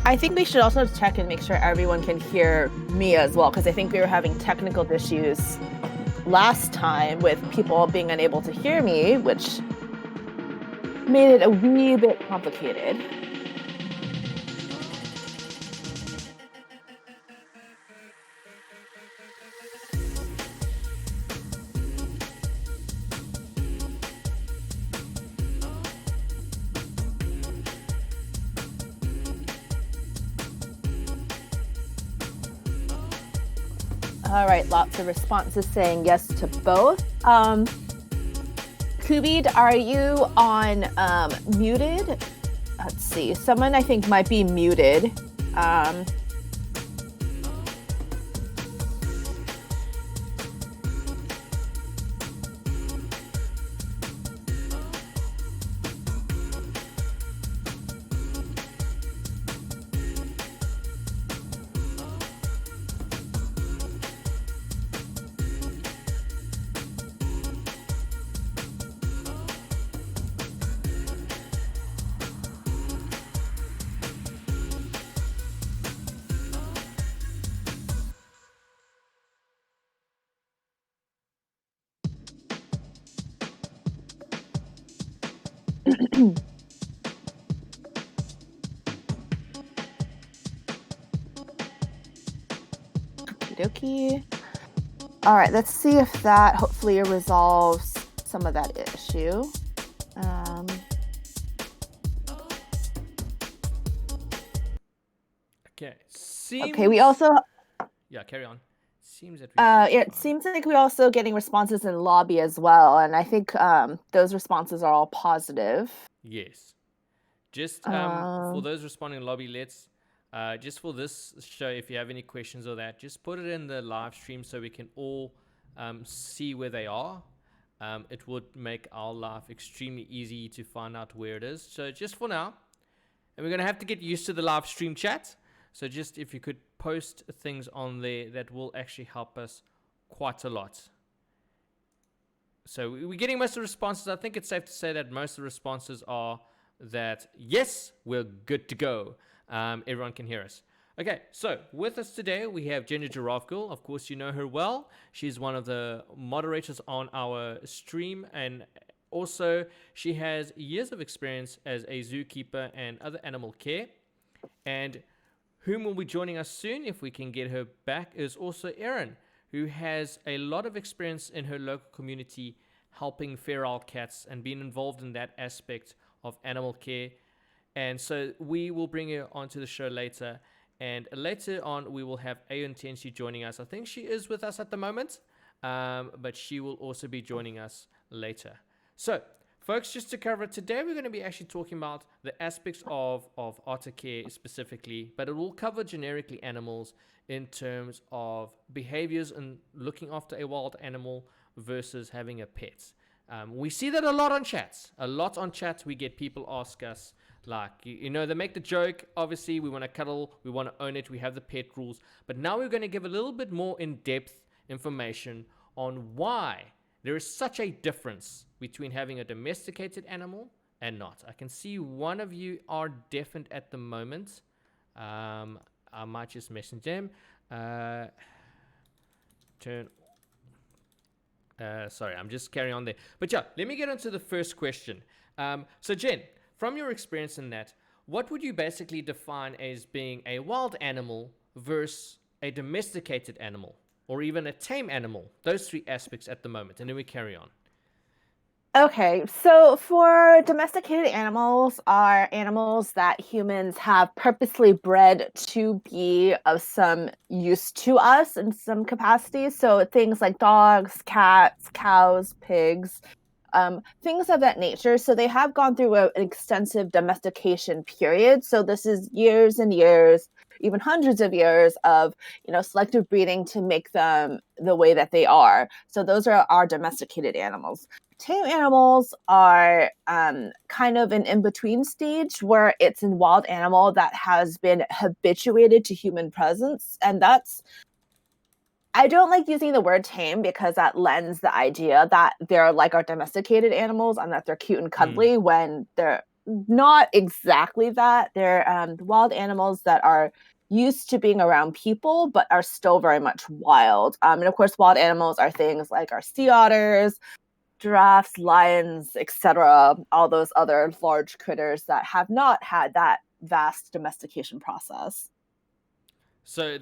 I think we should also check and make sure everyone can hear me as well, because I think we were having technical issues last time with people being unable to hear me, which made it a wee bit complicated. All right, lots of responses saying yes to both. Kubid, are you on muted? Let's see. Someone I think might be muted. Okie. All right, let's see if that hopefully resolves some of that issue. Okay. Okay, we also. Yeah, carry on. Seems that it seems like we're also getting responses in lobby as well, and I think those responses are all positive. Yes. Just for those responding in lobby, let's just for this show, if you have any questions or that, just put it in the live stream so we can all see where they are. It would make our life extremely easy to find out where it is. So just for now, and we're going to have to get used to the live stream chat. So just if you could post things on there, that will actually help us quite a lot. So we're getting most of the responses. I think it's safe to say that most of the responses are that, yes, we're good to go. Everyone can hear us. Okay, so with us today, we have Jenthegiraffegirl. Of course, you know her well. She's one of the moderators on our stream, and also she has years of experience as a zookeeper and other animal care. And whom will be joining us soon, if we can get her back, is also Eryn, who has a lot of experience in her local community helping feral cats and being involved in that aspect of animal care. And so we will bring her onto the show later. And later on, we will have Aoetenshi joining us. I think she is with us at the moment, but she will also be joining us later. So, folks, just to cover it today, we're going to be actually talking about the aspects of otter care specifically, but it will cover generically animals in terms of behaviors and looking after a wild animal versus having a pet. We see that a lot on chats. We get people ask us, like, they make the joke, obviously, we want to cuddle, we want to own it, we have the pet rules. But now we're going to give a little bit more in-depth information on why there is such a difference between having a domesticated animal and not. I can see one of you are deafened at the moment. I might just message them. Sorry, I'm just carrying on there. But yeah, let me get into the first question. So Jen, from your experience in that, what would you basically define as being a wild animal versus a domesticated animal, or even a tame animal? Those three aspects at the moment, and then we carry on. Okay, so for domesticated animals are animals that humans have purposely bred to be of some use to us in some capacity. So things like dogs, cats, cows, pigs, things of that nature. So they have gone through an extensive domestication period. So this is years and years, even hundreds of years of selective breeding to make them the way that they are. So those are our domesticated animals. Tame animals are kind of an in-between stage where it's a wild animal that has been habituated to human presence. And I don't like using the word tame because that lends the idea that they're like our domesticated animals and that they're cute and cuddly when they're not exactly that. They're wild animals that are used to being around people, but are still very much wild. And of course, wild animals are things like our sea otters, giraffes, lions, etc. All those other large critters that have not had that vast domestication process. So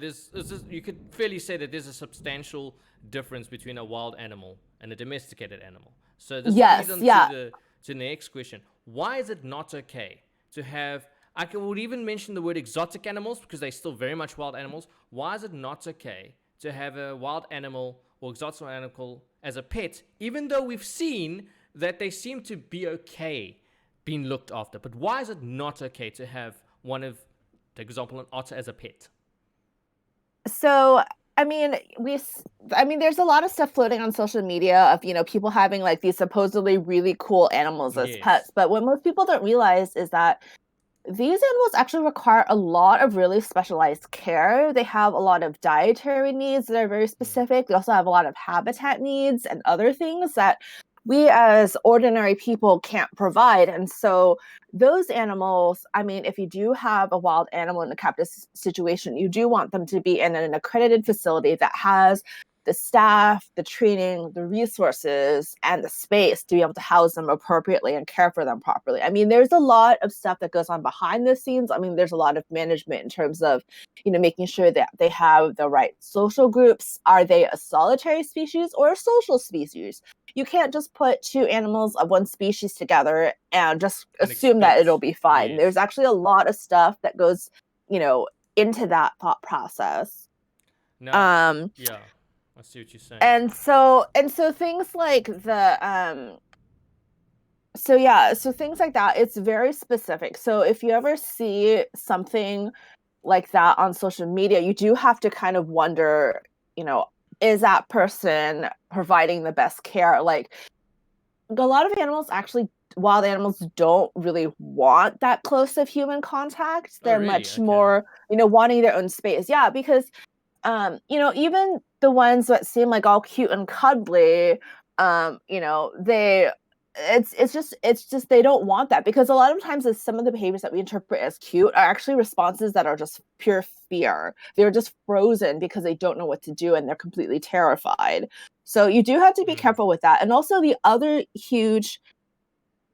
you could fairly say that there's a substantial difference between a wild animal and a domesticated animal. So this leads Yes, on yeah. to the next question. Why is it not okay to have would even mention the word exotic animals because they're still very much wild animals. Why is it not okay to have a wild animal or exotic animal as a pet, even though we've seen that they seem to be okay being looked after? But why is it not okay to have one of, for example, an otter as a pet? So I mean, there's a lot of stuff floating on social media of, people having like these supposedly really cool animals as Yes. pets. But what most people don't realize is that these animals actually require a lot of really specialized care. They have a lot of dietary needs that are very Mm. specific. They also have a lot of habitat needs and other things that we as ordinary people can't provide. And so those animals, I mean, if you do have a wild animal in a captive situation, you do want them to be in an accredited facility that has the staff, the training, the resources, and the space to be able to house them appropriately and care for them properly. I mean, there's a lot of stuff that goes on behind the scenes. I mean, there's a lot of management in terms of, making sure that they have the right social groups. Are they a solitary species or a social species? You can't just put two animals of one species together and just And assume that it'll expect. be fine. There's Yes. actually a lot of stuff that goes, you know, into that thought process. Now, Um, yeah, I see what you're saying. and so things like so things like that, it's very specific. So if you ever see something like that on social media, you do have to kind of wonder, you know, is that person providing the best care? Like a lot of animals actually wild animals don't really want that close of human contact. Oh, They're really? much Okay. more, wanting their own space. Yeah, because even the ones that seem like all cute and cuddly, they it's just they don't want that because a lot of times some of the behaviors that we interpret as cute are actually responses that are just pure fear. They're just frozen because they don't know what to do and they're completely terrified. So you do have to be Mm. careful with that. And also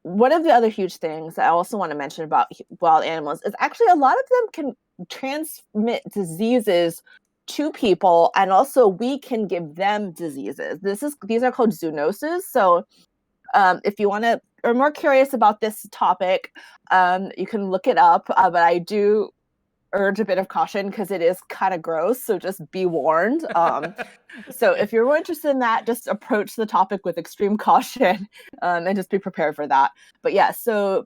one of the other huge things I also want to mention about wild animals is actually a lot of them can transmit diseases to people, and also we can give them diseases. These are called zoonoses. So, if you want to are more curious about this topic, you can look it up. But I do urge a bit of caution because it is kind of gross. So just be warned. So Okay. if you're more interested in that, just approach the topic with extreme caution, and just be prepared for that. But yeah, so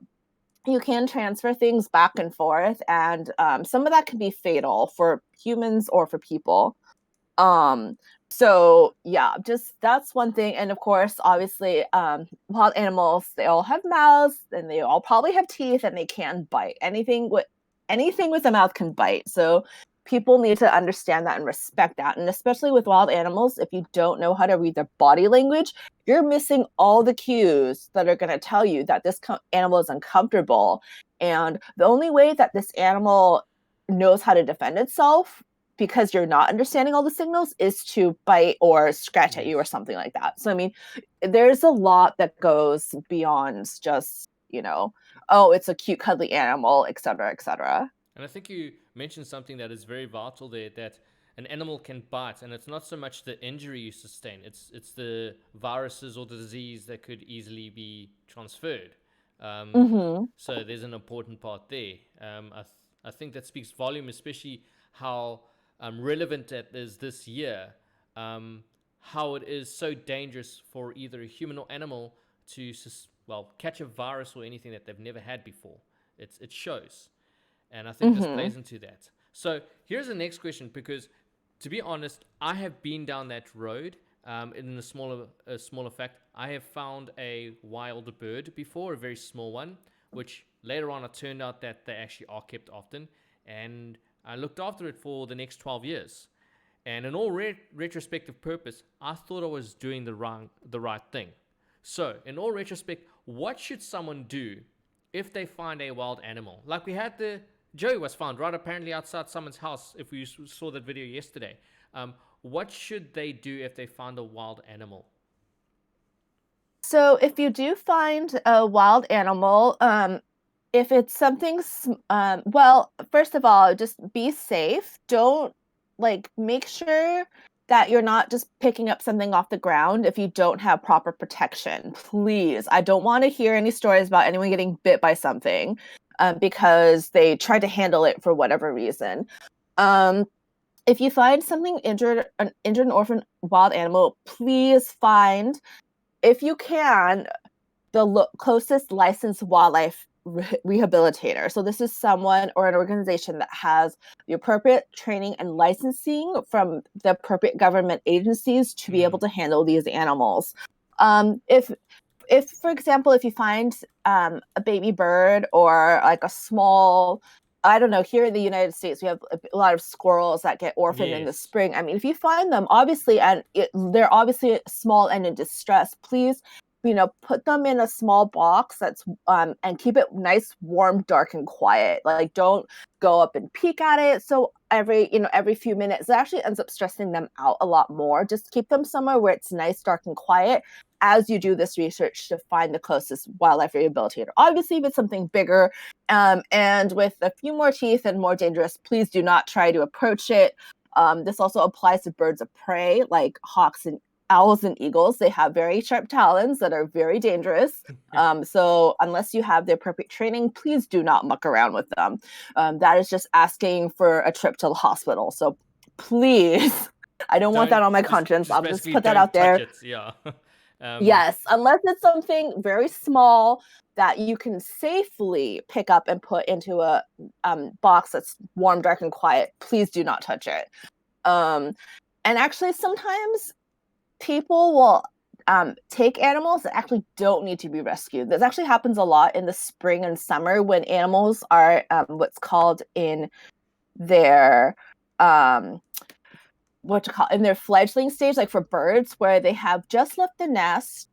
you can transfer things back and forth, and some of that can be fatal for humans or for people. Um, so yeah, just that's one thing. And of course, obviously, wild animals, they all have mouths and they all probably have teeth and they can bite. Anything with a mouth can bite. So people need to understand that and respect that. And especially with wild animals, if you don't know how to read their body language, you're missing all the cues that are going to tell you that this animal is uncomfortable. And the only way that this animal knows how to defend itself, because you're not understanding all the signals, is to bite or scratch at you or Yes. something like that. So I mean, there's a lot that goes beyond just, oh, it's a cute cuddly animal, etc., etc. And I think you mentioned something that is very vital there, that an animal can bite, and it's not so much the injury you sustain, it's the viruses or the disease that could easily be transferred. Um, Mm-hmm. so there's an important part there. I think that speaks volume, especially how relevant it is this year. How it is so dangerous for either a human or animal to catch a virus or anything that they've never had before. It shows. And I think this Mm-hmm. plays into that. So here's the next question, because to be honest, I have been down that road. In a smaller fact, I have found a wild bird before, a very small one, which later on it turned out that they actually are kept often, and I looked after it for the next 12 years. And in all retrospective purpose, I thought I was doing the right thing. So, in all retrospect, what should someone do if they find a wild animal, like we had the Joey was found right apparently outside someone's house. If we saw that video yesterday, what should they do if they find a wild animal? So if you do find a wild animal, if it's something, well, first of all, just be safe. Don't like make sure that you're not just picking up something off the ground if you don't have proper protection. Please, I don't want to hear any stories about anyone getting bit by something because they tried to handle it for whatever reason. Um, if you find something injured, an injured and orphan wild animal, please find, if you can, the closest licensed wildlife rehabilitator. So this is someone or an organization that has the appropriate training and licensing from the appropriate government agencies to be able to handle these animals. If for example, if you find a baby bird or like a small, I don't know, here in the United States, we have a lot of squirrels that get orphaned in the Yes. spring. I mean, if you find them, obviously, and they're obviously small and in distress, please, put them in a small box that's and keep it nice, warm, dark, and quiet. Like, don't go up and peek at it. So every few minutes, it actually ends up stressing them out a lot more. Just keep them somewhere where it's nice, dark, and quiet as you do this research to find the closest wildlife rehabilitator. Obviously, if it's something bigger and with a few more teeth and more dangerous, please do not try to approach it. This also applies to birds of prey like hawks and owls and eagles. They have very sharp talons that are very dangerous. So unless you have the appropriate training, please do not muck around with them. That is just asking for a trip to the hospital. So please, I don't want Don't that on my just conscience. I'll just basically put that don't out touch there. it. Yeah. um, Yes, unless it's something very small that you can safely pick up and put into a box that's warm, dark, and quiet, please do not touch it. Um, and actually, sometimes people will take animals that actually don't need to be rescued. This actually happens a lot in the spring and summer when animals are what's called in their um, what to call in their fledgling stage, like for birds, where they have just left the nest,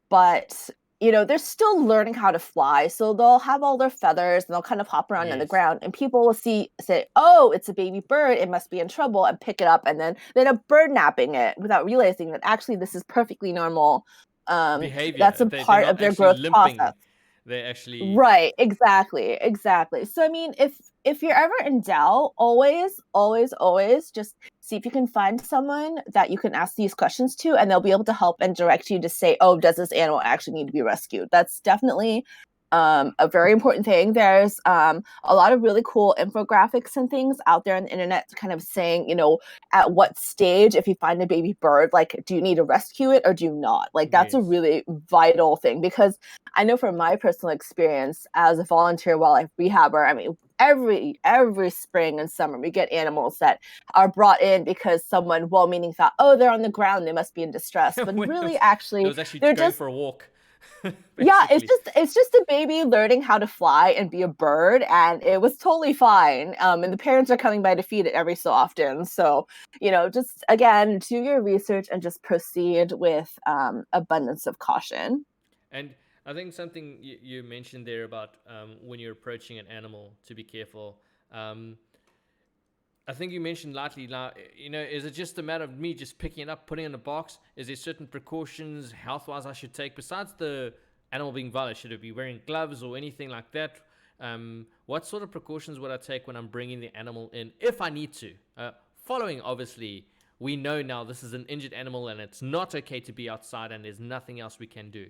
but they're still learning how to fly. So they'll have all their feathers and they'll kind of hop around on the yes. ground, and people will say, "Oh, it's a baby bird, it must be in trouble," and pick it up and then end up bird napping it without realizing that actually this is perfectly normal. That's Behavior. a They're part not of their actually growth limping. process. They're actually Right, exactly. So I mean, if you're ever in doubt, always just see if you can find someone that you can ask these questions to, and they'll be able to help and direct you to say, "Oh, does this animal actually need to be rescued?" That's definitely a very important thing. There's a lot of really cool infographics and things out there on the internet kind of saying, at what stage, if you find a baby bird, like, do you need to rescue it or do you not? Like, that's a yes. really vital thing, because I know from my personal experience as a volunteer wildlife rehabber, I mean, every spring and summer we get animals that are brought in because someone well-meaning thought, "Oh, they're on the ground, they must be in distress," but When really, it actually, was actually they're going just, for a walk, yeah, it's basically. just a baby learning how to fly and be a bird, and it was totally fine. And the parents are coming by to feed it every so often. So, just again, do your research and just proceed with abundance of caution. And I think something you mentioned there about when you're approaching an animal to be careful. Um, I think you mentioned lightly now, is it just a matter of me just picking it up, putting it in a box? Is there certain precautions health wise I should take besides the animal being violent? Should it be wearing gloves or anything like that? What sort of precautions would I take when I'm bringing the animal in if I need to? Following, obviously, we know now this is an injured animal and it's not okay to be outside and there's nothing else we can do.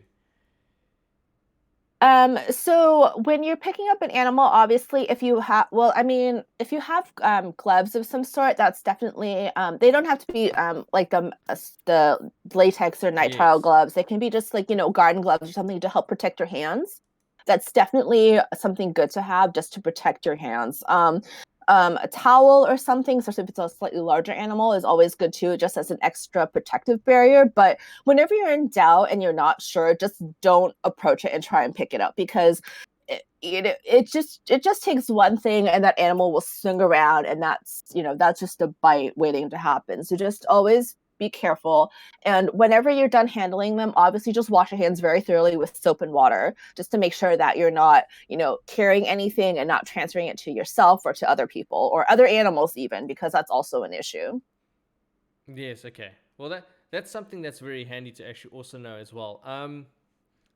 So when you're picking up an animal, obviously, if you have, well, I mean, if you have gloves of some sort, that's definitely they don't have to be like the latex or nitrile Yes. gloves. They can be just like, garden gloves or something to help protect your hands. That's definitely something good to have just to protect your hands. A towel or something, especially if it's a slightly larger animal, is always good too, just as an extra protective barrier. But whenever you're in doubt and you're not sure, just don't approach it and try and pick it up, because it just takes one thing and that animal will swing around, and that's just a bite waiting to happen. So just always be careful. And whenever you're done handling them, obviously just wash your hands very thoroughly with soap and water, just to make sure that you're not, carrying anything and not transferring it to yourself or to other people or other animals even, because that's also an issue. Yes. Okay. Well, that's something that's very handy to actually also know as well.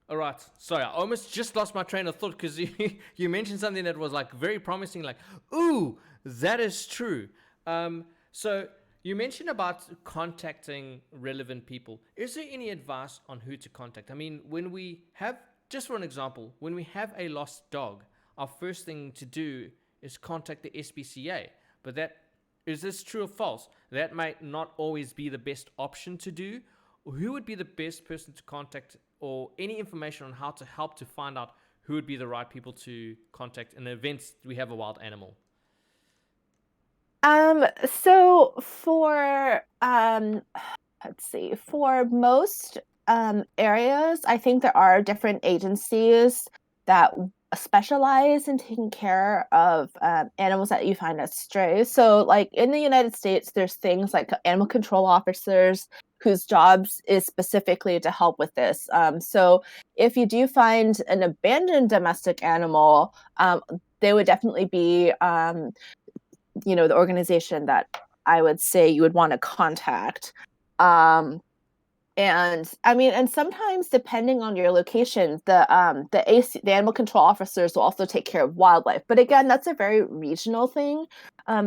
All right. Sorry, I almost just lost my train of thought because you mentioned something that was like very promising. Like, ooh, that is true. So you mentioned about contacting relevant people. Is there any advice on who to contact? I mean, when we have, just for an example, when we have a lost dog, our first thing to do is contact the SPCA. But that is this true or false? That might not always be the best option to do. Who would be the best person to contact, or any information on how to help to find out who would be the right people to contact in the event we have a wild animal? So for let's see, for most areas, I think there are different agencies that specialize in taking care of animals that you find as strays. So, like in the United States, there's things like animal control officers whose jobs is specifically to help with this. So, if you do find an abandoned domestic animal, they would definitely be the organization that I would say you would want to contact. And I mean, and sometimes depending on your location, the animal control officers will also take care of wildlife. But again, that's a very regional thing.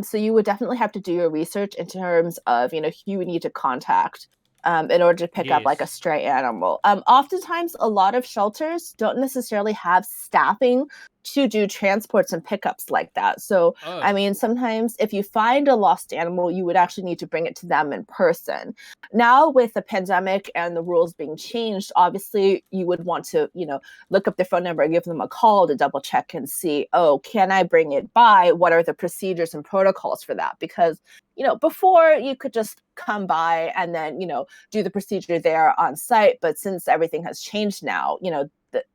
So you would definitely have to do your research in terms of who you need to contact in order to pick up like a Yes. stray animal. Oftentimes, a lot of shelters don't necessarily have staffing to do transports and pickups like that. So I Oh, mean, sometimes if you find a lost animal, you would actually need to bring it to them in person. Now with the pandemic and the rules being changed, obviously you would want to look up their phone number and give them a call to double check and see, oh, can I bring it by? What are the procedures and protocols for that? Because before you could just come by and then do the procedure there on site, but since everything has changed now,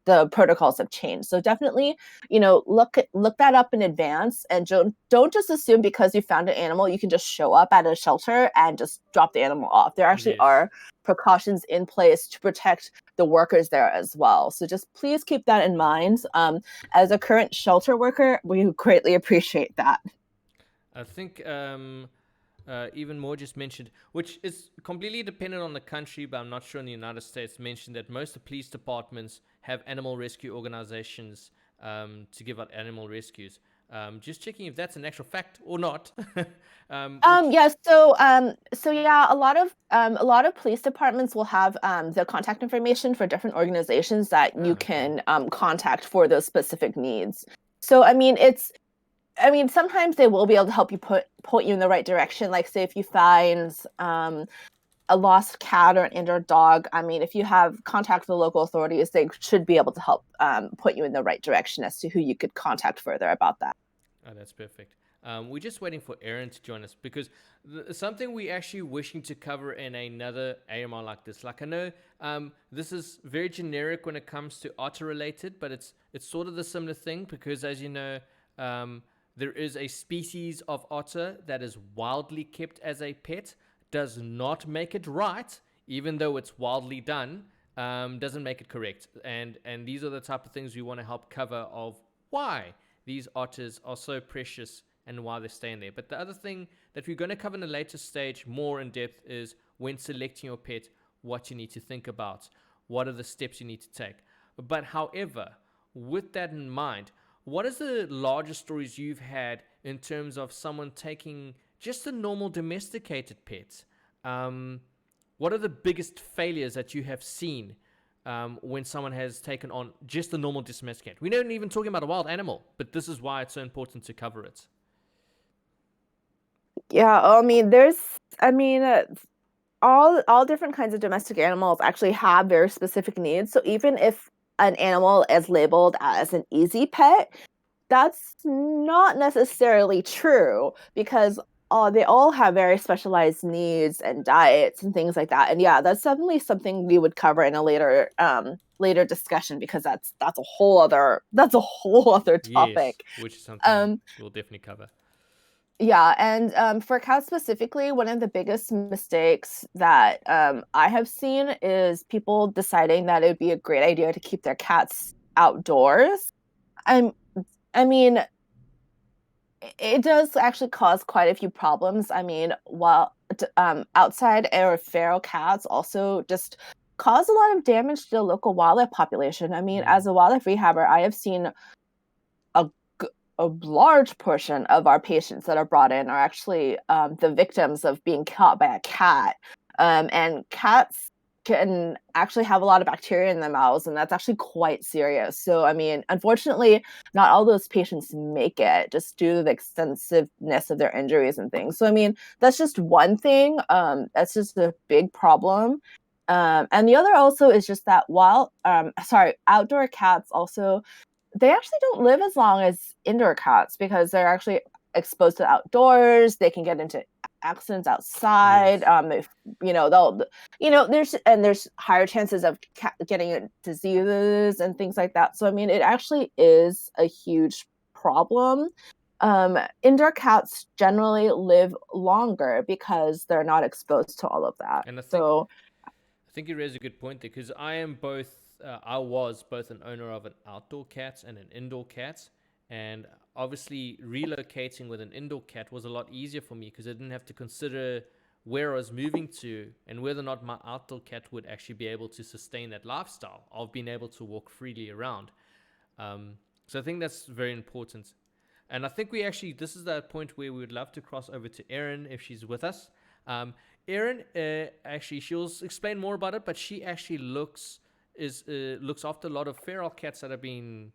the protocols have changed. So definitely, look that up in advance, and don't just assume because you found an animal you can just show up at a shelter and just drop the animal off. There actually yes. are precautions in place to protect the workers there as well. So just please keep that in mind. As a current shelter worker, we greatly appreciate that. I think even more just mentioned, which is completely dependent on the country, but I'm not sure in the United States, mentioned that most of the police departments have animal rescue organizations to give out animal rescues. Just checking if that's an actual fact or not. Which, Yes, so yeah, a lot of police departments will have the contact information for different organizations that you okay. can contact for those specific needs. So I mean, sometimes they will be able to help you point you in the right direction. Like, say, if you find a lost cat or an injured dog, I mean, if you have contact with the local authorities, they should be able to help point you in the right direction as to who you could contact further about that. Oh, that's perfect. We're just waiting for Eryn to join us because something we actually wishing to cover in another AMR like this. Like I know this is very generic when it comes to otter related, but it's sort of the similar thing because as you know, there is a species of otter that is wildly kept as a pet. Does not make it right, even though it's wildly done. Doesn't make it correct, and these are the type of things we want to help cover of why these otters are so precious and why they're staying there. But the other thing that we're going to cover in a later stage more in depth is when selecting your pet, what you need to think about, what are the steps you need to take. But however, with that in mind, what is the largest stories you've had in terms of someone taking just a normal domesticated pet? Um, what are the biggest failures that you have seen when someone has taken on just a normal domesticated? We don't even talking about a wild animal, but this is why it's so important to cover it. Yeah, I mean, all different kinds of domestic animals actually have very specific needs. So even if an animal is labeled as an easy pet, that's not necessarily true because they all have very specialized needs and diets and things like that. And yeah, that's definitely something we would cover in a later discussion because that's a whole other Yes, topic. which is something Um, we'll definitely cover. Yeah, and for cats specifically, one of the biggest mistakes that I have seen is people deciding that it would be a great idea to keep their cats outdoors. I'm, I mean, it does actually cause quite a few problems. I mean, while outside or feral cats also just cause a lot of damage to the local wildlife population. I mean, Mm. as a wildlife rehabber, I have seen a a large portion of our patients that are brought in are actually the victims of being caught by a cat. And cats can actually have a lot of bacteria in their mouths, and that's actually quite serious. So, I mean, unfortunately, not all those patients make it just due to the extensiveness of their injuries and things. So, I mean, that's just one thing. That's just a big problem. And the other also is just that outdoor cats also they actually don't live as long as indoor cats because they're actually exposed to outdoors. They can get into accidents outside. Yes. If there's higher chances of getting diseases and things like that. So I mean, it actually is a huge problem. Indoor cats generally live longer because they're not exposed to all of that. And So I think you raise a good point there because I am both. I was both an owner of an outdoor cat and an indoor cat, and obviously relocating with an indoor cat was a lot easier for me because I didn't have to consider where I was moving to and whether or not my outdoor cat would actually be able to sustain that lifestyle of being able to walk freely around. So I think that's very important. And I think this is the point where we would love to cross over to Eryn if she's with us. Um, Eryn, actually, she'll explain more about it, but she actually looks after a lot of feral cats that have been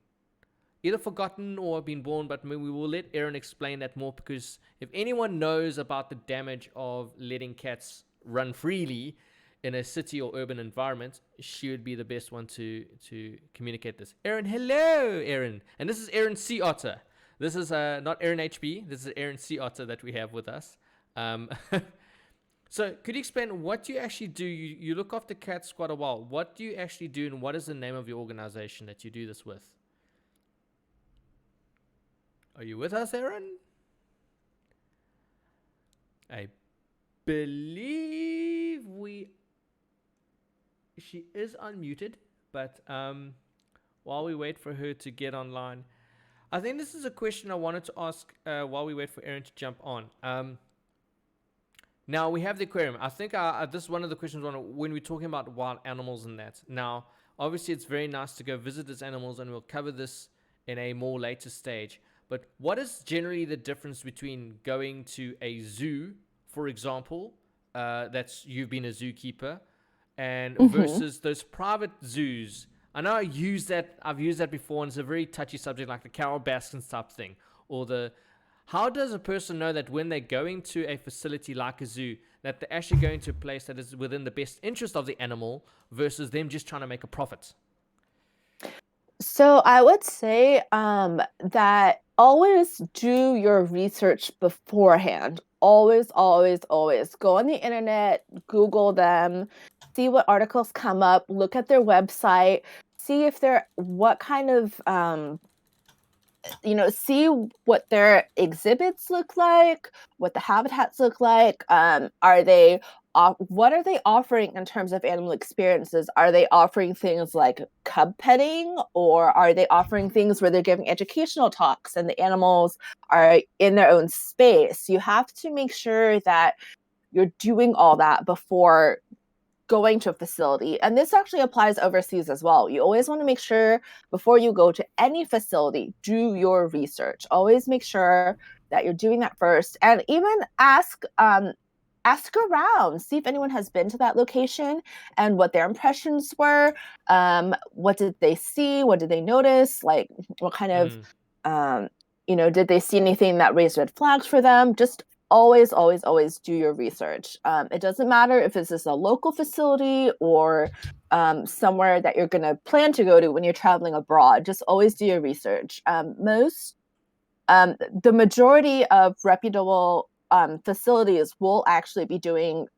either forgotten or been born. But we will let Eryn explain that more because if anyone knows about the damage of letting cats run freely in a city or urban environment, she would be the best one to communicate this. Eryn, hello, Eryn, and this is Eryn Seaotter. This is not Eryn HB. This is Eryn Seaotter that we have with us. Um, so, could you explain what you actually do? You look after cats quite a while. What do you actually do, and what is the name of your organization that you do this with? Are you with us, Eryn? I believe she is unmuted, but while we wait for her to get online, I think this is a question I wanted to ask while we wait for Eryn to jump on. Now we have the aquarium. I think this is one of the questions when we're talking about wild animals and that. Now, obviously, it's very nice to go visit these animals, and we'll cover this in a more later stage. But what is generally the difference between going to a zoo, for example, that's you've been a zookeeper, and mhm. versus those private zoos? I know I've used that before, and it's a very touchy subject, like the Carol Baskins type thing, or the how does a person know that when they're going to a facility like a zoo, that they're actually going to a place that is within the best interest of the animal versus them just trying to make a profit? So I would say that always do your research beforehand. Always, always, always go on the internet, Google them, see what articles come up, look at their website, see if they're what kind of see what their exhibits look like, what the habitats look like. What are they offering in terms of animal experiences? Are they offering things like cub petting, or are they offering things where they're giving educational talks and the animals are in their own space? You have to make sure that you're doing all that before going to a facility. And this actually applies overseas as well. You always want to make sure before you go to any facility, do your research. Always make sure that you're doing that first, and even ask around, see if anyone has been to that location and what their impressions were. What did they see? What did they notice? Like, what kind of Mm, did they see anything that raised red flags for them? Just always, always, always do your research. It doesn't matter if it's just a local facility or somewhere that you're going to plan to go to when you're traveling abroad. Just always do your research. The majority of reputable facilities will actually be doing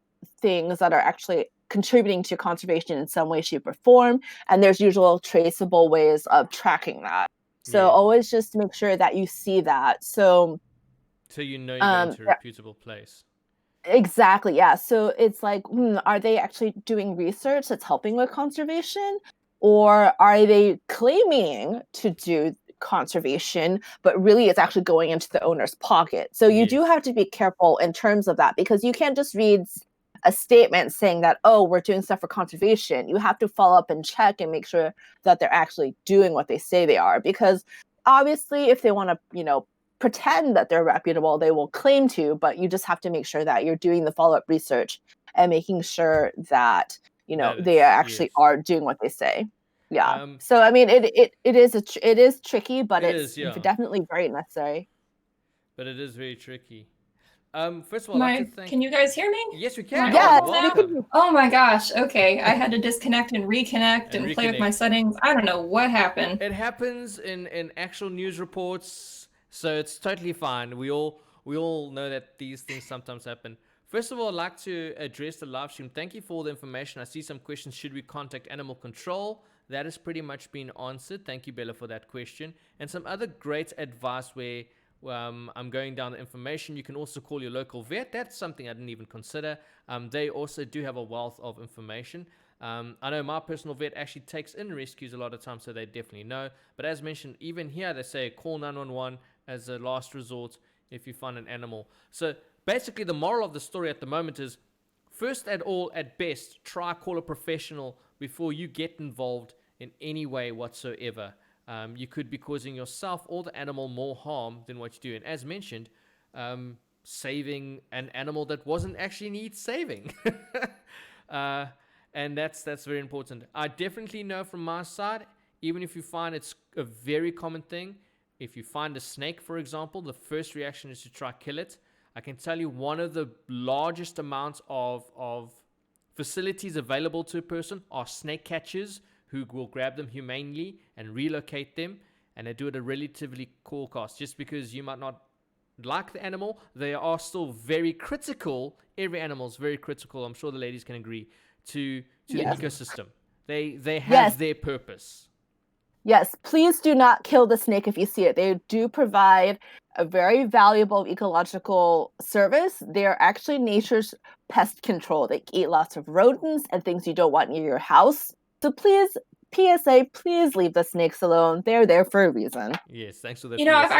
things that are actually contributing to conservation in some way, shape, or form. And there's usual traceable ways of tracking that. So yes. always just make sure that you see that. So So you know you're going Um, to a reputable place. Exactly, yeah. So it's like, are they actually doing research that's helping with conservation? Or are they claiming to do conservation, but really it's actually going into the owner's pocket? So you do Yes. have to be careful in terms of that because you can't just read a statement saying that, oh, we're doing stuff for conservation. You have to follow up and check and make sure that they're actually doing what they say they are. Because obviously, if they want to, pretend that they're reputable, they will claim to, but you just have to make sure that you're doing the follow-up research and making sure that That they it's actually yes. are doing what they say. Yeah. Um, So I mean, it is tricky, but it it's is, yeah, definitely very necessary. but it is very tricky. First of all, I'd like to My, thank. can you guys hear me? Yes, we Am I can. Oh, Yes, audible now? we welcome can. Oh my gosh. Okay. I had to disconnect and reconnect and and play with my reconnect. settings. I don't know what happened. It happens in actual news reports, so it's totally fine. We all know that these things sometimes happen. First of all, I'd like to address the live stream. Thank you for all the information. I see some questions. Should we contact animal control? That has pretty much been answered. Thank you, Bella, for that question. And some other great advice where I'm going down the information. You can also call your local vet. That's something I didn't even consider. They also do have a wealth of information. I know my personal vet actually takes in rescues a lot of times, so they definitely know. But as mentioned, even here they say call 911 as a last resort if you find an animal. So basically, the moral of the story at the moment is first at all, at best, try call a professional before you get involved in any way whatsoever. You could be causing yourself or the animal more harm than what you do. And as mentioned, saving an animal that wasn't actually needs saving. uh, and that's very important. I definitely know from my side, even if you find it's a very common thing, if you find a snake, for example, the first reaction is to try kill it. I can tell you one of the largest amounts of facilities available to a person are snake catchers who will grab them humanely and relocate them, and they do it at a relatively cool cost. Just because you might not like the animal, they are still very critical. Every animal is very critical. I'm sure the ladies can agree to the Yes. ecosystem. They Yes. have their purpose. Yes, please do not kill the snake if you see it. They do provide a very valuable ecological service. They're actually nature's pest control. They eat lots of rodents and things you don't want near your house. So please, PSA, please leave the snakes alone. They're there for a reason. Yes, thanks for the You know, PSA.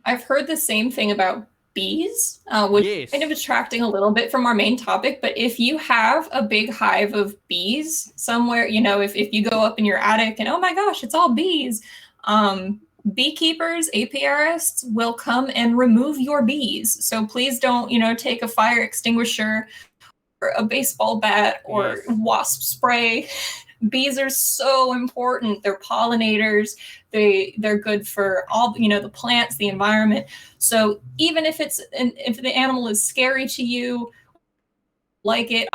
I've heard the same thing about bees, which kind of Yes. distracting a little bit from our main topic. But if you have a big hive of bees somewhere, if you go up in your attic and oh my gosh, it's all bees, beekeepers, apiarists will come and remove your bees. So please don't, take a fire extinguisher or a baseball bat or Yes. wasp spray. Bees are so important. They're pollinators. They're good for all, the plants, the environment. So even if the animal is scary to you, like it,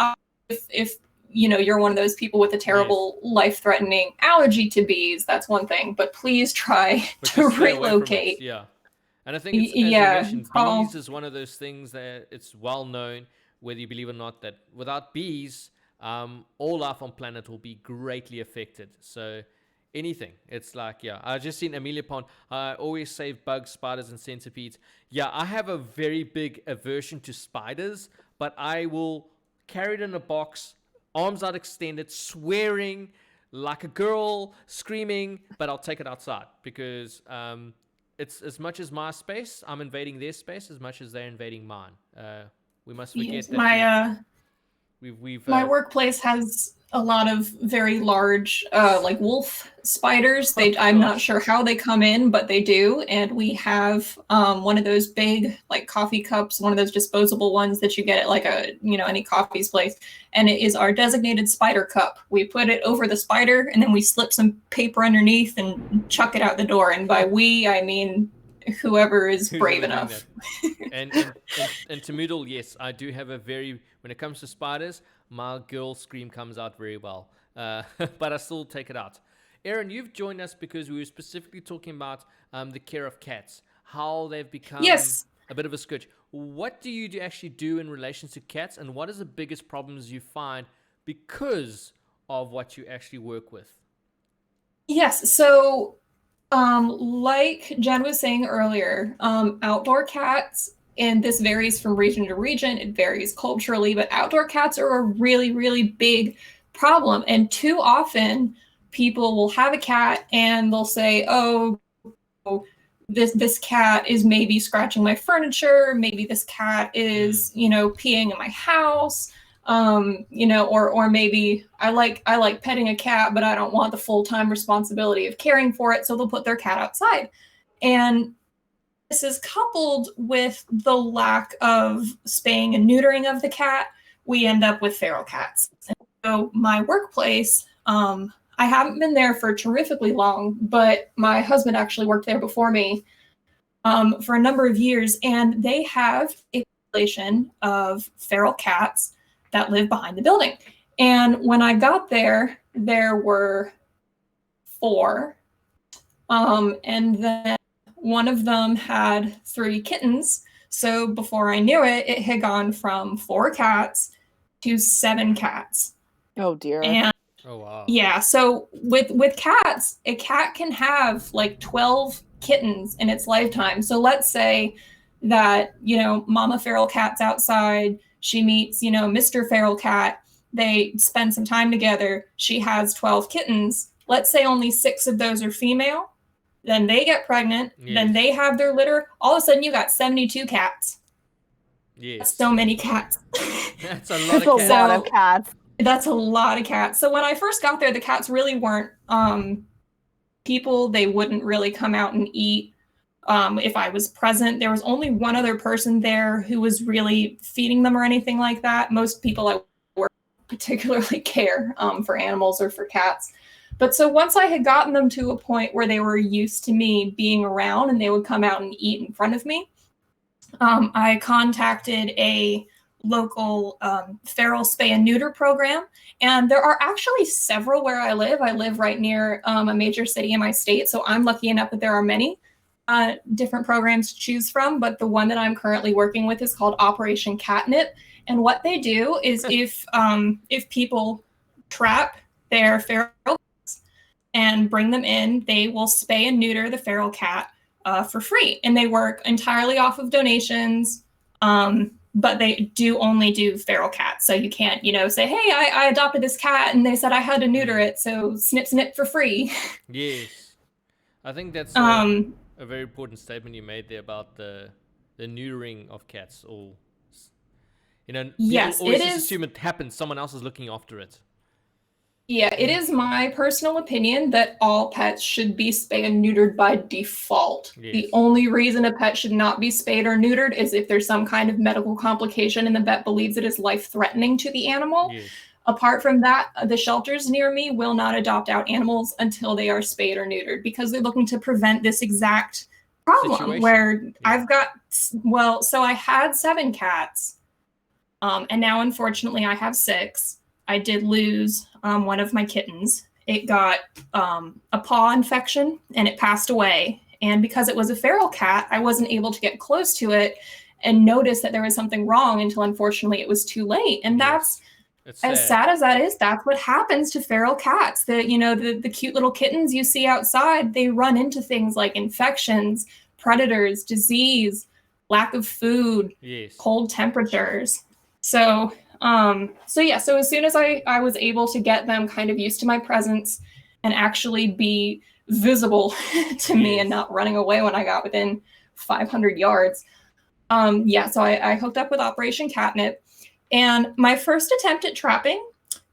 if you're one of those people with a Yes. terrible life-threatening allergy to bees, that's one thing. But please try But to just stay away from it. relocate. Yeah. And I think it's, as you Yeah, mentioned, bees is one of those things that it's well known, whether you believe it or not, that without bees, all life on planet will be greatly affected. So anything, it's like, yeah, I just seen Amelia Pond. I always save bugs, spiders, and centipedes. Yeah, I have a very big aversion to spiders, but I will carry it in a box, arms out extended, swearing like a girl, screaming, but I'll take it outside because it's as much as my space, I'm invading their space as much as they're invading mine. We must yes, forget that we've my we've My workplace has a lot of very large, like wolf spiders. oh I'm not gosh. sure how they come in, but they do. And we have one of those big, like coffee cups, one of those disposable ones that you get at like any coffee's place. And it is our designated spider cup. We put it over the spider, and then we slip some paper underneath and chuck it out the door. And by we, I mean whoever is Who's brave ever doing that? enough. And to Moodle, yes, I do have a very when it comes to spiders, my girl scream comes out very well. But I still take it out. Eryn, you've joined us because we were specifically talking about the care of cats, how they've become Yes. a bit of a scourge. What do you actually do in relation to cats, and what is the biggest problems you find because of what you actually work with? Yes. So Like Jen was saying earlier, outdoor cats, and this varies from region to region, it varies culturally, but outdoor cats are a really, really big problem. And too often people will have a cat and they'll say, oh, this cat is maybe scratching my furniture, maybe this cat is, peeing in my house. Or maybe I like petting a cat, but I don't want the full-time responsibility of caring for it, so they'll put their cat outside. And this is coupled with the lack of spaying and neutering of the cat. We end up with feral cats. And so my workplace, I haven't been there for terrifically long, but my husband actually worked there before me for a number of years, and they have a population of feral cats that live behind the building. And when I got there, there were 4. And then one of them had 3 kittens. So before I knew it, it had gone from 4 cats to 7 cats. Oh dear. And oh wow. Yeah, so with cats, a cat can have like 12 kittens in its lifetime. So let's say that, mama feral cat's outside, she meets, Mr. Feral Cat, they spend some time together, she has 12 kittens. Let's say only 6 of those are female, then they get pregnant, then they have their litter. All of a sudden you got 72 cats. Yes. That's so many cats. That's a lot of cats. That's a lot of cats. So when I first got there, the cats really weren't people. They wouldn't really come out and eat if I was present. There was only one other person there who was really feeding them or anything like that. Most people I work particularly care for animals or for cats. But so once I had gotten them to a point where they were used to me being around and they would come out and eat in front of me, I contacted a local feral spay and neuter program. And there are actually several where I live. I live right near a major city in my state. So I'm lucky enough that there are many different programs to choose from. But the one that I'm currently working with is called Operation Catnip. And what they do is if people trap their feral cats and bring them in, they will spay and neuter the feral cat for free. And they work entirely off of donations. But they do only do feral cats. So you can't, say, hey, I adopted this cat and they said I had to neuter it. So snip, snip for free. Yes. I think that's a very important statement you made there about the neutering of cats. Or, yes, people always just assume it happens. Someone else is looking after it. Yeah, it is my personal opinion that all pets should be spayed and neutered by default. Yes. The only reason a pet should not be spayed or neutered is if there's some kind of medical complication and the vet believes it is life-threatening to the animal. Yes. Apart from that, the shelters near me will not adopt out animals until they are spayed or neutered because they're looking to prevent this exact problem situation. Where I've got, so I had 7 cats, and now unfortunately I have 6. I did lose one of my kittens. It got a paw infection and it passed away. And because it was a feral cat, I wasn't able to get close to it and notice that there was something wrong until unfortunately it was too late. And that's as sad as that is, that's what happens to feral cats. The cute little kittens you see outside, they run into things like infections, predators, disease, lack of food, cold temperatures. So as soon as I was able to get them kind of used to my presence and actually be visible to me and not running away when I got within 500 yards. So I hooked up with Operation Catnip, and my first attempt at trapping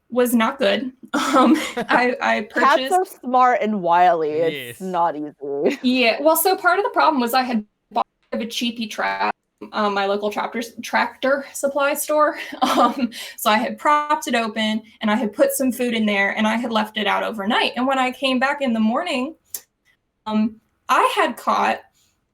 was not good. I purchased... Cats are smart and wily. It's not easy. Yeah, well, so part of the problem was I had bought a cheapy trap. My local tractor supply store. So I had propped it open and I had put some food in there and I had left it out overnight. And when I came back in the morning, I had caught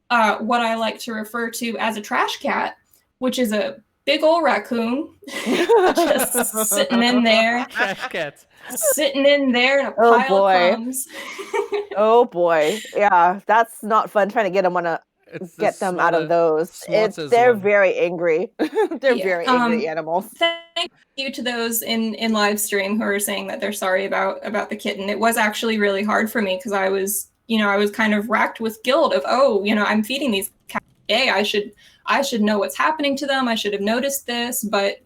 what I like to refer to as a trash cat, which is a big old raccoon just sitting in there. Trash cat. Sitting in there in a pile of crumbs. Oh boy. Yeah, that's not fun trying to get them out of those. They're very angry. They're very angry animals. Thank you to those in live stream who are saying that they're sorry about the kitten. It was actually really hard for me because I was I was kind of racked with guilt of, oh, I'm feeding these cats today. I should know what's happening to them. I should have noticed this. But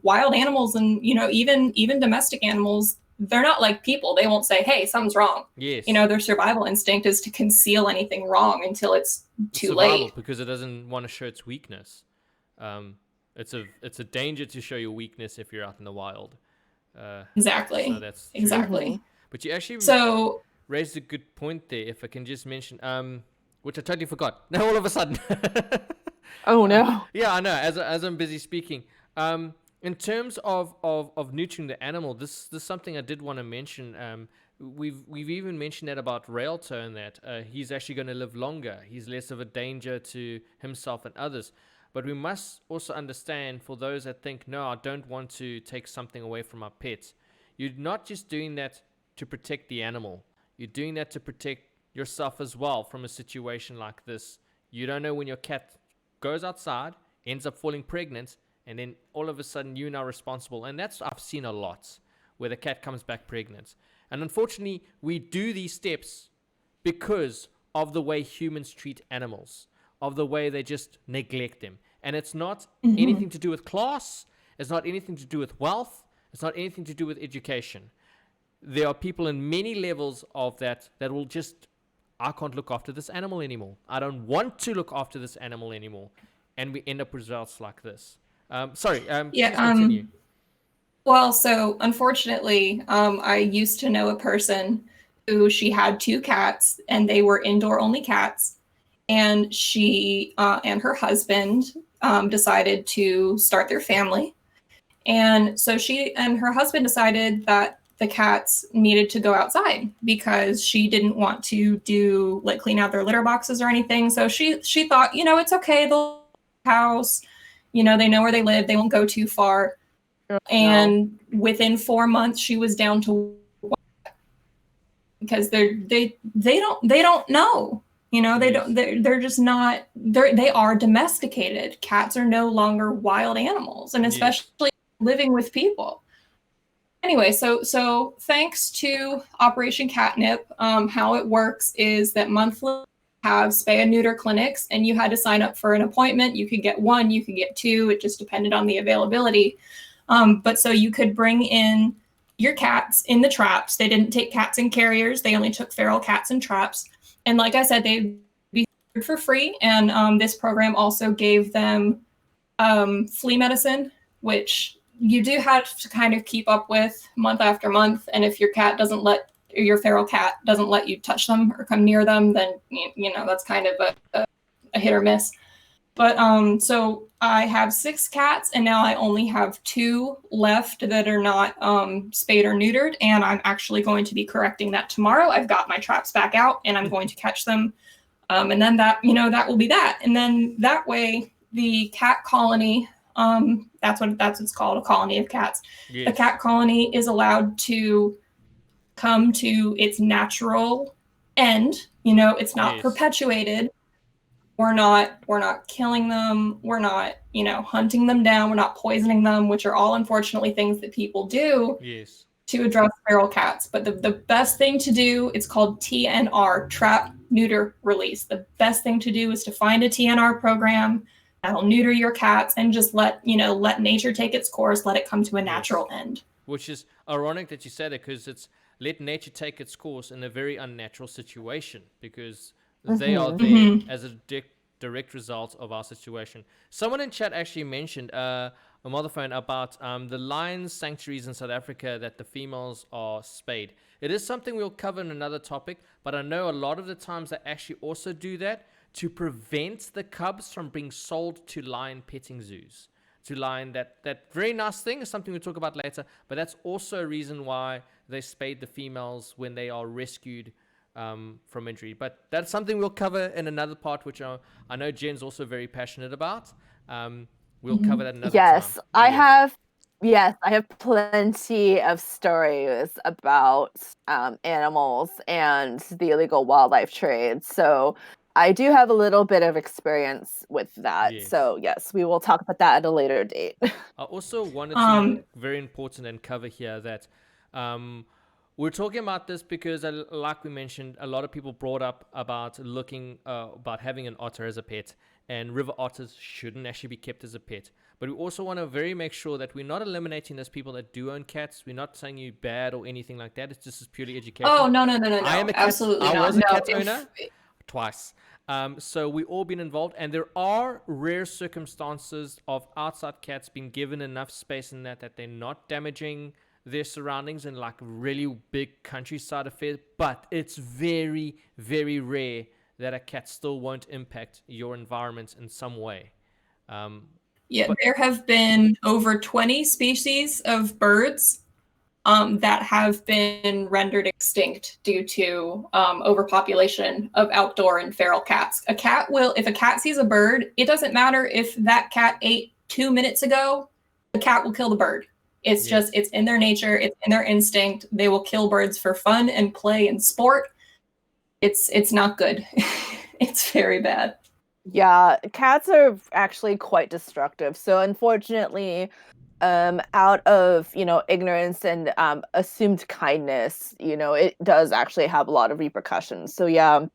wild animals and, even domestic animals, they're not like people. They won't say, hey, something's wrong. Yes. Their survival instinct is to conceal anything wrong until it's too late. Because it doesn't want to show its weakness. It's a danger to show your weakness if you're out in the wild. Exactly. So that's true. Exactly. But you actually raised a good point there. If I can just mention, which I totally forgot. Now all of a sudden. Oh no. Yeah, I know. As I'm busy speaking. In terms of nurturing the animal, this is something I did want to mention. We've even mentioned that about Railto, and that he's actually going to live longer. He's less of a danger to himself and others. But we must also understand, for those that think, no, I don't want to take something away from my pets, you're not just doing that to protect the animal. You're doing that to protect yourself as well from a situation like this. You don't know when your cat goes outside, ends up falling pregnant, and then all of a sudden you're now responsible. And that's, I've seen a lot, where the cat comes back pregnant. And unfortunately, we do these steps because of the way humans treat animals, of the way they just neglect them. And it's not anything to do with class. It's not anything to do with wealth. It's not anything to do with education. There are people in many levels of that will just, I can't look after this animal anymore. I don't want to look after this animal anymore. And we end up with results like this. Sorry, please continue. Well, so unfortunately, I used to know a person who, she had 2 cats, and they were indoor only cats. And she and her husband decided to start their family. And so she and her husband decided that the cats needed to go outside because she didn't want to clean out their litter boxes or anything. So she thought, it's okay, they'll house, they know where they live, they won't go too far. And within 4 months, she was down to 1 because they don't know. They're just not, they are domesticated. Cats are no longer wild animals, and especially living with people. Anyway, so thanks to Operation Catnip, how it works is that monthly have spay and neuter clinics, and you had to sign up for an appointment. You could get 1, you could get 2. It just depended on the availability. But so you could bring in your cats in the traps. They didn't take cats in carriers. They only took feral cats in traps. And like I said, they'd be for free. And this program also gave them flea medicine, which you do have to kind of keep up with month after month. And if your feral cat doesn't let you touch them or come near them, then, that's kind of a hit or miss. But so I have 6 cats, and now I only have 2 left that are not spayed or neutered, and I'm actually going to be correcting that tomorrow. I've got my traps back out, and I'm going to catch them, and then that will be that. And then that way, the cat colony, that's what it's called, a colony of cats. Yes. The cat colony is allowed to come to its natural end. It's not perpetuated. We're not killing them. We're not, hunting them down. We're not poisoning them, which are all unfortunately things that people do to address feral cats. But the best thing to do, it's called TNR, Trap, Neuter, Release. The best thing to do is to find a TNR program that'll neuter your cats and just let nature take its course, let it come to a natural end. Which is ironic that you said it, because it's let nature take its course in a very unnatural situation, because they are there as a direct result of our situation. Someone in chat actually mentioned a motherphone about the lion sanctuaries in South Africa, that the females are spayed. It is something we'll cover in another topic, but I know a lot of the times they actually also do that to prevent the cubs from being sold to lion petting zoos. To lion, that very nice thing is something we'll talk about later, but that's also a reason why they spayed the females when they are rescued from injury. But that's something we'll cover in another part, which I know Jen's also very passionate about. We'll cover that another time. I have plenty of stories about animals and the illegal wildlife trade. So I do have a little bit of experience with that. Yes. So yes, we will talk about that at a later date. I also wanted to, very important, and cover here that We're talking about this because, like we mentioned, a lot of people brought up about about having an otter as a pet, and river otters shouldn't actually be kept as a pet. But we also want to make sure that we're not eliminating those people that do own cats. We're not saying you're bad or anything like that. It's just purely education. Oh, no. I am a cat. Absolutely I not. was a No, cat owner twice. So we all been involved, and there are rare circumstances of outside cats being given enough space in that they're not damaging their surroundings in like really big countryside affairs, but it's very, very rare that a cat still won't impact your environment in some way. There have been over 20 species of birds that have been rendered extinct due to overpopulation of outdoor and feral cats. If a cat sees a bird, it doesn't matter if that cat ate 2 minutes ago, the cat will kill the bird. It's in their nature, it's in their instinct. They will kill birds for fun and play and sport. It's not good. It's very bad. Yeah, cats are actually quite destructive. So unfortunately, out of, ignorance and assumed kindness, it does actually have a lot of repercussions. So yeah,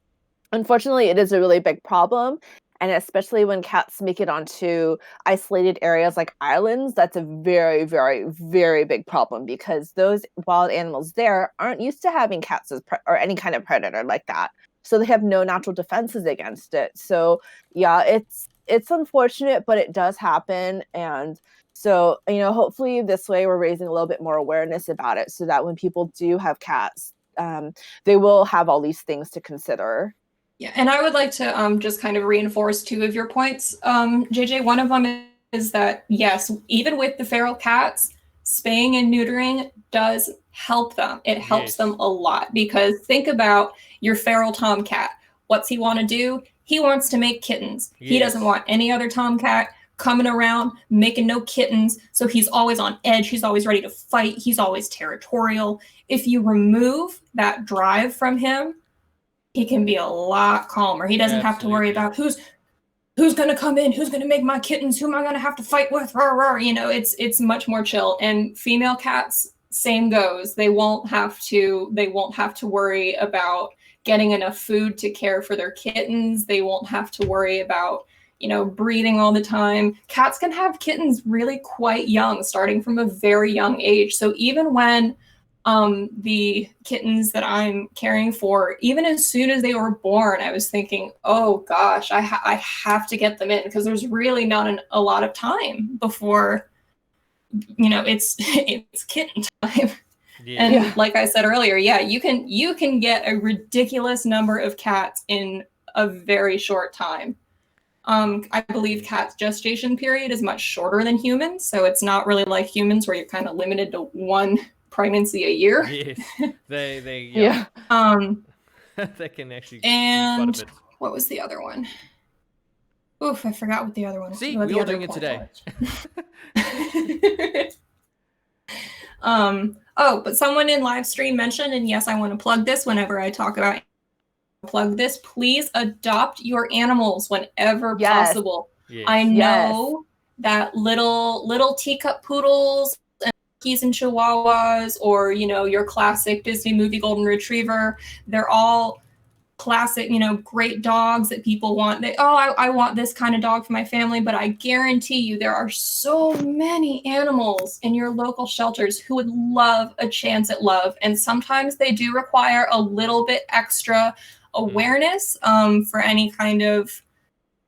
unfortunately, it is a really big problem. And especially when cats make it onto isolated areas like islands, that's a very, very, very big problem because those wild animals there aren't used to having cats or any kind of predator like that. So they have no natural defenses against it. So yeah, it's unfortunate, but it does happen. And so, hopefully this way we're raising a little bit more awareness about it so that when people do have cats, they will have all these things to consider. Yeah, and I would like to just kind of reinforce 2 of your points, JJ. One of them is that, yes, even with the feral cats, spaying and neutering does help them. It helps them a lot because think about your feral tomcat. What's he want to do? He wants to make kittens. He doesn't want any other tomcat coming around making no kittens. So he's always on edge. He's always ready to fight. He's always territorial. If you remove that drive from him, he can be a lot calmer. He doesn't have to worry about who's going to come in, who's going to make my kittens, who am I going to have to fight with? It's much more chill. And female cats, same goes. They won't have to worry about getting enough food to care for their kittens. They won't have to worry about, breeding all the time. Cats can have kittens really quite young, starting from a very young age. So even when the kittens that I'm caring for, even as soon as they were born, I was thinking, oh gosh, I have to get them in because there's really not a lot of time before, it's kitten time. And like I said earlier, you can get a ridiculous number of cats in a very short time. I believe cats' gestation period is much shorter than humans, so it's not really like humans where you're kind of limited to one pregnancy a year. Yes, they Yeah. they can actually. And quite a bit. What was the other one? Oof, I forgot what the other one was. See, we're all doing it today. But someone in live stream mentioned, and yes, I want to plug this whenever I talk about plug this. Please adopt your animals whenever possible. Yes. I know that little teacup poodles and Yorkies and Chihuahuas, or your classic Disney movie golden retriever, they're all classic, great dogs that people want. I want this kind of dog for my family, but I guarantee you there are so many animals in your local shelters who would love a chance at love. And sometimes they do require a little bit extra awareness for any kind of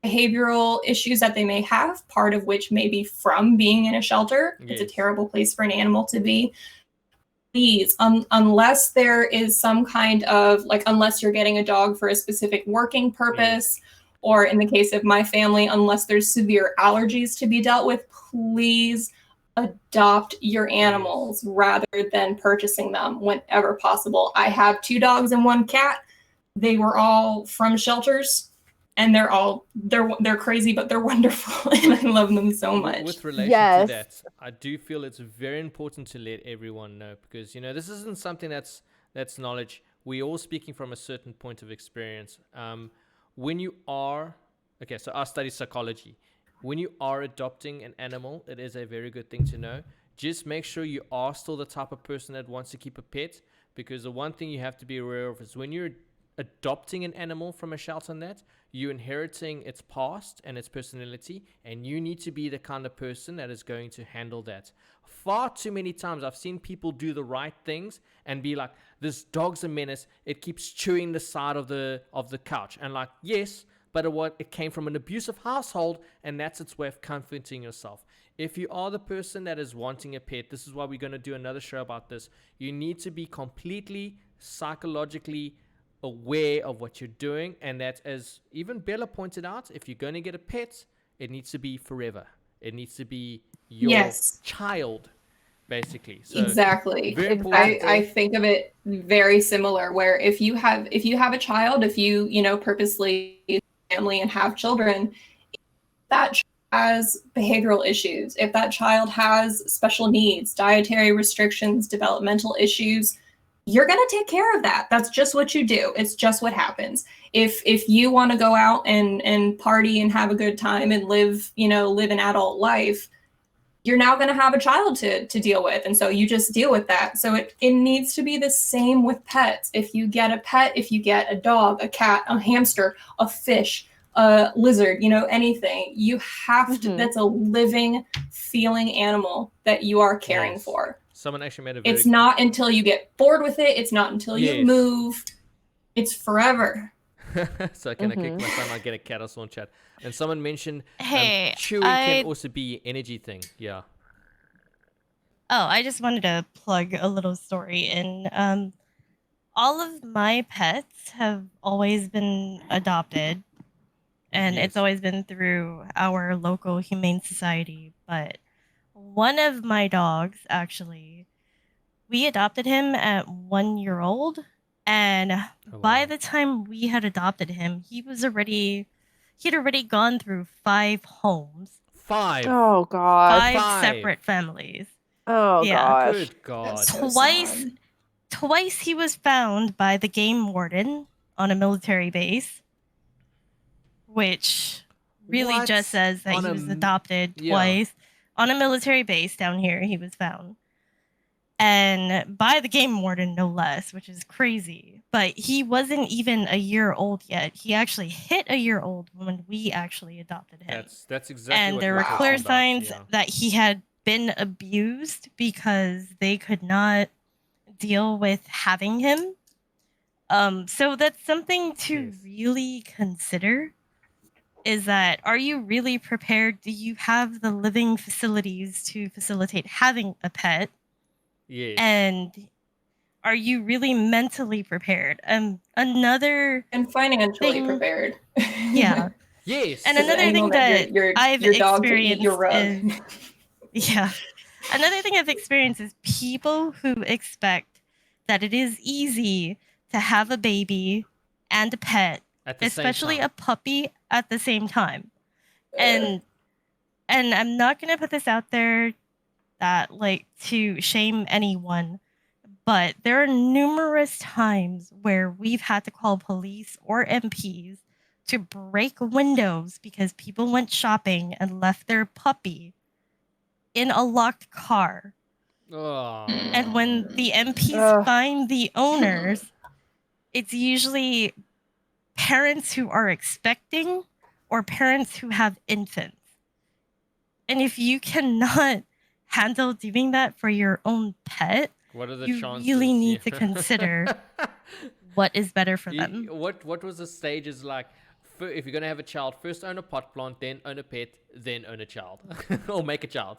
behavioral issues that they may have, part of which may be from being in a shelter. Yes. It's a terrible place for an animal to be. Please, unless there is some kind of, unless you're getting a dog for a specific working purpose, or in the case of my family, unless there's severe allergies to be dealt with, please adopt your animals rather than purchasing them whenever possible. I have 2 dogs and 1 cat. They were all from shelters, and they're crazy, but they're wonderful, and I love them so much. With relation to that, I do feel it's very important to let everyone know, because this isn't something that's knowledge. We're all speaking from a certain point of experience. When you are so I study psychology. When you are adopting an animal, it is a very good thing to know. Just make sure you are still the type of person that wants to keep a pet, because the one thing you have to be aware of is when you're adopting an animal from a shelter net, you're inheriting its past and its personality, and you need to be the kind of person that is going to handle that. Far too many times I've seen people do the right things and be like, this dog's a menace, it keeps chewing the side of the couch, and like, yes, but it came from an abusive household, and that's its way of comforting yourself. If you are the person that is wanting a pet, this is why we're going to do another show about this. You need to be completely psychologically aware of what you're doing, and that, as even Bella pointed out, if you're going to get a pet, it needs to be forever. It needs to be your child, basically. So exactly. very important. I think of it very similar, where if you have a child, if you purposely family and have children, that child has behavioral issues, if that child has special needs, dietary restrictions, developmental issues, you're going to take care of that. That's just what you do. It's just what happens. If you want to go out and party and have a good time and live an adult life, you're now going to have a child to deal with. And so you just deal with that. So it needs to be the same with pets. If you get a pet, if you get a dog, a cat, a hamster, a fish, a lizard, anything, you have to, that's a living, feeling animal that you are caring for. Someone actually made a It's not until you get bored with it. It's not until you move. It's forever. So can I kick my son? I'll get a cat or on chat. And someone mentioned chewing can also be energy thing. Yeah. Oh, I just wanted to plug a little story in. All of my pets have always been adopted, and it's always been through our local humane society. But one of my dogs, actually, we adopted him at 1 year old. And by the time we had adopted him, he'd already gone through 5 homes. 5. Oh God. 5 separate families. Oh gosh. Good God. So Twice he was found by the game warden on a military base, which really just says that he was adopted twice. On a military base down here, he was found. And by the game warden, no less, which is crazy. But he wasn't even a year old yet. He actually hit a year old when we actually adopted him. That's exactly and what there were clear signs that he had been abused because they could not deal with having him. So that's something to really consider. Is that, are you really prepared? Do you have the living facilities to facilitate having a pet? Yes. And are you really mentally prepared? Another and financially prepared. Yeah. Yes. And another thing that I've experienced another thing I've experienced is people who expect that it is easy to have a baby and a pet, especially a puppy, at the same time. And I'm not going to put this out there that to shame anyone, but there are numerous times where we've had to call police or MPs to break windows because people went shopping and left their puppy in a locked car. And when the MPs find the owners, it's usually parents who are expecting or parents who have infants. And if you cannot handle doing that for your own pet, what are the you chances? really need to consider what is better for them. What was the stages like? If you're going to have a child, first own a pot plant, then own a pet, then own a child. Or make a child.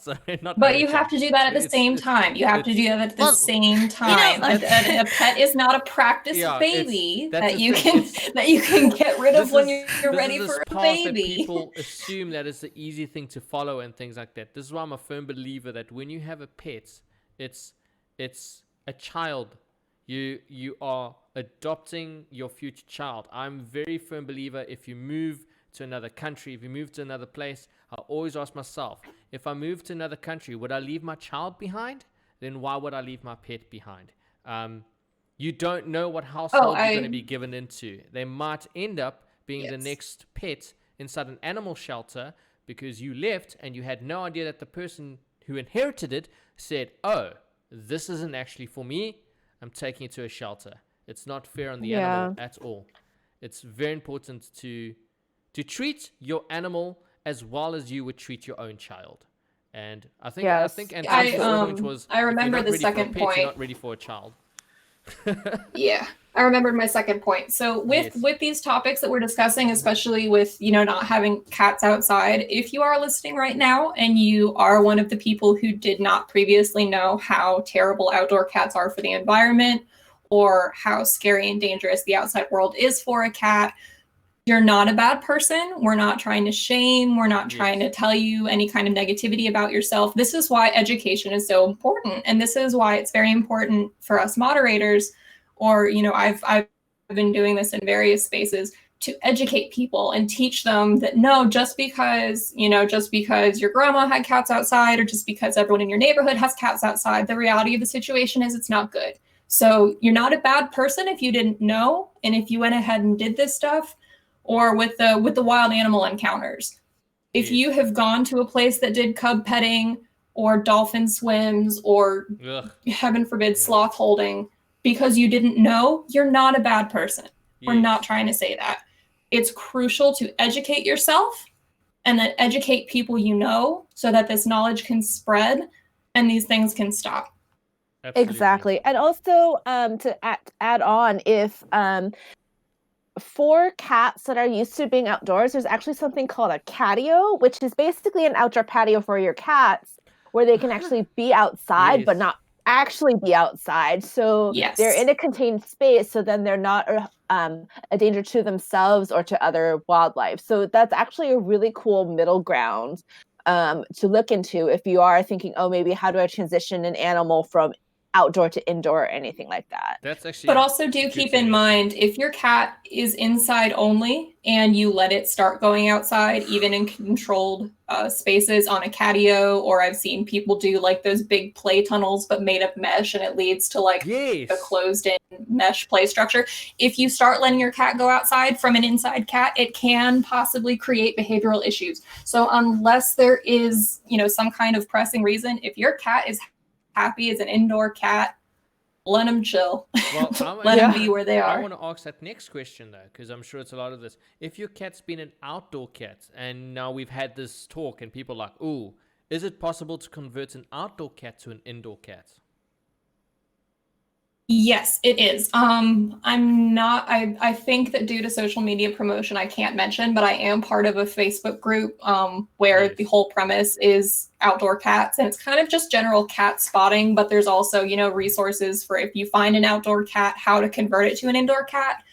But you have to do that at the same time. You have to do that at the same time. A pet is not a practice baby that you can get rid of when you're ready for a baby. People assume that it's the easy thing to follow and things like that. This is why I'm a firm believer that when you have a pet, it's a child. You are adopting your future child. I'm a very firm believer, if you move to another country, if you move to another place, I always ask myself, if I move to another country, would I leave my child behind? Then why would I leave my pet behind? You don't know what household you're going to be given into. They might end up being the next pet inside an animal shelter because you left and you had no idea that the person who inherited it said, oh, this isn't actually for me. I'm taking it to a shelter. It's not fair on the Yeah. animal at all. It's very important to treat your animal as well as you would treat your own child. And I think Yes. Antonia's point was, I if you're remember not the ready for a second pet, you're point. not ready for a child. Yeah, I remembered my second point. So with these topics that we're discussing, especially with, you know, not having cats outside, if you are listening right now and you are one of the people who did not previously know how terrible outdoor cats are for the environment, or how scary and dangerous the outside world is for a cat, you're not a bad person. We're not trying to shame. We're not trying to tell you any kind of negativity about yourself. This is why education is so important. And this is why it's very important for us moderators, or, you know, I've been doing this in various spaces, to educate people and teach them that no, just because your grandma had cats outside, or just because everyone in your neighborhood has cats outside, the reality of the situation is it's not good. So you're not a bad person if you didn't know, and if you went ahead and did this stuff. Or with the wild animal encounters. If you have gone to a place that did cub petting or dolphin swims or, heaven forbid, sloth holding, because you didn't know, you're not a bad person. We're not trying to say that. It's crucial to educate yourself and then educate people you know, so that this knowledge can spread and these things can stop. Absolutely. Exactly. And also to add on, if for cats that are used to being outdoors, there's actually something called a catio, which is basically an outdoor patio for your cats, where they can actually be outside, but not actually be outside. So they're in a contained space, so then they're not a danger to themselves or to other wildlife. So that's actually a really cool middle ground to look into if you are thinking, oh, maybe how do I transition an animal from outdoor to indoor or anything like that. That's actually. But also do keep in mind, if your cat is inside only and you let it start going outside, even in controlled spaces on a catio, or I've seen people do like those big play tunnels but made of mesh, and it leads to like a closed in mesh play structure. If you start letting your cat go outside from an inside cat, it can possibly create behavioral issues. So unless there is, you know, some kind of pressing reason, if your cat is happy as an indoor cat, let them chill. Well, let them be where they are. I want to ask that next question though, because I'm sure it's a lot of this. If your cat's been an outdoor cat, and now we've had this talk, and people are like, "Ooh, is it possible to convert an outdoor cat to an indoor cat?" Yes, it is. I think that due to social media promotion, I can't mention, but I am part of a Facebook group where the whole premise is outdoor cats, and it's kind of just general cat spotting, but there's also, you know, resources for if you find an outdoor cat, how to convert it to an indoor cat.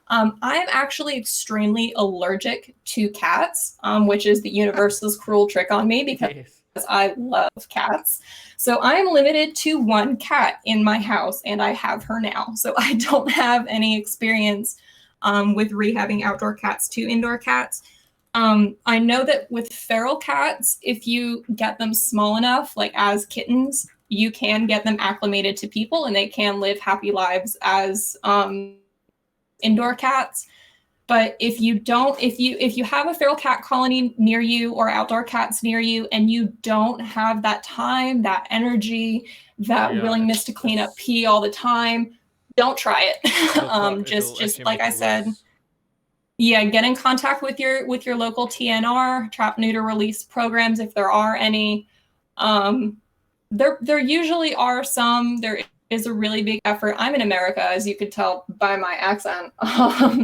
I'm actually extremely allergic to cats, which is the universe's cruel trick on me, because I love cats. So I'm limited to one cat in my house, and I have her now. So I don't have any experience with rehabbing outdoor cats to indoor cats. I know that with feral cats, if you get them small enough, like as kittens, you can get them acclimated to people, and they can live happy lives as indoor cats. But if you don't, if you have a feral cat colony near you or outdoor cats near you, and you don't have that time, that energy, that willingness to clean up pee all the time, don't try it. Just like I said, get in contact with your local TNR, trap, neuter, release programs if there are any. There usually are some. There is a really big effort. I'm in America, as you could tell by my accent,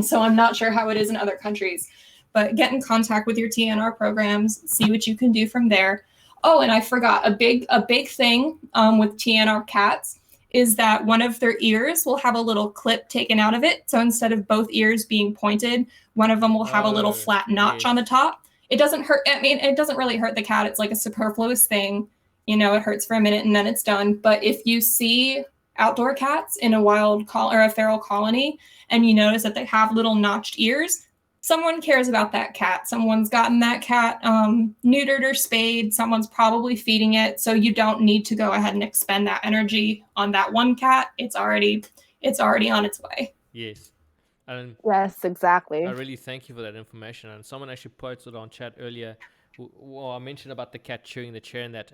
so I'm not sure how it is in other countries. But get in contact with your TNR programs, see what you can do from there. Oh, and I forgot, a big thing with TNR cats is that one of their ears will have a little clip taken out of it. So instead of both ears being pointed, one of them will have a little flat notch on the top. It doesn't hurt. I mean, it doesn't really hurt the cat. It's like a superfluous thing. You know, it hurts for a minute and then it's done. But if you see outdoor cats in a wild or a feral colony, and you notice that they have little notched ears, someone cares about that cat. Someone's gotten that cat neutered or spayed. Someone's probably feeding it. So you don't need to go ahead and expend that energy on that one cat. It's already on its way. Yes. Yes, exactly. I really thank you for that information. And someone actually posted on chat earlier. Well, I mentioned about the cat chewing the chair and that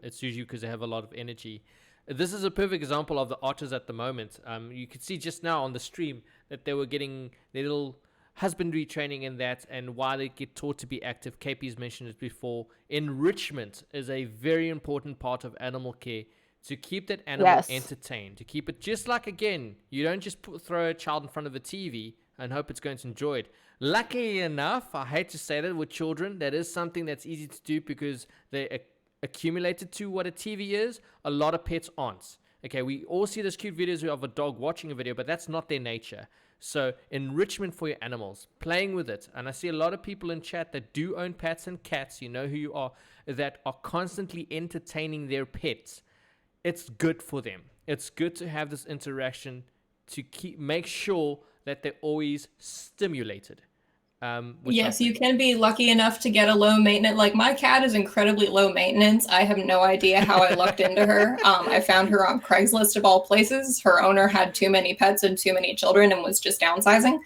it's usually because they have a lot of energy. this is a perfect example of the otters at the moment. You could see just now on the stream that they were getting their little husbandry training in that, and why they get taught to be active. KP's mentioned it before. Enrichment is a very important part of animal care, to keep that animal entertained, to keep it just like, again, you don't just throw a child in front of a TV and hope it's going to enjoy it. Luckily enough, I hate to say that with children, that is something that's easy to do because they accumulated to what a TV is. A lot of pets aren't. Okay, we all see those cute videos of a dog watching a video, but that's not their nature. So enrichment for your animals, playing with it. And I see a lot of people in chat that do own pets and cats, you know who you are, that are constantly entertaining their pets. It's good for them. It's good to have this interaction to make sure that they're always stimulated. Yes, you can be lucky enough to get a low maintenance. Like, my cat is incredibly low maintenance. I have no idea how I lucked into her. I found her on Craigslist of all places. Her owner had too many pets and too many children and was just downsizing.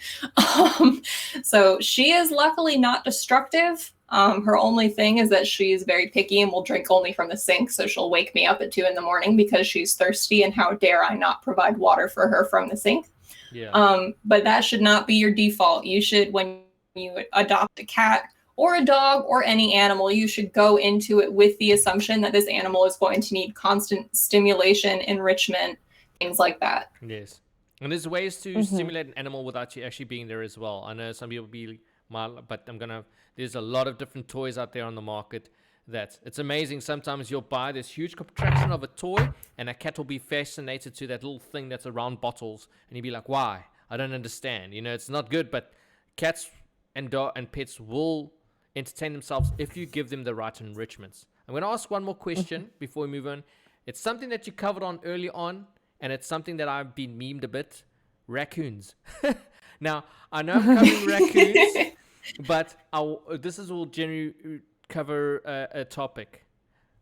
So she is luckily not destructive. Her only thing is that she's very picky and will drink only from the sink. So she'll wake me up at 2 a.m. because she's thirsty, and how dare I not provide water for her from the sink. Yeah. But that should not be your default. You should, when you adopt a cat or a dog or any animal, you should go into it with the assumption that this animal is going to need constant stimulation, enrichment, things like that. Yes. And there's ways to stimulate an animal without you actually being there as well. I know some people be but there's a lot of different toys out there on the market that it's amazing. Sometimes you'll buy this huge contraption of a toy and a cat will be fascinated to that little thing that's around bottles, and you'll be like, why? I don't understand. You know, it's not good, but cats and pets will entertain themselves if you give them the right enrichments. I'm going to ask one more question before we move on. It's something that you covered on early on, and it's something that I've been memed a bit. Raccoons. Now, I know I'm covering raccoons, but this will generally cover a topic.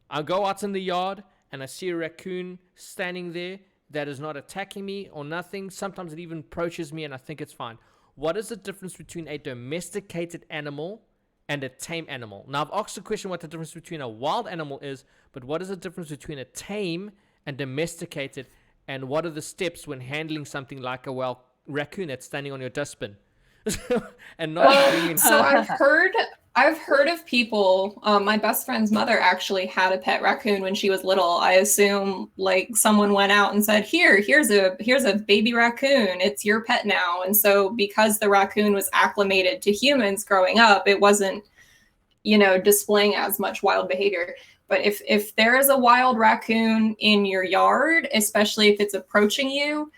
I'll go out in the yard and I see a raccoon standing there that is not attacking me or nothing. Sometimes it even approaches me and I think it's fine. What is the difference between a domesticated animal and a tame animal? Now, I've asked the question what the difference between a wild animal is, but what is the difference between a tame and domesticated, and what are the steps when handling something like a raccoon that's standing on your dustbin? And not So I've heard of people. My best friend's mother actually had a pet raccoon when she was little. I assume like someone went out and said, here's a baby raccoon. It's your pet now. And so because the raccoon was acclimated to humans growing up, it wasn't, displaying as much wild behavior. But if there is a wild raccoon in your yard, especially if it's approaching you,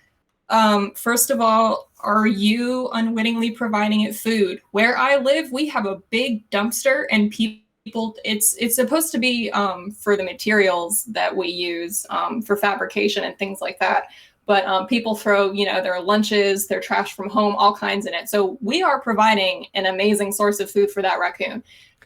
first of all, are you unwittingly providing it food? Where I live, we have a big dumpster, and people, it's supposed to be for the materials that we use for fabrication and things like that. But people throw, their lunches, their trash from home, all kinds in it. So we are providing an amazing source of food for that raccoon.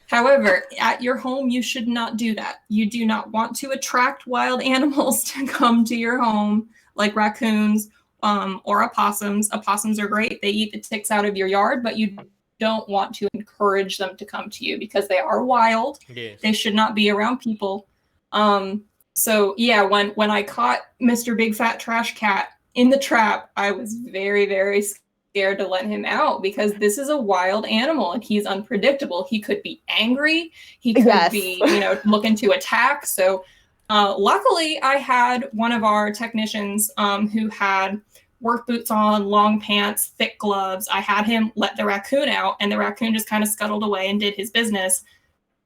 However, at your home, you should not do that. You do not want to attract wild animals to come to your home, like raccoons or opossums. Opossums are great. They eat the ticks out of your yard, but you don't want to encourage them to come to you because they are wild. Yes. They should not be around people. So yeah, when I caught Mr. Big Fat Trash Cat in the trap, I was very, very scared to let him out because this is a wild animal and he's unpredictable. He could be angry. He could be, looking to attack. So luckily, I had one of our technicians who had work boots on, long pants, thick gloves. I had him let the raccoon out, and the raccoon just kind of scuttled away and did his business.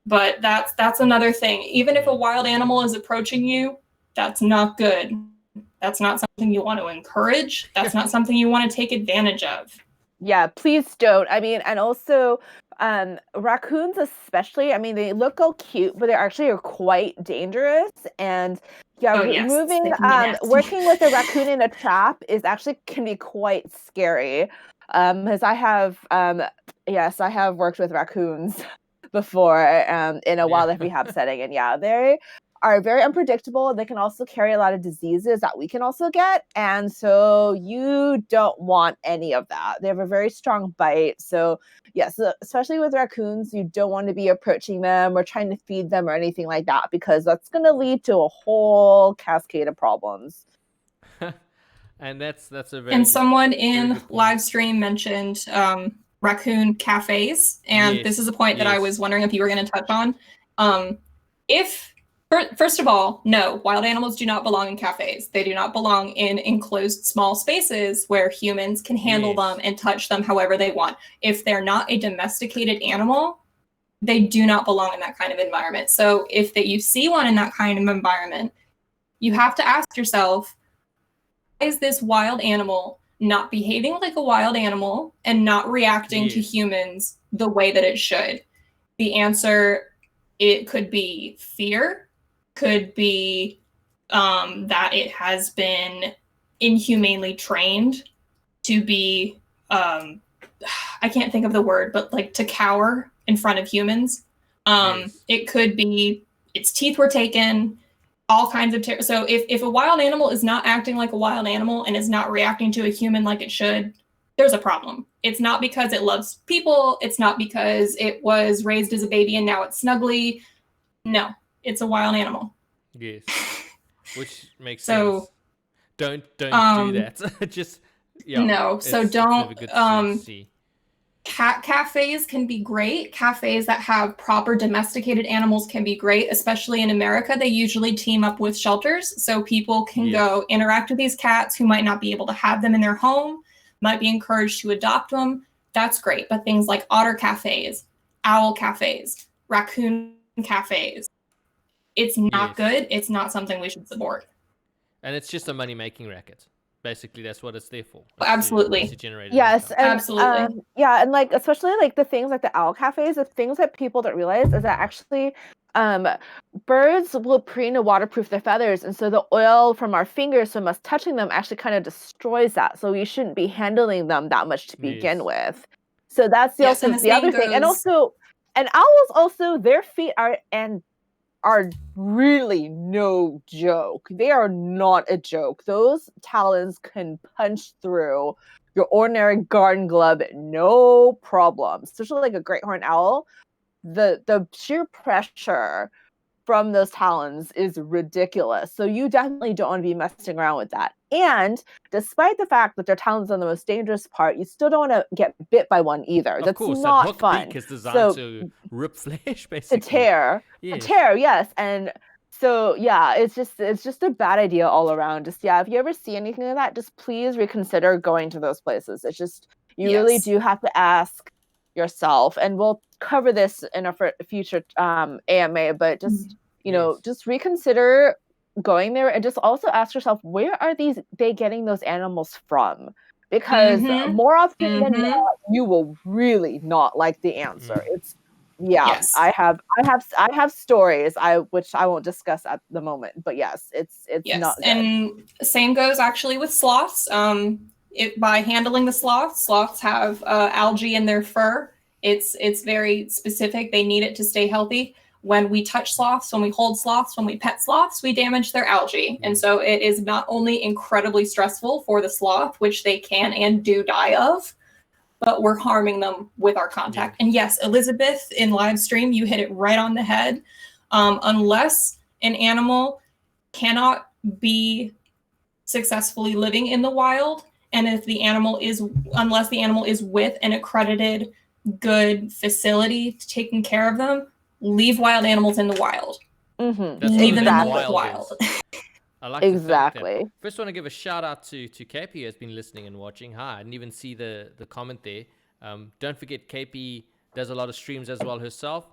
But that's another thing. Even if a wild animal is approaching you, that's not good. That's not something you want to encourage. That's not something you want to take advantage of. Yeah, please don't. I mean, and also raccoons especially, I mean, they look all cute, but they actually are quite dangerous. And working with a raccoon in a trap can be quite scary. Because I have worked with raccoons before in a wildlife rehab setting, and they are very unpredictable. They can also carry a lot of diseases that we can also get. And so you don't want any of that. They have a very strong bite. So yes, especially with raccoons, you don't want to be approaching them or trying to feed them or anything like that, because that's going to lead to a whole cascade of problems. And that's a very and someone in live stream mentioned raccoon cafes, and Yes, this is a point that I was wondering if you were going to touch on. First of all, no, wild animals do not belong in cafes. They do not belong in enclosed small spaces where humans can handle them and touch them however they want. If they're not a domesticated animal, they do not belong in that kind of environment. So if you see one in that kind of environment, you have to ask yourself, why is this wild animal not behaving like a wild animal and not reacting to humans the way that it should? The answer, it could be fear, could be that it has been inhumanely trained to be, I can't think of the word, but like to cower in front of humans. It could be its teeth were taken, all kinds of so if a wild animal is not acting like a wild animal and is not reacting to a human like it should, there's a problem. It's not because it loves people. It's not because it was raised as a baby and now it's snuggly. No, it's a wild animal. Yes, which makes sense. Don't do that. Just no. So don't. Cat cafes can be great. Cafes that have proper domesticated animals can be great, especially in America. They usually team up with shelters, so people can go interact with these cats who might not be able to have them in their home, might be encouraged to adopt them. That's great. But things like otter cafes, owl cafes, raccoon cafes, it's not good. It's not something we should support. And it's just a money-making racket. Basically, that's what it's there for. Absolutely. Yes, and, absolutely. And like especially like the things like the owl cafes, the things that people don't realize is that actually birds will preen to waterproof their feathers, and so the oil from our fingers from us touching them actually kind of destroys that. So we shouldn't be handling them that much to begin with. So that's the other thing. And also, and owls also, their feet are really no joke. They are not a joke. Those talons can punch through your ordinary garden glove, no problem. Especially like a great horned owl, the sheer pressure from those talons is ridiculous. So you definitely don't want to be messing around with that. And despite the fact that their talons are the most dangerous part, you still don't want to get bit by one either. That's not that fun. Beak is designed to rip flesh, basically. To tear, yes. And so it's just a bad idea all around. Just if you ever see anything like that, just please reconsider going to those places. It's just you really do have to ask yourself, and we'll cover this in a future AMA, but just just reconsider going there, and just also ask yourself, where are they getting those animals from? Because more often than not, you will really not like the answer. It's I have stories which I won't discuss at the moment, but it's not good. And same goes actually with sloths. By handling the sloths have algae in their fur. It's very specific. They need it to stay healthy. When we touch sloths, when we hold sloths, when we pet sloths, we damage their algae. And so it is not only incredibly stressful for the sloth, which they can and do die of, but we're harming them with our contact. And yes, Elizabeth, in live stream, you hit it right on the head. Unless an animal cannot be successfully living in the wild, and unless the animal is with an accredited good facility taking care of them, leave wild animals in the wild. Leave them in the wild. I like exactly. First, I want to give a shout out to KP who has been listening and watching. Hi, I didn't even see the comment there. Don't forget, KP does a lot of streams as well herself.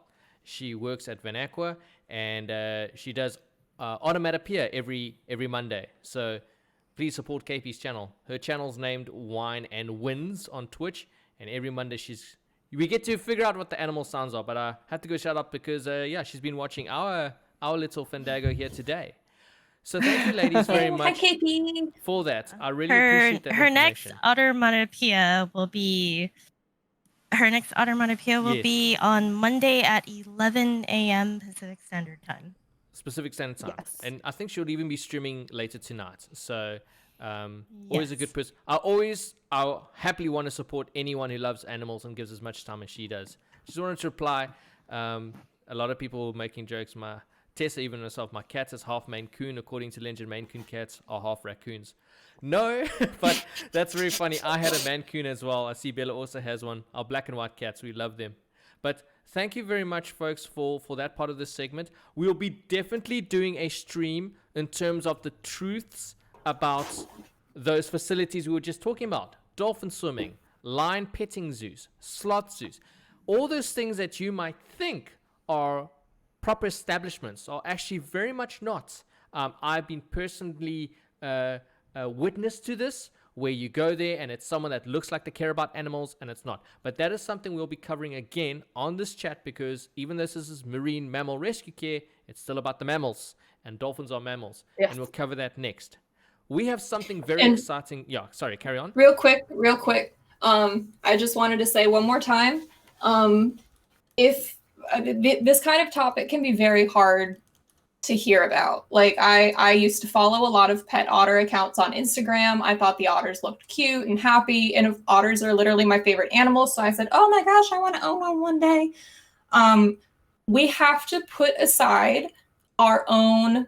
She works at Van Aqua, and she does Onomatopoeia every Monday. So please support KP's channel. Her channel's named Wine and Wins on Twitch, and every Monday we get to figure out what the animal sounds are. But I have to go shout out because she's been watching our little Fandango here today. So thank you, ladies, very much for that. I really appreciate that. Her next onomatopoeia will be on Monday at 11 a.m. Pacific Standard Time. Specific Standard Time. Yes. And I think she'll even be streaming later tonight. So always a good person. I'll happily want to support anyone who loves animals and gives as much time as she does. Just wanted to reply. A lot of people making jokes. Tessa, even herself, my cat is half Maine Coon. According to legend, Maine Coon cats are half raccoons. No, but that's very funny. I had a Maine Coon as well. I see Bella also has one. Our black and white cats, we love them. But thank you very much, folks, for that part of this segment. We'll be definitely doing a stream in terms of the truths about those facilities we were just talking about. Dolphin swimming, lion petting zoos, sloth zoos. All those things that you might think are proper establishments are actually very much not. I've been personally witness to this, where you go there and it's someone that looks like they care about animals and it's not. But that is something we'll be covering again on this chat, because even though this is marine mammal rescue care, it's still about the mammals, and dolphins are mammals. Yes. And we'll cover that next. We have something very exciting. Yeah, sorry, carry on. Real quick. I just wanted to say one more time, if this kind of topic can be very hard to hear about. Like I used to follow a lot of pet otter accounts on Instagram. I thought the otters looked cute and happy, and otters are literally my favorite animals. So I said, oh my gosh, I want to own one day. We have to put aside our own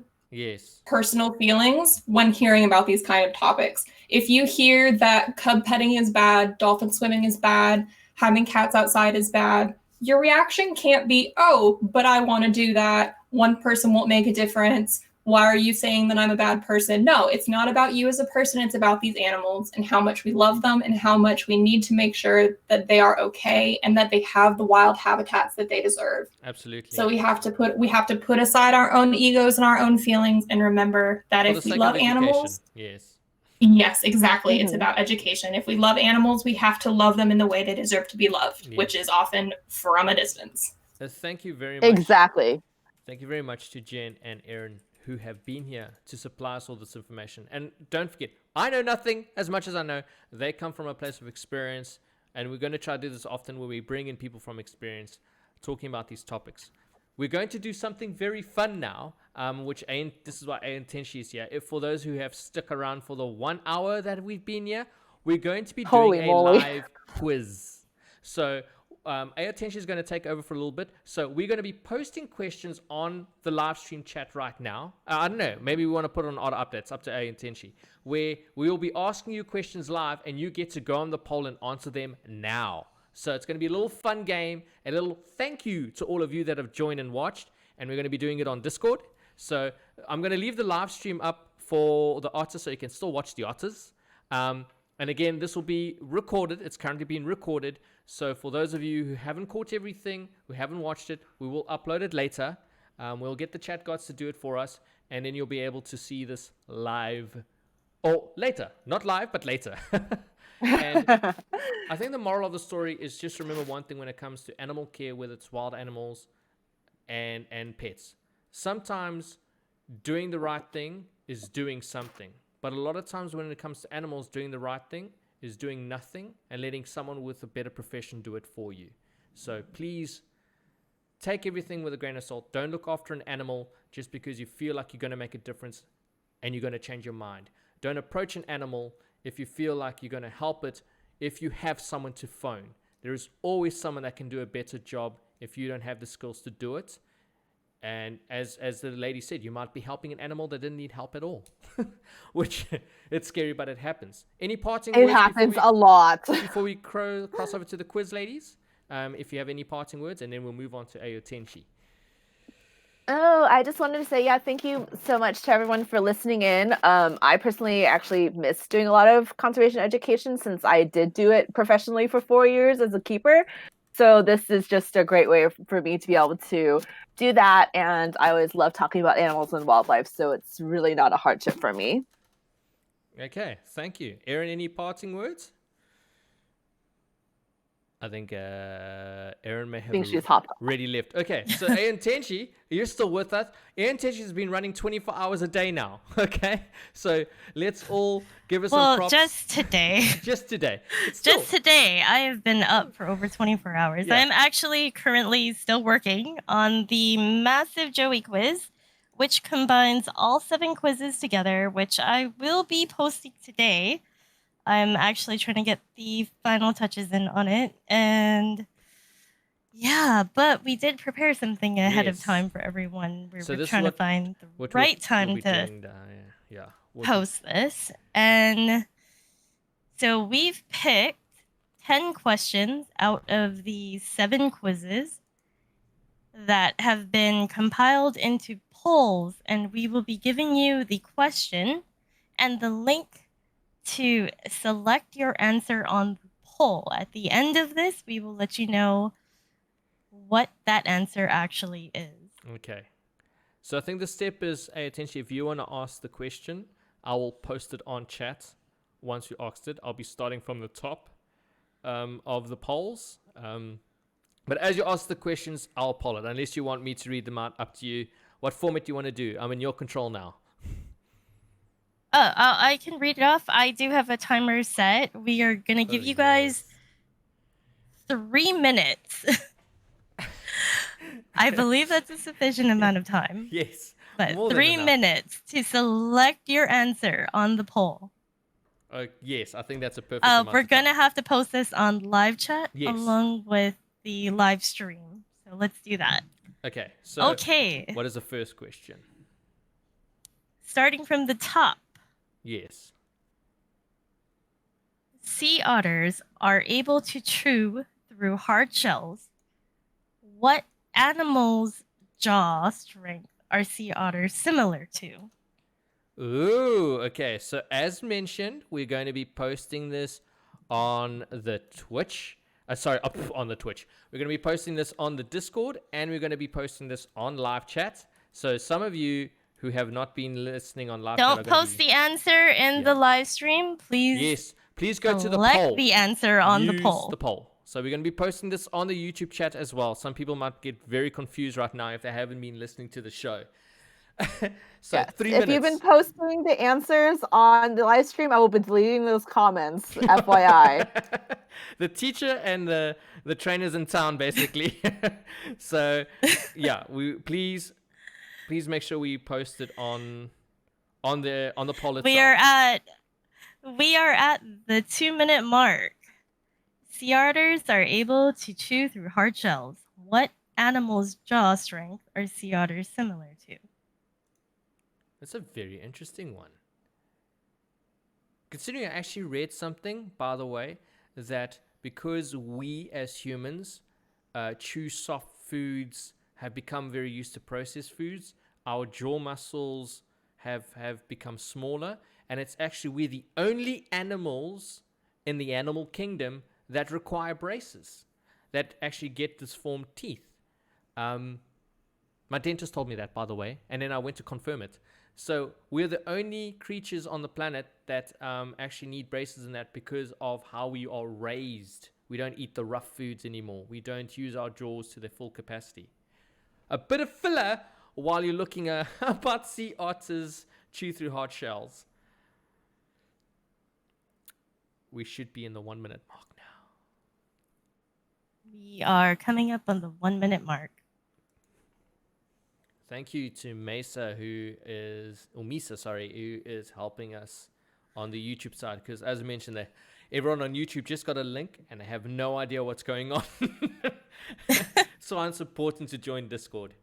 personal feelings when hearing about these kind of topics. If you hear that cub petting is bad, dolphin swimming is bad, having cats outside is bad, your reaction can't be, oh, but I want to do that. One person won't make a difference. Why are you saying that I'm a bad person? No, it's not about you as a person. It's about these animals and how much we love them and how much we need to make sure that they are okay and that they have the wild habitats that they deserve. Absolutely. So we have to put aside our own egos and our own feelings and remember that if we love animals, yes, exactly. Mm-hmm. It's about education. If we love animals, we have to love them in the way they deserve to be loved, which is often from a distance. So thank you very much. Exactly. Thank you very much to Jen and Eryn, who have been here to supply us all this information. And don't forget, I know nothing as much as I know. They come from a place of experience, and we're going to try to do this often where we bring in people from experience talking about these topics. We're going to do something very fun now, this is why Aoetenshi is here. For those who have stuck around for the 1 hour that we've been here, we're going to be doing a live quiz. So Aoetenshi is going to take over for a little bit. So we're going to be posting questions on the live stream chat right now. I don't know. Maybe we want to put on auto updates, up to Aoetenshi, where we will be asking you questions live and you get to go on the poll and answer them now. So it's going to be a little fun game, a little thank you to all of you that have joined and watched. And we're going to be doing it on Discord. So I'm going to leave the live stream up for the otters so you can still watch the otters. And again, this will be recorded. It's currently being recorded. So for those of you who haven't caught everything, who haven't watched it, we will upload it later. We'll get the chat gods to do it for us. And then you'll be able to see this live. Or later. Not live, but later. And I think the moral of the story is just remember one thing when it comes to animal care, whether it's wild animals and pets. Sometimes doing the right thing is doing something. But a lot of times when it comes to animals, doing the right thing is doing nothing and letting someone with a better profession do it for you. So please take everything with a grain of salt. Don't look after an animal just because you feel like you're going to make a difference and you're going to change your mind. Don't approach an animal if you feel like you're going to help it if you have someone to phone. There is always someone that can do a better job if you don't have the skills to do it. And as the lady said, you might be helping an animal that didn't need help at all. Which, it's scary, but it happens. Any parting words? It happens a lot. Before we cross over to the quiz, ladies? If you have any parting words, and then we'll move on to Aoetenshi. Oh, I just wanted to say, thank you so much to everyone for listening in. I personally actually miss doing a lot of conservation education since I did do it professionally for 4 years as a keeper. So this is just a great way for me to be able to do that. And I always love talking about animals and wildlife. So it's really not a hardship for me. Okay, thank you. Eryn, any parting words? I think Eryn may have already left. Okay, so Aoetenshi, you're still with us. Aoetenshi has been running 24 hours a day now. Okay, so let's all give us some props. Just today. Just today. Just today. I have been up for over 24 hours. Yeah. I'm actually currently still working on the massive Joey quiz, which combines all 7 quizzes together, which I will be posting today. I'm actually trying to get the final touches in on it. And yeah, but we did prepare something ahead of time for everyone. We were trying to find the right time to post this. And so we've picked 10 questions out of the 7 quizzes that have been compiled into polls, and we will be giving you the question and the link to select your answer on the poll. At the end of this, we will let you know what that answer actually is. Okay. So I think the step is, Aoetenshi, if you want to ask the question, I will post it on chat once you asked it. I'll be starting from the top of the polls. But as you ask the questions, I'll poll it. Unless you want me to read them out, up to you. What format do you want to do? I'm in your control now. I can read it off. I do have a timer set. We are going to give you guys 3 minutes. I believe that's a sufficient amount of time. Yes. But 3 minutes to select your answer on the poll. Yes, I think that's a perfect amount we're going to have to post this on live chat along with the live stream. So let's do that. Okay. So okay. What is the first question? Starting from the top. Yes. Sea otters are able to chew through hard shells. What animal's jaw strength are sea otters similar to? Ooh, okay. So as mentioned, we're going to be posting this on the Twitch. On the Twitch. We're going to be posting this on the Discord, and we're going to be posting this on live chat. So some of you who have not been listening on live chat, don't post the answer in the live stream, please. Yes, please go to the poll. Select the answer on the poll. Use the poll. So we're going to be posting this on the YouTube chat as well. Some people might get very confused right now if they haven't been listening to the show. So yes. 3 minutes. If you've been posting the answers on the live stream, I will be deleting those comments. FYI. The teacher and the trainers in town, basically. So yeah, please make sure we post it on the poll itself. We are at the 2-minute mark. Sea otters are able to chew through hard shells. What animal's jaw strength are sea otters similar to? That's a very interesting one. Considering I actually read something, by the way, that because we as humans chew soft foods, have become very used to processed foods, our jaw muscles have become smaller, and it's actually we're the only animals in the animal kingdom that require braces, that actually get disformed teeth. My dentist told me that, by the way, and then I went to confirm it. So we're the only creatures on the planet that actually need braces in that because of how we are raised. We don't eat the rough foods anymore. We don't use our jaws to their full capacity. A bit of filler while you're looking at about sea otters chew through hard shells. We should be in the 1 minute mark now. We are coming up on the 1 minute mark. Thank you to Misa, who is helping us on the YouTube side. Because as I mentioned, everyone on YouTube just got a link and they have no idea what's going on. So it's important to join Discord.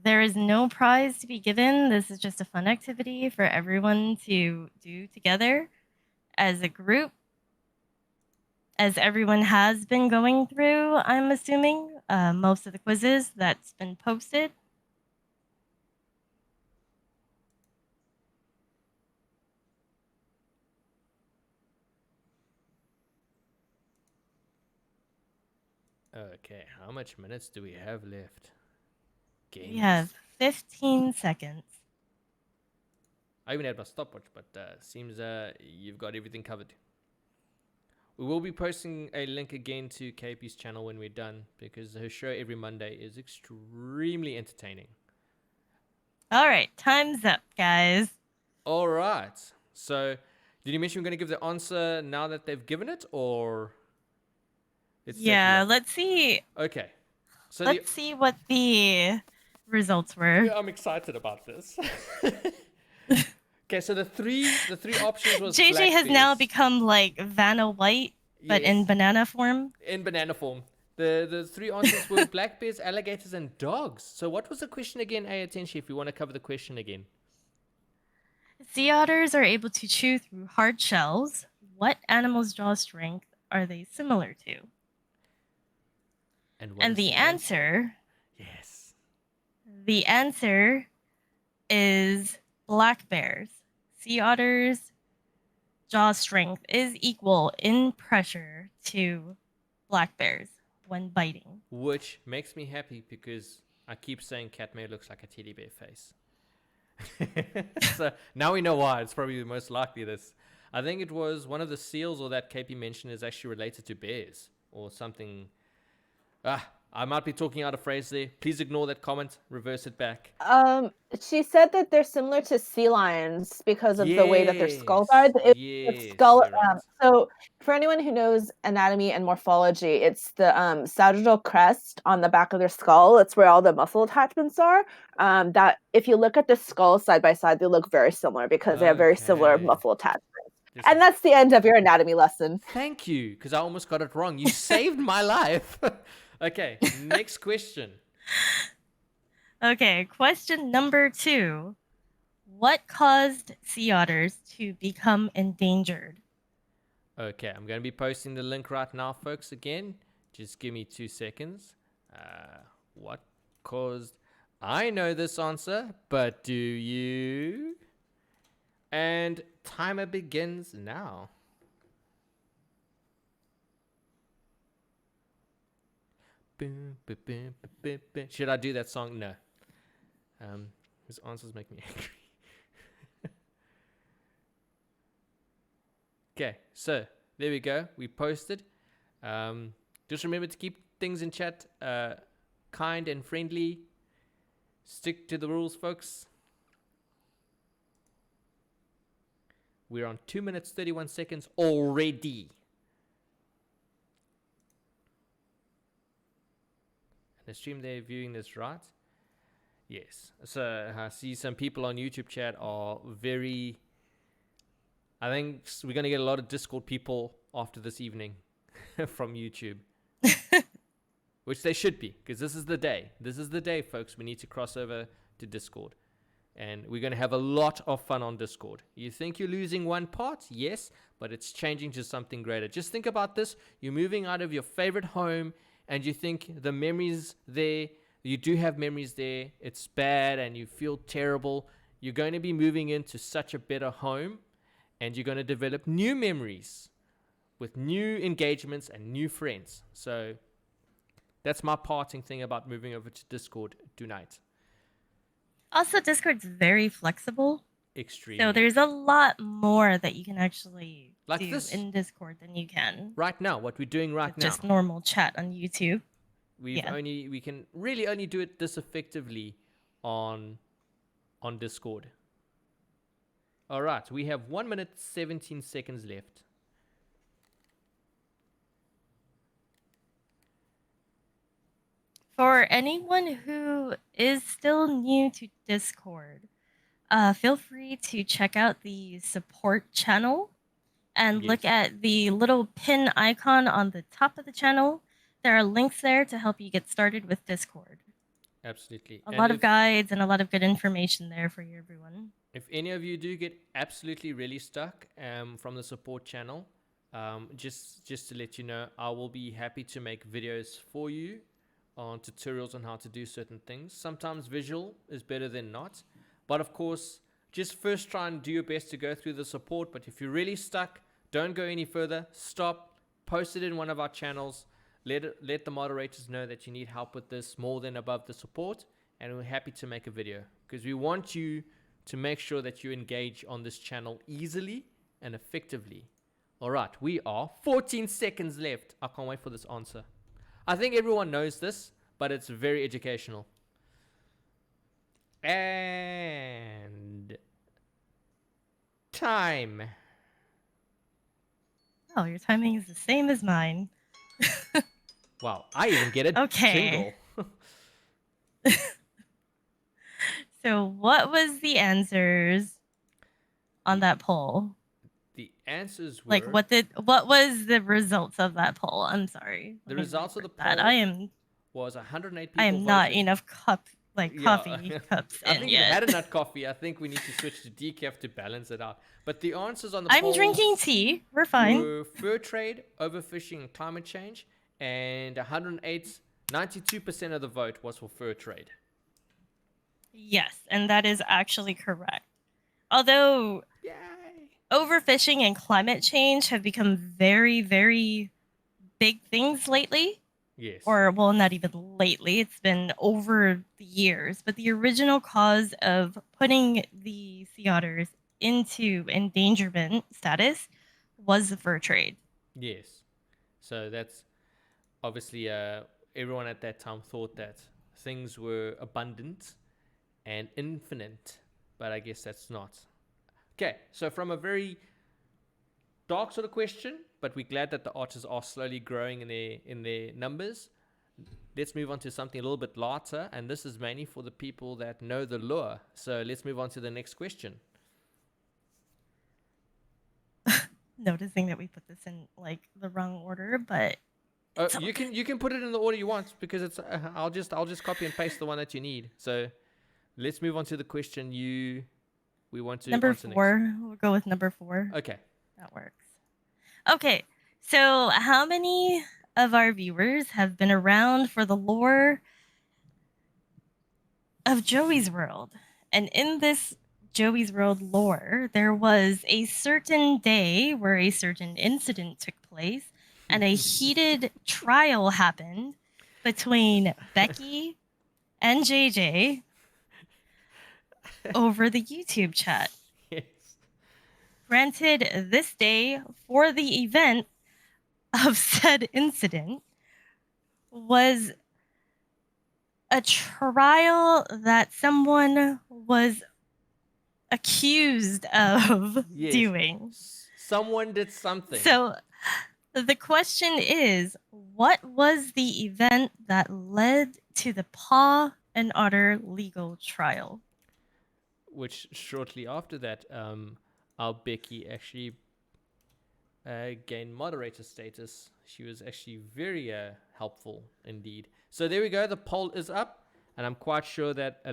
There is no prize to be given. This is just a fun activity for everyone to do together as a group. As everyone has been going through, I'm assuming, most of the quizzes that's been posted. Okay, how much minutes do we have left? Games. We have 15 seconds. I even had my stopwatch, but seems you've got everything covered. We will be posting a link again to KP's channel when we're done, because her show every Monday is extremely entertaining. All right, time's up, guys. All right. So, did you mention we're going to give the answer now that they've given it, or? Yeah, let's see. Okay. So let's see what the results were. Yeah, I'm excited about this. Okay, so the three options was JJ black has now bears. become like Vanna White, but in Yes. banana form. In banana form. The three answers were black bears, alligators, and dogs. So what was the question again, Aoetenshi, if you want to cover the question again? Sea otters are able to chew through hard shells. What animal's jaw strength are they similar to? And the answer? Yes. The answer is black bears. Sea otters' jaw strength is equal in pressure to black bears when biting. Which makes me happy because I keep saying Catmare looks like a teddy bear face. So now we know why. It's probably most likely this. I think it was one of the seals or that KP mentioned is actually related to bears or something. I might be talking out of phrase there. Please ignore that comment. Reverse it back. She said that they're similar to sea lions because of the way that their skulls are. Yes, skull. right. So, for anyone who knows anatomy and morphology, it's the sagittal crest on the back of their skull. It's where all the muscle attachments are. That if you look at the skulls side by side, they look very similar because they have very similar muscle attachments. And that's the end of your anatomy lesson. Thank you, because I almost got it wrong. You saved my life. Okay, next question. Okay, question number 2. What caused sea otters to become endangered? Okay, I'm going to be posting the link right now, folks, again. Just give me 2 seconds. What caused... I know this answer, but do you? And timer begins now. Should I do that song? No. His answers make me angry. Okay, so there we go. We posted. Just remember to keep things in chat kind and friendly. Stick to the rules, folks. We're on 2 minutes 31 seconds already. And the stream they're viewing this, right? Yes. So I see some people on YouTube chat are very... I think we're going to get a lot of Discord people after this evening from YouTube. Which they should be, because this is the day. This is the day, folks. We need to cross over to Discord. And we're going to have a lot of fun on Discord. You think you're losing one part? Yes, but it's changing to something greater. Just think about this. You're moving out of your favorite home, and you think the memories there, you do have memories there. It's bad, and you feel terrible. You're going to be moving into such a better home, and you're going to develop new memories with new engagements and new friends. So that's my parting thing about moving over to Discord tonight. Also, Discord's very flexible. Extremely. So there's a lot more that you can actually like do this in Discord than you can right now. What we're doing right now. Just normal chat on YouTube. We can really only do it this effectively on Discord. All right, we have 1 minute 17 seconds left. For anyone who is still new to Discord, feel free to check out the support channel and look at the little pin icon on the top of the channel. There are links there to help you get started with Discord. Absolutely. A lot of guides and a lot of good information there for you, everyone. If any of you do get absolutely really stuck from the support channel, just to let you know, I will be happy to make videos for you on tutorials on how to do certain things. Sometimes visual is better than not. But of course, just first try and do your best to go through the support. But if you're really stuck, don't go any further. Stop, post it in one of our channels. Let the moderators know that you need help with this more than above the support. And we're happy to make a video. Because we want you to make sure that you engage on this channel easily and effectively. Alright, we are 14 seconds left. I can't wait for this answer. I think everyone knows this, but it's very educational. And time. Oh, your timing is the same as mine. Wow, I even get a Okay. jingle. So what was the answers on that poll? The answers were Like what was the results of that poll? I'm sorry. the Let me results of the reword that. poll was 108 I people am not voted. enough Yeah, coffee cups I in think you've yet. had enough coffee. I think we need to switch to decaf to balance it out. But the answers on the I'm polls drinking tea. We're fine. were fur trade, overfishing, and climate change. And 92% of the vote was for fur trade. Yes, and that is actually correct. Although Yay! overfishing and climate change have become very, very big things lately. Yes. Or, well, not even lately. It's been over the years. But the original cause of putting the sea otters into endangerment status was the fur trade. Yes. So that's obviously everyone at that time thought that things were abundant and infinite, but I guess that's not. Okay, so from a very dark sort of question, but we're glad that the otters are slowly growing in their numbers. Let's move on to something a little bit lighter, and this is mainly for the people that know the lure. So let's move on to the next question. Noticing that we put this in like the wrong order, but you can put it in the order you want because it's I'll just copy and paste the one that you need. So let's move on to the question we want to number answer 4. next. We'll go with number 4. Okay. That works. Okay, so how many of our viewers have been around for the lore of Joey's World? And in this Joey's World lore, there was a certain day where a certain incident took place and a heated trial happened between Becky and JJ over the YouTube chat. Yes. Granted, this day for the event of said incident was a trial that someone was accused of doing. Someone did something. So the question is, what was the event that led to the Paw and Otter legal trial? Which shortly after that, our Becky actually gained moderator status. She was actually very helpful indeed. So there we go. The poll is up, and I'm quite sure that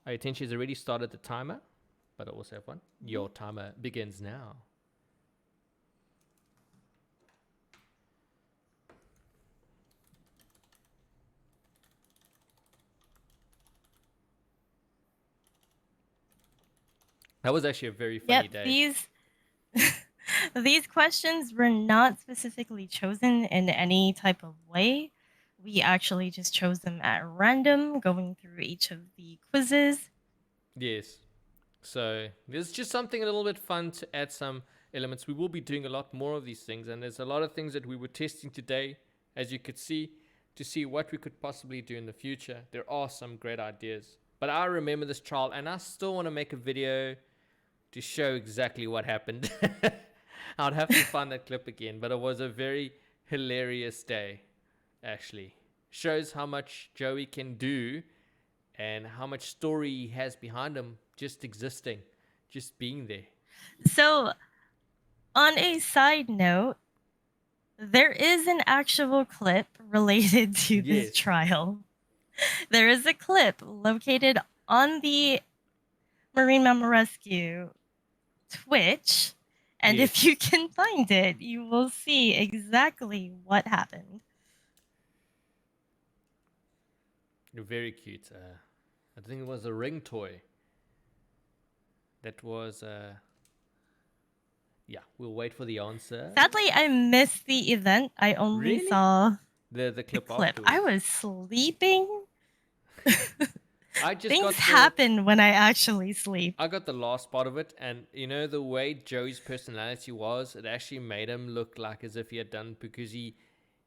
Aoetenshi has already started the timer, but I also have one. Your timer begins now. That was actually a very funny day. These questions were not specifically chosen in any type of way. We actually just chose them at random, going through each of the quizzes. Yes. So there's just something a little bit fun to add some elements. We will be doing a lot more of these things, and there's a lot of things that we were testing today, as you could see, to see what we could possibly do in the future. There are some great ideas. But I remember this trial, and I still want to make a video to show exactly what happened. I'd have to find that clip again, but it was a very hilarious day, actually. Shows how much Joey can do and how much story he has behind him just existing, just being there. So, on a side note, there is an actual clip related to this trial. There is a clip located on the Marine Mammal Rescue Twitch, and if you can find it, you will see exactly what happened. You're very cute. I think it was a ring toy. That was yeah, we'll wait for the answer. Sadly, I missed the event. I only saw the clip. I was sleeping. I just Things happen when I actually sleep. I got the last part of it, and you know the way Joey's personality was, it actually made him look like as if he had done, because he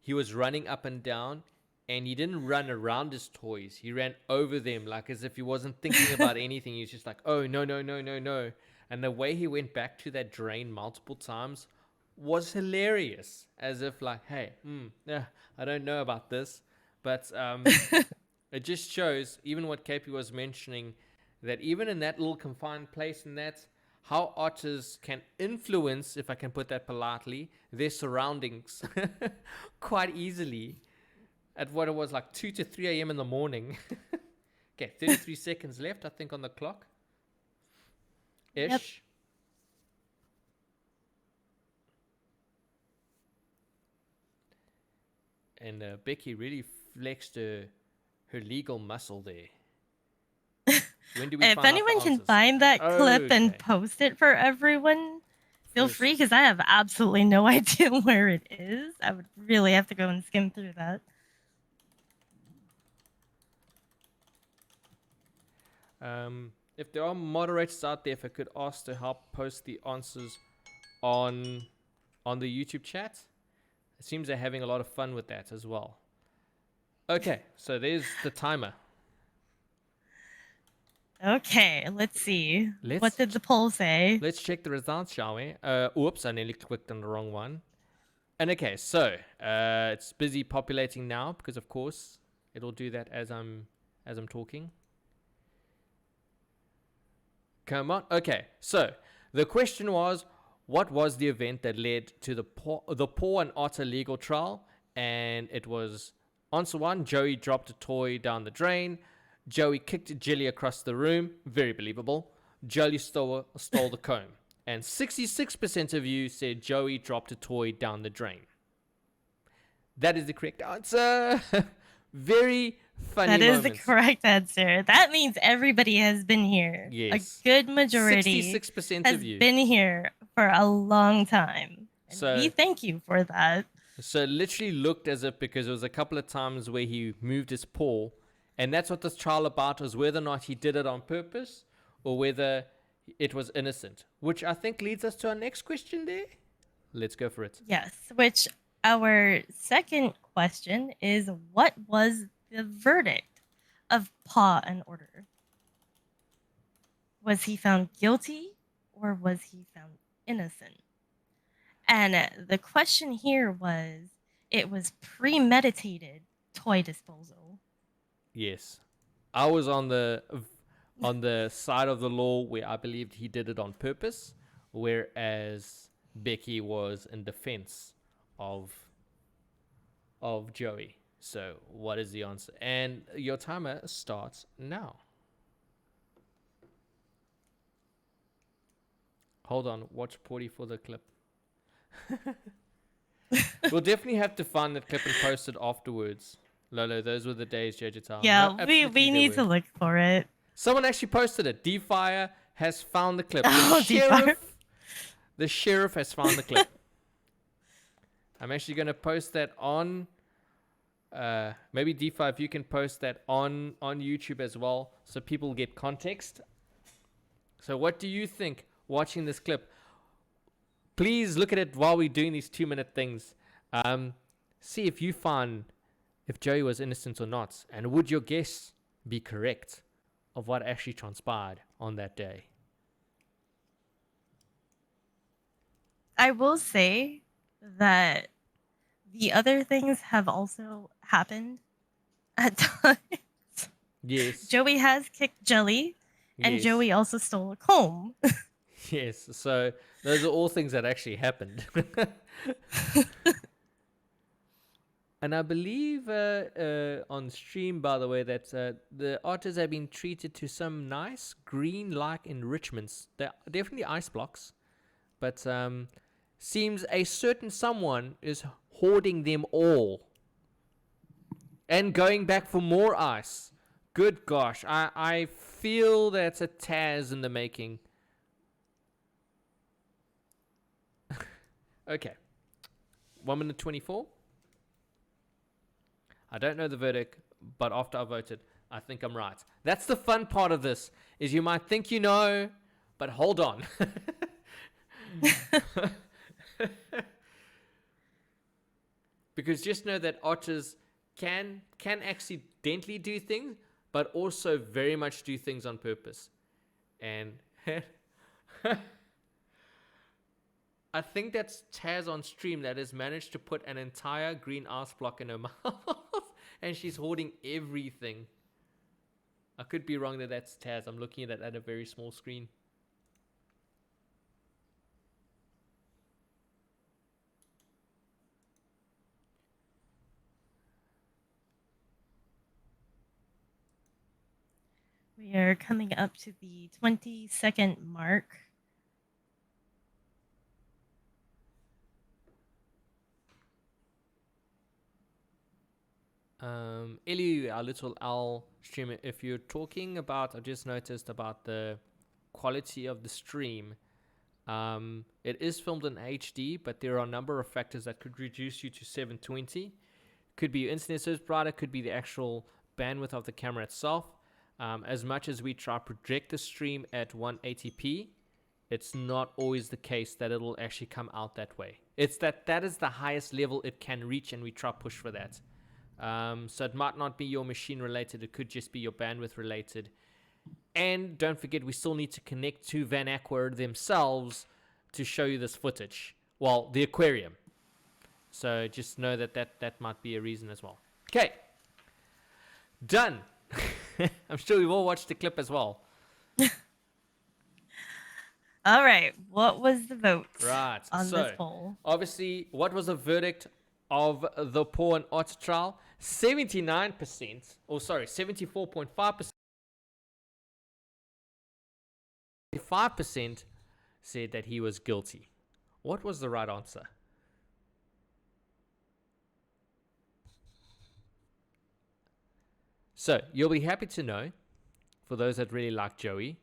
was running up and down, and he didn't run around his toys. He ran over them, like as if he wasn't thinking about anything. He was just like, oh no. And the way he went back to that drain multiple times, was hilarious. As if like, hey, yeah, I don't know about this. But it just shows, even what KP was mentioning, that even in that little confined place and that, how otters can influence, if I can put that politely, their surroundings quite easily at what it was like 2 to 3 a.m. in the morning. Okay, 33 seconds left, I think, on the clock. Ish. Yep. And Becky really flexed her legal muscle there. When do we if anyone can find that clip and post it for everyone, feel free, because I have absolutely no idea where it is. I would really have to go and skim through that. If there are moderators out there, if I could ask to help post the answers on the YouTube chat. It seems they're having a lot of fun with that as well. Okay, so there's the timer. Okay, let's see. What did the poll say? Let's check the results, shall we? Oops, I nearly clicked on the wrong one. And okay, so it's busy populating now because, of course, it'll do that as I'm talking. Come on. Okay, so the question was, what was the event that led to the paw and otter legal trial? And it was answer 1, Joey dropped a toy down the drain. Joey kicked Jelly across the room. Very believable. Jelly stole the comb. And 66% of you said Joey dropped a toy down the drain. That is the correct answer. Very funny That is moments. The correct answer. That means everybody has been here. Yes. A good majority 66% has of you been here for a long time. And so we thank you for that. So it literally looked as if, because there was a couple of times where he moved his paw, and that's what this trial about, was whether or not he did it on purpose or whether it was innocent, which I think leads us to our next question there. Let's go for it. Yes, which our second question is, what was the verdict of Paw and Order? Was he found guilty or was he found innocent? And the question here was, it was premeditated toy disposal. Yes. I was on the side of the law where I believed he did it on purpose, whereas Becky was in defense of Joey. So what is the answer? And your timer starts now. Hold on, watch Porty for the clip. We'll definitely have to find that clip and post it afterwards. Lolo, those were the days, JJ. Yeah, no, we need to look for it. Someone actually posted it. D-Fire has found the clip. The sheriff has found the clip. I'm actually going to post that on... maybe D-Fire, if you can post that on YouTube as well, so people get context. So what do you think watching this clip? Please look at it while we're doing these 2-minute things. See if you find if Joey was innocent or not, and would your guess be correct of what actually transpired on that day? I will say that the other things have also happened at times. Yes. Joey has kicked Jelly, and yes. Joey also stole a comb. Yes, so those are all things that actually happened. And I believe on stream, by the way, that the otters have been treated to some nice green-like enrichments. They're definitely ice blocks, but seems a certain someone is hoarding them all and going back for more ice. Good gosh, I feel that's a Taz in the making. Okay, 1 minute 24. I don't know the verdict, but after I voted, I think I'm right. That's the fun part of this, is you might think you know, but hold on. Because just know that otters can accidentally do things, but also very much do things on purpose. And I think that's Taz on stream that has managed to put an entire green ice block in her mouth and she's hoarding everything. I could be wrong that that's Taz. I'm looking at it at a very small screen. We are coming up to the 20-second mark. Ellie, our little owl streamer, if you're talking about, I just noticed about the quality of the stream. It is filmed in HD, but there are a number of factors that could reduce you to 720. Could be your internet service provider, could be the actual bandwidth of the camera itself. As much as we try to project the stream at 180p, it's not always the case that it'll actually come out that way. It's that is the highest level it can reach, and we try to push for that. So it might not be your machine related, it could just be your bandwidth related. And don't forget, we still need to connect to Van Aqua themselves to show you this footage. Well, the aquarium. So just know that might be a reason as well. Okay. Done. I'm sure we've all watched the clip as well. All right. What was the vote right. on this poll? Obviously, what was the verdict of the Paw and Otter trial? 79%, or sorry, 74.5%. 5% said that he was guilty. What was the right answer? So, you'll be happy to know, for those that really like Joey,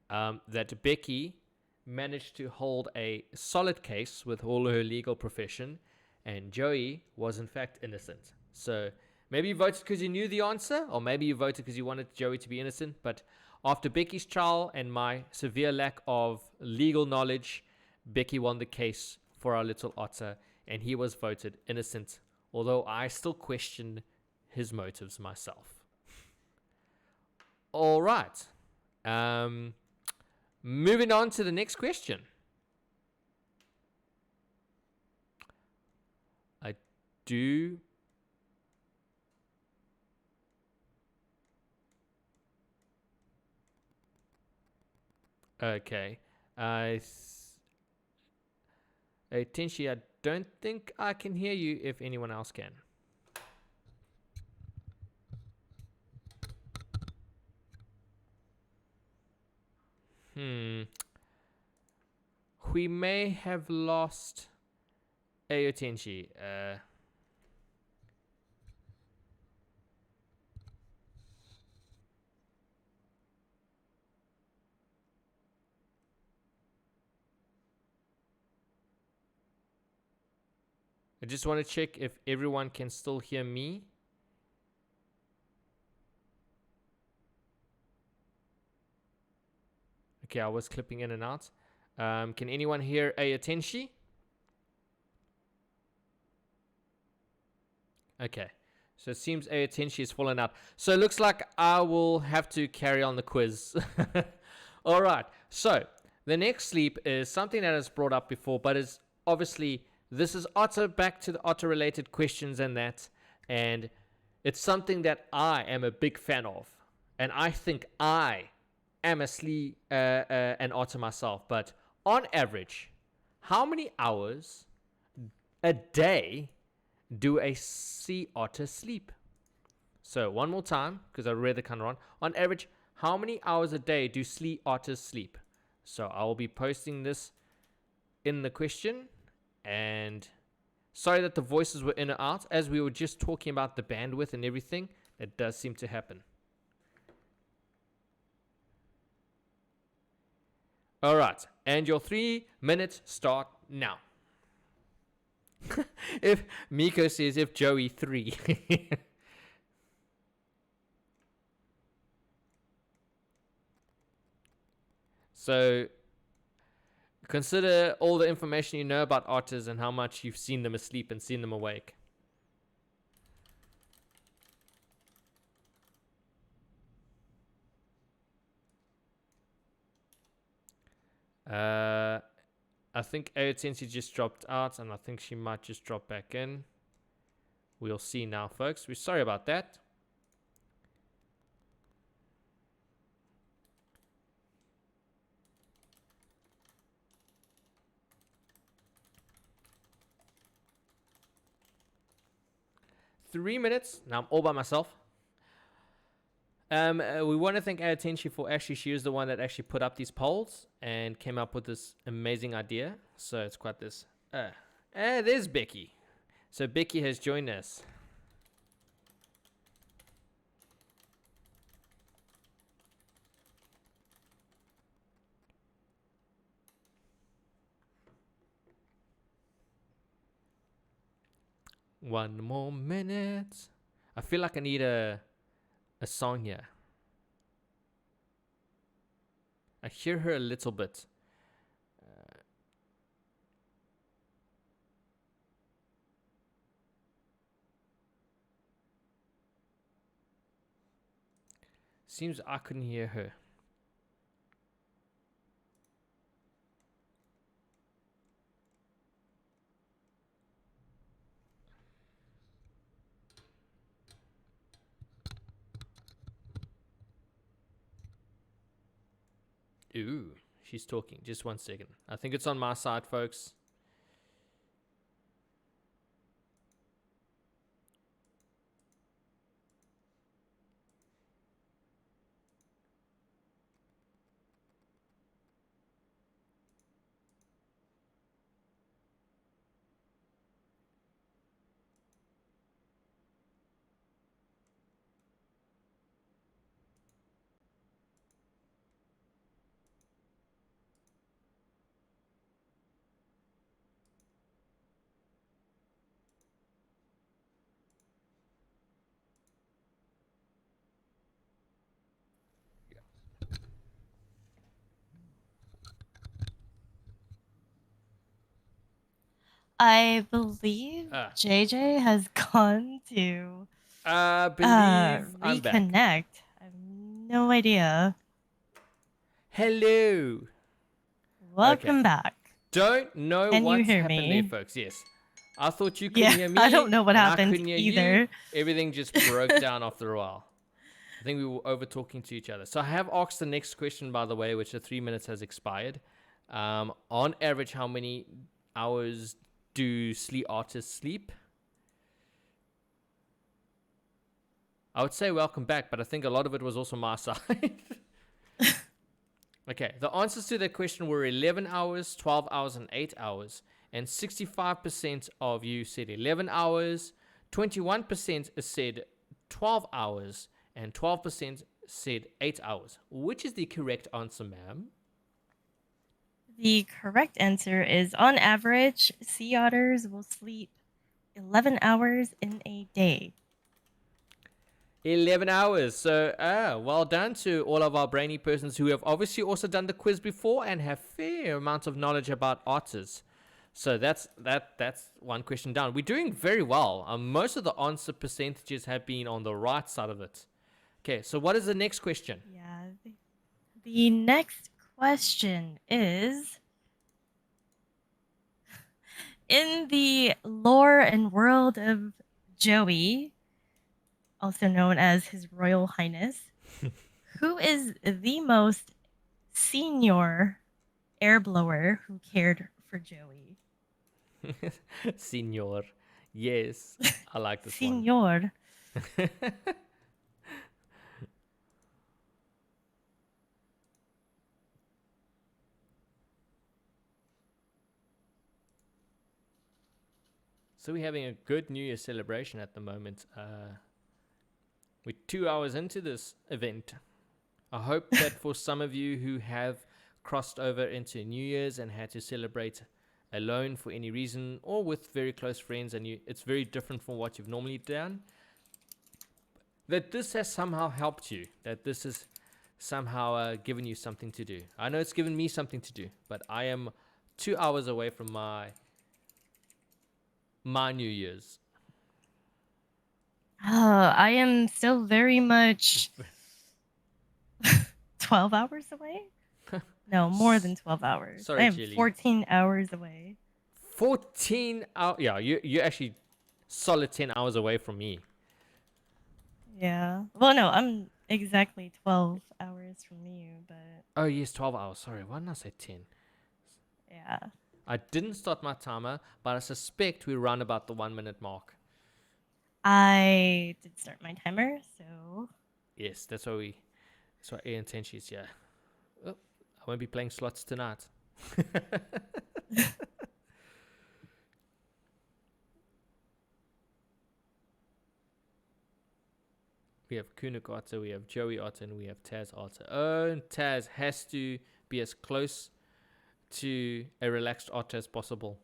that Becky managed to hold a solid case with all her legal profession, and Joey was in fact innocent. So, maybe you voted because you knew the answer, or maybe you voted because you wanted Joey to be innocent, but after Becky's trial and my severe lack of legal knowledge, Becky won the case for our little otter, and he was voted innocent, although I still question his motives myself. All right. Moving on to the next question. I do... Okay. Aoetenshi, I don't think I can hear you if anyone else can. We may have lost Aoetenshi. I just want to check if everyone can still hear me. Okay, I was clipping in and out. Can anyone hear Aoetenshi? Okay, so it seems Aoetenshi has fallen out. So it looks like I will have to carry on the quiz. All right, so the next sleep is something that is brought up before, but is obviously, this is otter, back to the otter related questions and that, and it's something that I am a big fan of, and I think I am an otter myself. But on average, how many hours a day do a sea otter sleep? So one more time, because I read the kind of wrong. On average, how many hours a day do sea otters sleep? So I will be posting this in the question. And sorry that the voices were in and out, as we were just talking about the bandwidth and everything. It does seem to happen. All right, and your 3 minutes start now. If Miko says if Joey 3. So consider all the information you know about otters and how much you've seen them asleep and seen them awake. I think Aoetenshi just dropped out, and I think she might just drop back in. We'll see now, folks. We're sorry about that. Three minutes. Now I'm all by myself. We want to thank Aoetenshi for she was the one that actually put up these polls and came up with this amazing idea. So it's quite this. There's Becky. So Becky has joined us. One more minute. I feel like I need a song here. I hear her a little bit. Seems I couldn't hear her. Ooh, she's talking. Just 1 second. I think it's on my side, folks. I believe JJ has gone to reconnect. I'm back. I have no idea. Hello. Welcome back. Don't know Can what's you hear happened me? there, folks. Yes. I thought you couldn't hear me. I don't know what happened I couldn't hear either. You. Everything just broke down after a while. I think we were over talking to each other. So I have asked the next question, by the way, which the 3 minutes has expired. On average, how many hours do Seaotters sleep? I would say welcome back, but I think a lot of it was also my side. Okay, the answers to that question were 11 hours, 12 hours, and 8 hours. And 65% of you said 11 hours, 21% said 12 hours, and 12% said 8 hours. Which is the correct answer, ma'am? The correct answer is, on average, sea otters will sleep 11 hours in a day. 11 hours. So, well done to all of our brainy persons who have obviously also done the quiz before and have fair amount of knowledge about otters. So that's one question down. We're doing very well. Most of the answer percentages have been on the right side of it. Okay, so what is the next question? Yeah. The next question is, in the lore and world of Joey, also known as His Royal Highness, who is the most senior air blower who cared for Joey? Senior. Yes, I like this Senior. one. So we're having a good New Year celebration at the moment. We're 2 hours into this event. I hope that for some of you who have crossed over into New Year's and had to celebrate alone for any reason or with very close friends, and it's very different from what you've normally done, that this has somehow helped you, that this has somehow given you something to do. I know it's given me something to do, but I am 2 hours away from my New Year's. I am still very much 12 hours away. No, more than 12 hours. Sorry, I am Jilly. 14 hours away. 14 hours. Yeah, you're actually solid 10 hours away from me. Yeah. Well, no, I'm exactly 12 hours from you, but Oh, yes, 12 hours. Sorry, why didn't I say 10? yeah. I didn't start my timer, but I suspect we're around about the 1 minute mark. I did start my timer, so Yes, that's why Aoetenshi is here. Oh, I won't be playing slots tonight. We have Kunuk Otter, we have Joey Otter, and we have Taz Otter. Oh, and Taz has to be as close to a relaxed otter as possible.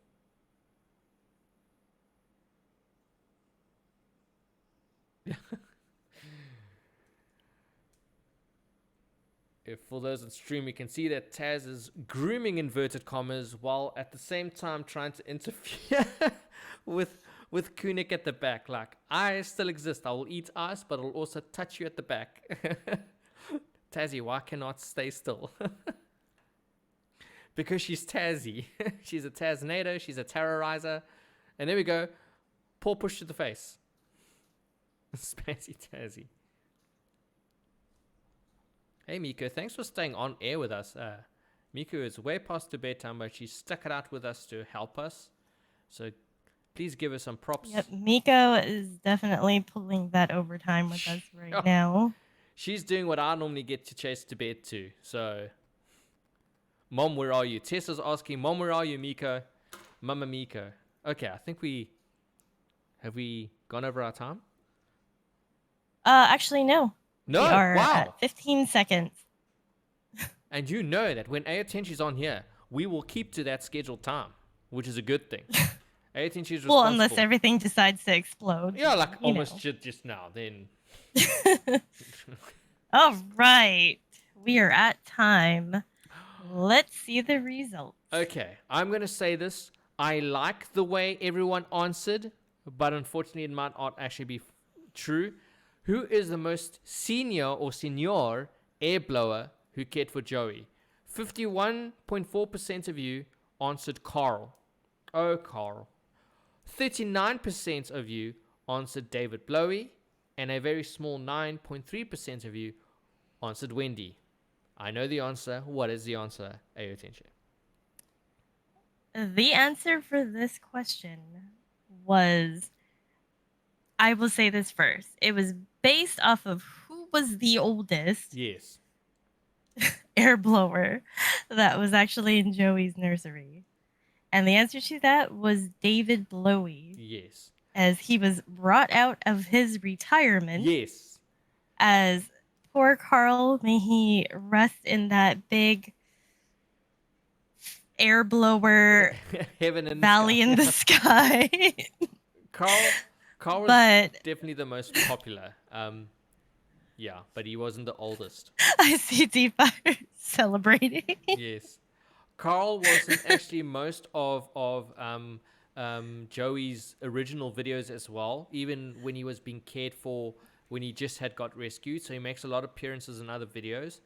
If for those on stream, you can see that Taz is grooming inverted commas while at the same time trying to interfere with Kunuk at the back. Like, I still exist. I will eat ice, but I'll also touch you at the back. Tazzy, why cannot stay still? Because she's Tazzy. She's a Taznator. She's a terrorizer. And there we go. Paw push to the face. Spancy Tazzy. Hey Miko, thanks for staying on air with us. Miko is way past her bedtime, but she stuck it out with us to help us. So please give her some props. Yep, Miko is definitely pulling that overtime with us right now. She's doing what I normally get to chase to bed to. So, Mom, where are you? Tessa's asking, Mom, where are you, Miko? Mama Miko. Okay, I think have we gone over our time? Actually, no. No, we are wow. at 15 seconds. And you know that when Aoetenshi is on here, we will keep to that scheduled time, which is a good thing. Aoetenshi is responsible. Well, unless everything decides to explode. Yeah, like almost just now, then. All right. We are at time. Let's see the results. Okay, I'm going to say this. I like the way everyone answered, but unfortunately it might not actually be true. Who is the most senior or senior air blower who cared for Joey? 51.4% of you answered Carl. Oh, Carl. 39% of you answered David Blowy, and a very small 9.3% of you answered Wendy. I know the answer. What is the answer, Aoetenshi? The answer for this question was, I will say this first. It was based off of who was the oldest Yes. air blower that was actually in Joey's nursery. And the answer to that was David Blowy. Yes. As he was brought out of his retirement. Yes. As poor Carl, may he rest in that big air blower heaven in valley in the sky. Carl was definitely the most popular. Yeah, but he wasn't the oldest. I see D-Fire celebrating. Yes. Carl wasn't actually most of Joey's original videos as well, even when he was being cared for, when he just had got rescued. So he makes a lot of appearances in other videos.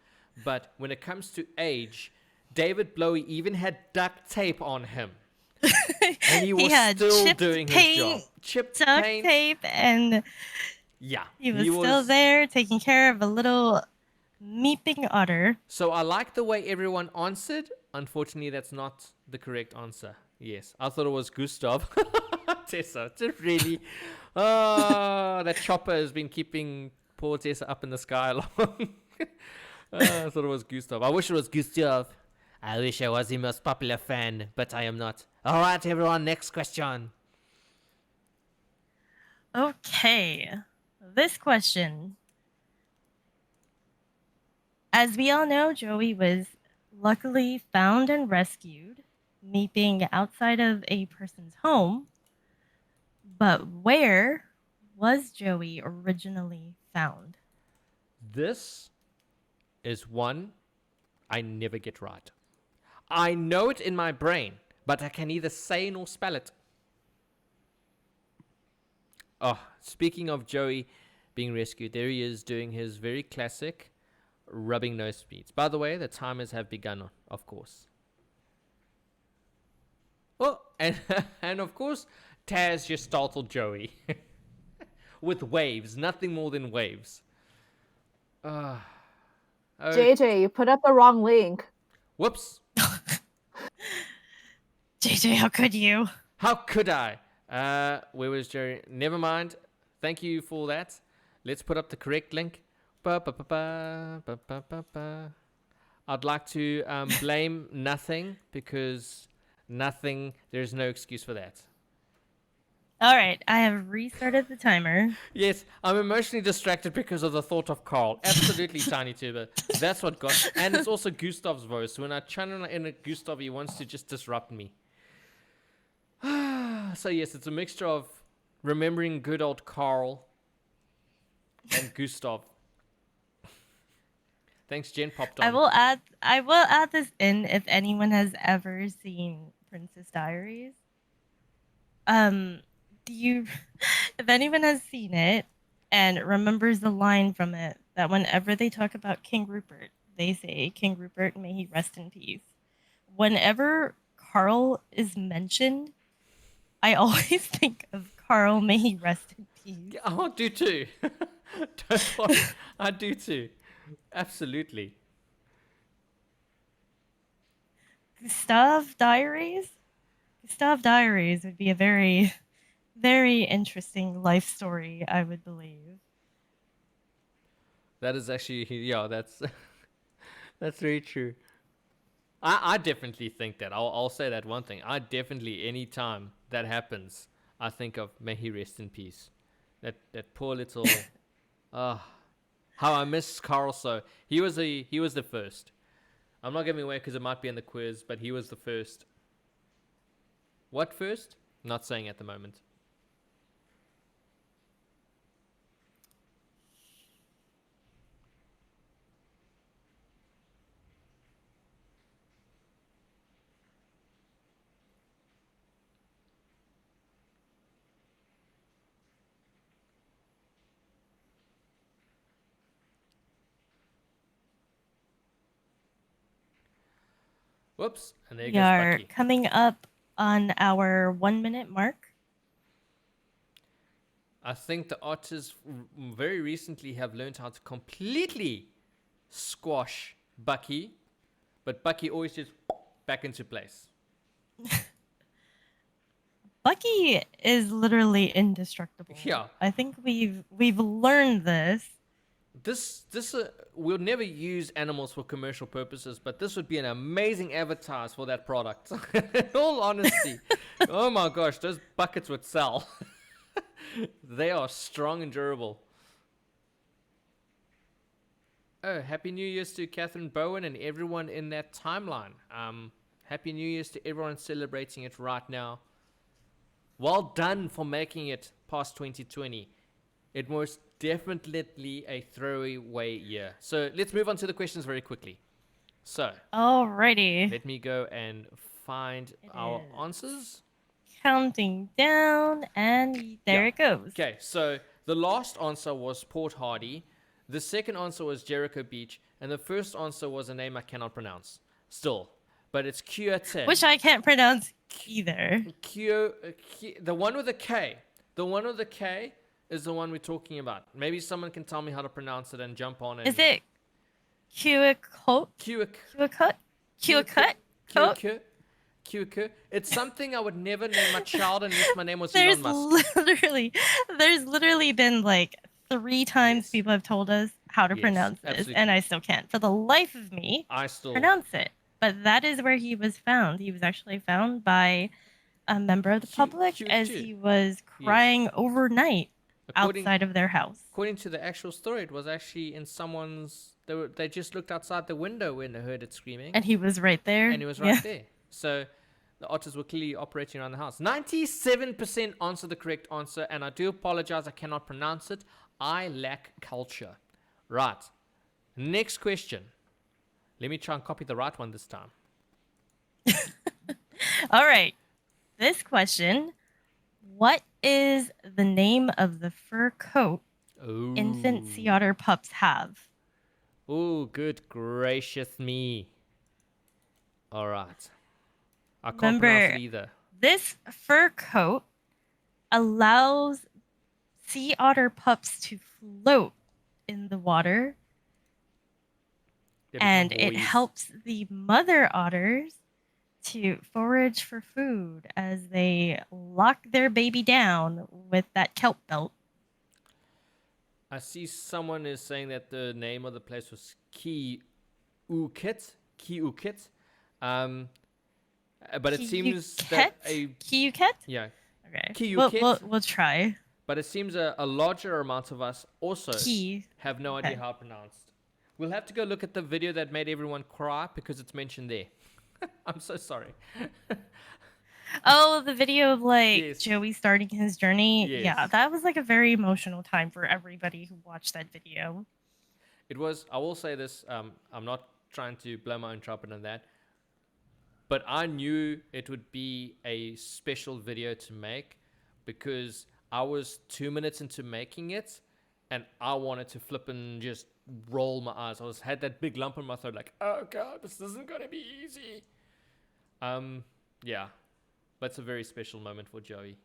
But when it comes to age, David Blowy even had duct tape on him. And he was still doing his job. Chipped duct paint. Tape, and yeah, he was still there taking care of a little meeping otter. So I like the way everyone answered. Unfortunately, that's not the correct answer. Yes, I thought it was Gustav. Tessa, it's really... that chopper has been keeping poor Tessa up in the sky long. I thought it was Gustav. I wish it was Gustav. I wish I was the most popular fan, but I am not. All right, everyone, next question. Okay, this question. As we all know, Joey was luckily found and rescued, meeping outside of a person's home. But where was Joey originally found? This is one I never get right. I know it in my brain, but I can neither say nor spell it. Oh, speaking of Joey being rescued, there he is doing his very classic rubbing nose speeds. By the way, the timers have begun of course. Oh, and and of course, Taz just startled Joey with waves, nothing more than waves. Oh, JJ, you put up the wrong link. Whoops. JJ, how could you? How could I? Where was Jerry? Never mind. Thank you for that. Let's put up the correct link. Ba, ba, ba, ba, ba, ba, ba, ba. I'd like to blame nothing because nothing, there's no excuse for that. All right, I have restarted the timer. Yes, I'm emotionally distracted because of the thought of Carl. Absolutely, Tiny Tuber. That's what got. And it's also Gustav's voice. When I channel in a Gustav, he wants to just disrupt me. So yes, it's a mixture of remembering good old Carl and Gustav. Thanks, Jen popped on. I will add this in if anyone has ever seen Princess Diaries. If anyone has seen it and remembers the line from it, that whenever they talk about King Rupert, they say, "King Rupert, may he rest in peace." Whenever Carl is mentioned, I always think of Carl, may he rest in peace. I do too. Don't worry, I do too. Absolutely. Gustav Diaries? Gustav Diaries would be a very, very interesting life story, I would believe. That is actually, yeah, that's that's very true. I definitely think that. I'll say that one thing. I definitely, any time that happens, I think of may he rest in peace. That poor little, how I miss Carl. So he was the first. I'm not giving away because it might be in the quiz, but he was the first. What first? Not saying at the moment. Whoops, and there We goes are Bucky. coming up on our 1 minute mark. I think the Otters very recently have learned how to completely squash Bucky, but Bucky always just back into place. Bucky is literally indestructible. Yeah. I think we've learned this. This we'll never use animals for commercial purposes, but this would be an amazing advertise for that product. In all honesty, oh my gosh, those buckets would sell. They are strong and durable. Oh, Happy New Year's to Catherine Bowen and everyone in that timeline. Happy New Year's to everyone celebrating it right now. Well done for making it past 2020. It was definitely a throwaway year. So let's move on to the questions very quickly. So, alrighty. Let me go and find our answers. Counting down, and there it goes. Okay, so the last answer was Port Hardy. The second answer was Jericho Beach. And the first answer was a name I cannot pronounce. Still. But it's Aoetenshi. Which I can't pronounce either. The one with a K. The one with a K is the one we're talking about. Maybe someone can tell me how to pronounce it and jump on it. Is it Keokuk? It's something I would never name my child unless my name was Elon Musk. There's literally been like 3 times people have told us how to pronounce this, absolutely. and I still can't. For the life of me, pronounce it. But that is where he was found. He was actually found by a member of the public as he was crying overnight outside of their house. According to the actual story, it was actually in someone's. They just looked outside the window when they heard it screaming. And he was right there. And he was right there. So the otters were clearly operating around the house. 97% answered the correct answer, and I do apologize, I cannot pronounce it. I lack culture. Right. Next question. Let me try and copy the right one this time. All right. This question. What is the name of the fur coat infant Seaotter pups have? Oh, good gracious me. All right. I can't pronounce Remember, it either. this fur coat allows sea otter pups to float in the water, and it helps the mother otters to forage for food as they lock their baby down with that kelp belt. I see someone is saying that the name of the place was Kiukit. But it seems that Kiukit? Yeah. Okay. Kiukit. We'll try. But it seems a larger amount of us also have no idea how pronounced. We'll have to go look at the video that made everyone cry because it's mentioned there. I'm so sorry. Oh, the video of Joey starting his journey. Yes. Yeah, that was like a very emotional time for everybody who watched that video. It was. I will say this. I'm not trying to blow my own trumpet on that, but I knew it would be a special video to make because I was 2 minutes into making it, and I wanted to flip and just roll my eyes. Had that big lump in my throat, like, oh god, this isn't gonna be easy. Yeah, but it's a very special moment for Joey.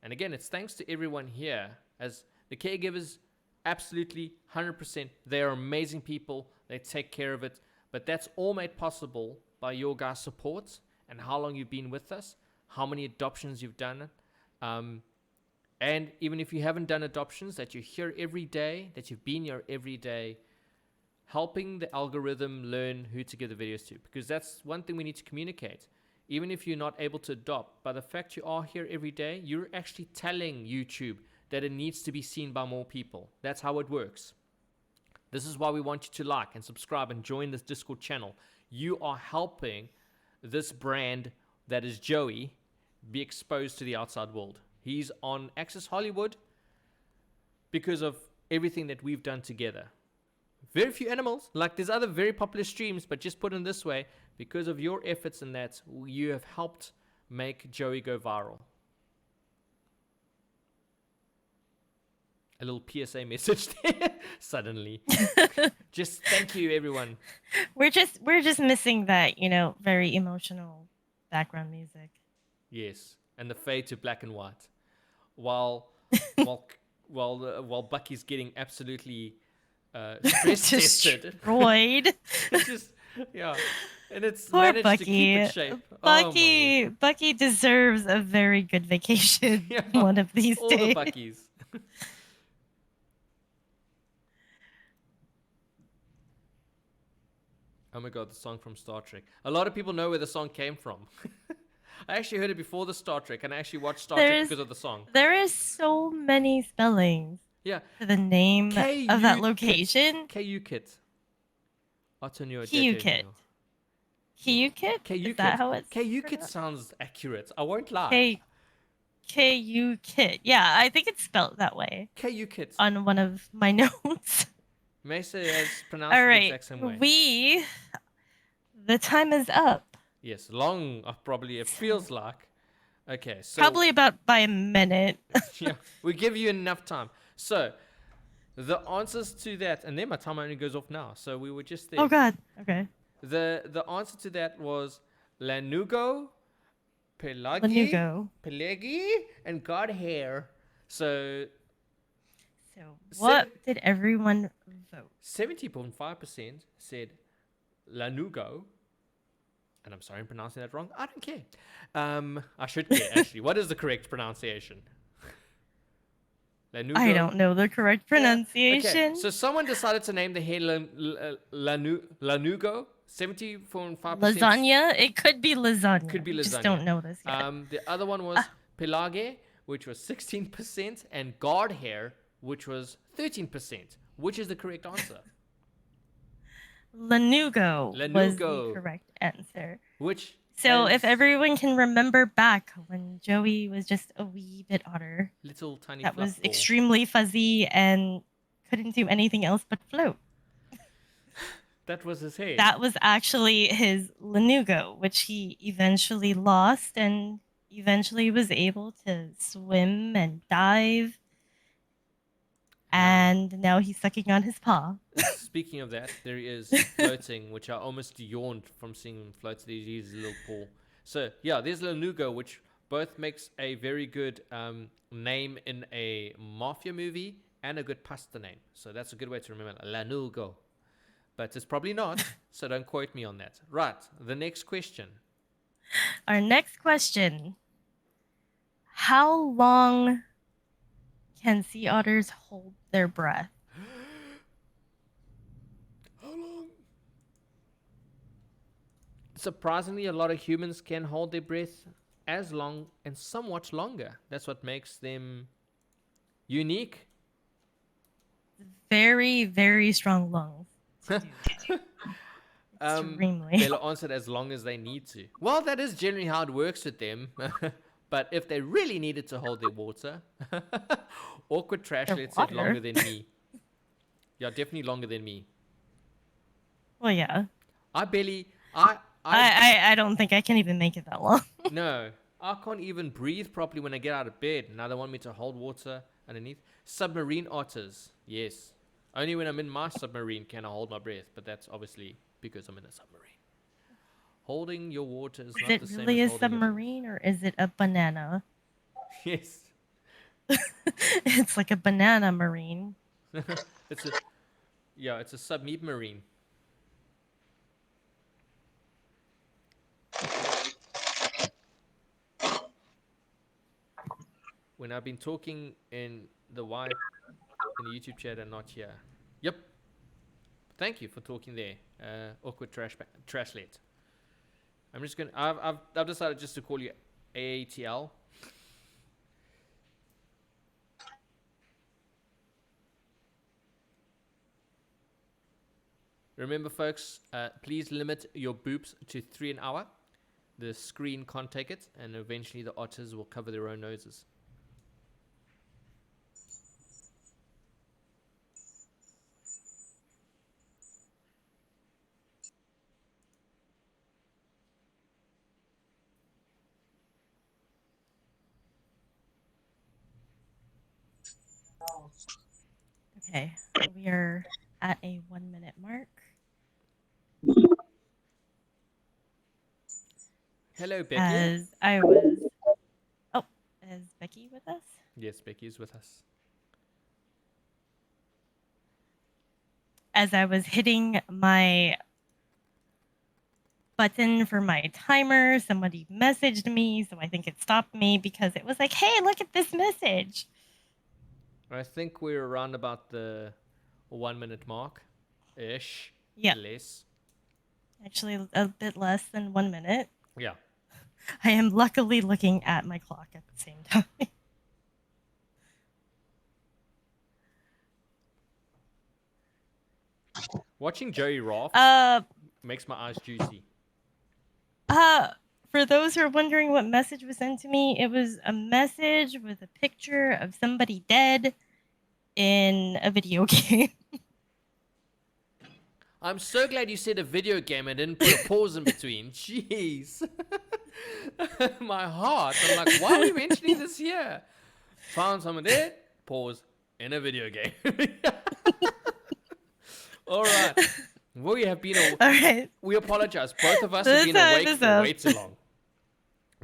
And again, it's thanks to everyone here, as the caregivers, absolutely 100%. They are amazing people. They take care of it, but that's all made possible by your guys' support and how long you've been with us, how many adoptions you've done. And even if you haven't done adoptions, that you're here every day, that you've been here every day, helping the algorithm learn who to give the videos to. Because that's one thing we need to communicate. Even if you're not able to adopt, by the fact you are here every day, you're actually telling YouTube that it needs to be seen by more people. That's how it works. This is why we want you to like and subscribe and join this Discord channel. You are helping this brand that is Joey be exposed to the outside world. He's on Access Hollywood because of everything that we've done together. Very few animals, like there's other very popular streams, but just put in this way, because of your efforts in that, you have helped make Joey go viral. A little PSA message there suddenly. Just thank you, everyone. We're just missing that, very emotional background music. Yes, and the fade to black and white. While Bucky's getting absolutely stress tested, destroyed. It's just and it's Poor managed Bucky. to keep its shape. Bucky deserves a very good vacation one of these all days. All the Buckies. Oh my god, the song from Star Trek. A lot of people know where the song came from. I actually heard it before the Star Trek, and I actually watched Star Trek because of the song. There is so many spellings for the name of that location. Kiukit. Kiukit. Kiukit? Is that how it's Kiukit sounds accurate. I won't lie. Kiukit. Yeah, I think it's spelled that way. Kiukit. On one of my notes. Mesa has pronounced it the exact same way. The time is up. Yes, long, probably it feels like. Okay, so... Probably about by a minute. Yeah, we give you enough time. So, the answers to that, and then my time only goes off now, so we were just there. Oh god, okay. The answer to that was Lanugo, Pelagi, and Godhair. So what did everyone vote? 70.5% said Lanugo. And I'm sorry I'm pronouncing that wrong. I don't care. I should care, actually. What is the correct pronunciation? Lanugo? I don't know the correct pronunciation. Okay. So someone decided to name the hair Lanugo. 70.5%. Lasagna? It could be lasagna. Could be lasagna. Just don't know this yet. The other one was Pelage, which was 16%, and guard hair, which was 13%. Which is the correct answer? Lanugo was the correct answer. So if everyone can remember back when Joey was just a wee bit otter. Little tiny that was extremely fuzzy and couldn't do anything else but float. That was his hair. That was actually his Lanugo, which he eventually lost and eventually was able to swim and dive. And now he's sucking on his paw. Speaking of that, there is floating, which I almost yawned from seeing him float. He's a little paw. So yeah, there's Lanugo, which both makes a very good name in a mafia movie and a good pasta name. So that's a good way to remember Lanugo. But it's probably not, so don't quote me on that. Right, the next question. Our next question. How long can sea otters hold their breath? How long? Surprisingly, a lot of humans can hold their breath as long and somewhat longer. That's what makes them unique. Very, very strong lungs. Extremely. They'll answer it as long as they need to. Well, that is generally how it works with them. But if they really needed to hold their water, awkward trashlet said longer than me. Yeah, definitely longer than me. Well, yeah. I don't think I can even make it that long. No, I can't even breathe properly when I get out of bed. Now they want me to hold water underneath. Submarine otters, yes. Only when I'm in my submarine can I hold my breath, but that's obviously because I'm in a submarine. Holding your water is not the same as holding Is it really a submarine or is it a banana? Yes. It's like a banana marine. It's a submarine. When I've been talking in the YouTube chat and not here. Yep. Thank you for talking there. Awkward trashlet. I'm just gonna. I've decided just to call you AATL. Remember, folks, please limit your boops to 3 an hour. The screen can't take it, and eventually the otters will cover their own noses. Okay, we are at a 1 minute mark. Hello, Becky. Is Becky with us? Yes, Becky is with us. As I was hitting my button for my timer, somebody messaged me, so I think it stopped me because it was like, hey, look at this message. I think we're around about the 1 minute mark ish. Yeah. Less. Actually, a bit less than 1 minute. Yeah. I am luckily looking at my clock at the same time. Watching Joey Raft makes my eyes juicy. For those who are wondering what message was sent to me, it was a message with a picture of somebody dead in a video game. I'm so glad you said a video game and didn't put a pause in between. Jeez. My heart. I'm like, why are we mentioning this here? Found someone dead, pause, in a video game. All right. We have been All right. We apologize. Both of us have been awake for way too long.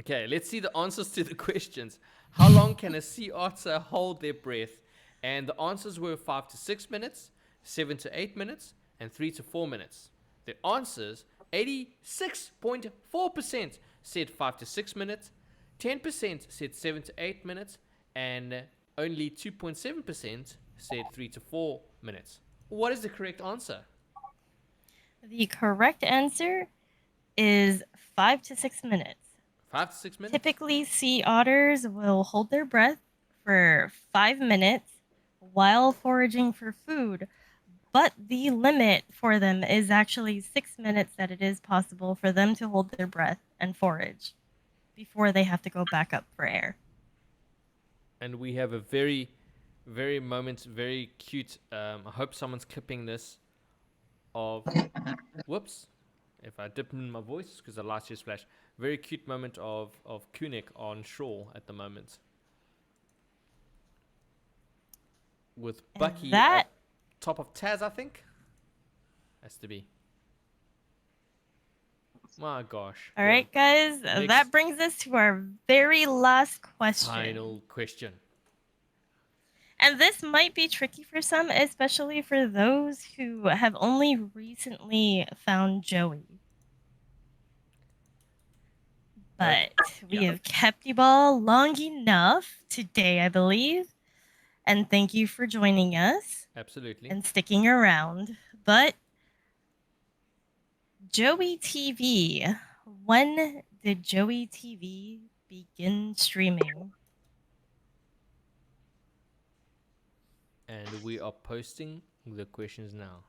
Okay, let's see the answers to the questions. How long can a sea otter hold their breath? And the answers were 5 to 6 minutes, 7 to 8 minutes, and 3 to 4 minutes. The answers, 86.4% said 5 to 6 minutes, 10% said 7 to 8 minutes, and only 2.7% said 3 to 4 minutes. What is the correct answer? The correct answer is 5 to 6 minutes. 5 to 6 minutes? Typically, sea otters will hold their breath for 5 minutes while foraging for food, but the limit for them is actually 6 minutes that it is possible for them to hold their breath and forage before they have to go back up for air. And we have a very cute, I hope someone's clipping this, of, whoops, if I dip in my voice because the lights just flash, very cute moment of Kunik on shore at the moment. with Bucky that up top of Taz, I think. Has to be. My gosh. All right, guys. That brings us to our very last question. Final question. And this might be tricky for some, especially for those who have only recently found Joey. But we have kept you all long enough today, I believe. And thank you for joining us. Absolutely. And sticking around. But Joey TV. When did Joey TV begin streaming? And we are posting the questions now.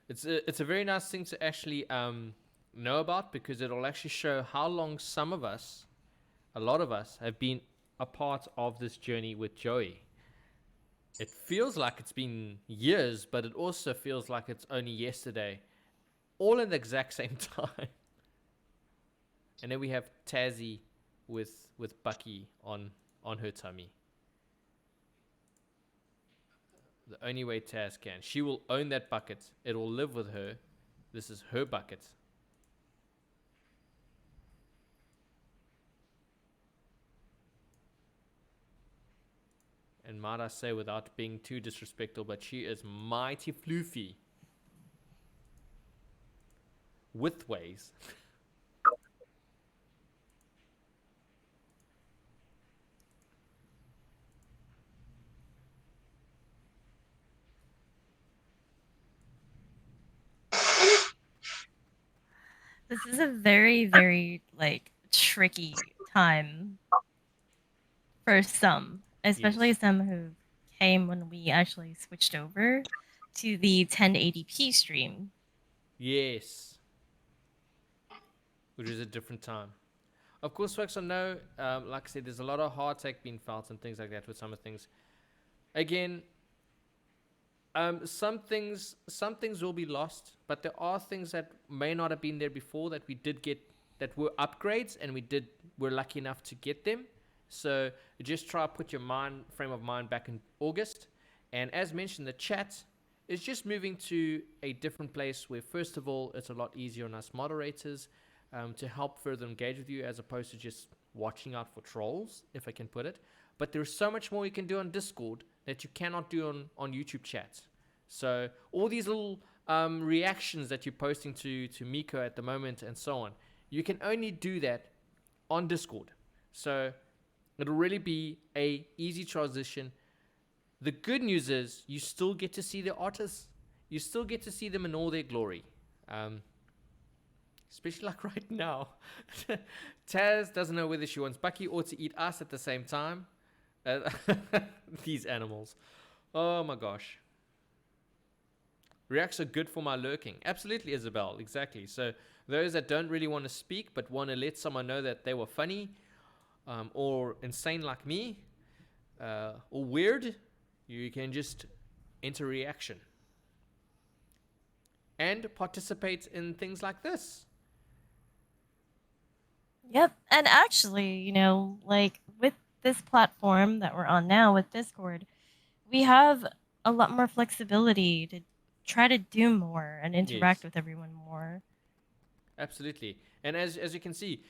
It's a very nice thing to actually know about, because it'll actually show how long some of us, a lot of us, have been a part of this journey with Joey. It feels like it's been years, but it also feels like it's only yesterday, all in the exact same time. And then we have Tazzy with Bucky on her tummy. The only way Taz can. She will own that bucket. It will live with her. This is her bucket. And might I say, without being too disrespectful, but she is mighty floofy. With ways. This is a very, very tricky time for some, especially some who came when we actually switched over to the 1080p stream. Yes. Which is a different time. Of course, folks, I know, like I said, there's a lot of heartache being felt and things like that with some of things. Again, some things will be lost, but there are things that may not have been there before that we did get, that were upgrades, and we're lucky enough to get them. So just try to put your frame of mind back in August. And as mentioned, the chat is just moving to a different place where, first of all, it's a lot easier on us moderators to help further engage with you, as opposed to just watching out for trolls, if I can put it. But there's so much more you can do on Discord that you cannot do on YouTube chat. So all these little reactions that you're posting to Miko at the moment and so on, you can only do that on Discord. So it'll really be a easy transition. The good news is you still get to see the artists. You still get to see them in all their glory. Especially like right now. Taz doesn't know whether she wants Bucky or to eat us at the same time. These animals. Oh my gosh. Reacts are good for my lurking. Absolutely, Isabel. Exactly. So those that don't really want to speak but want to let someone know that they were funny or insane like me or weird, you can just enter reaction and participate in things like this. Yep. And actually, with this platform that we're on now with Discord, we have a lot more flexibility to try to do more and interact with everyone more. Absolutely. And as you can see,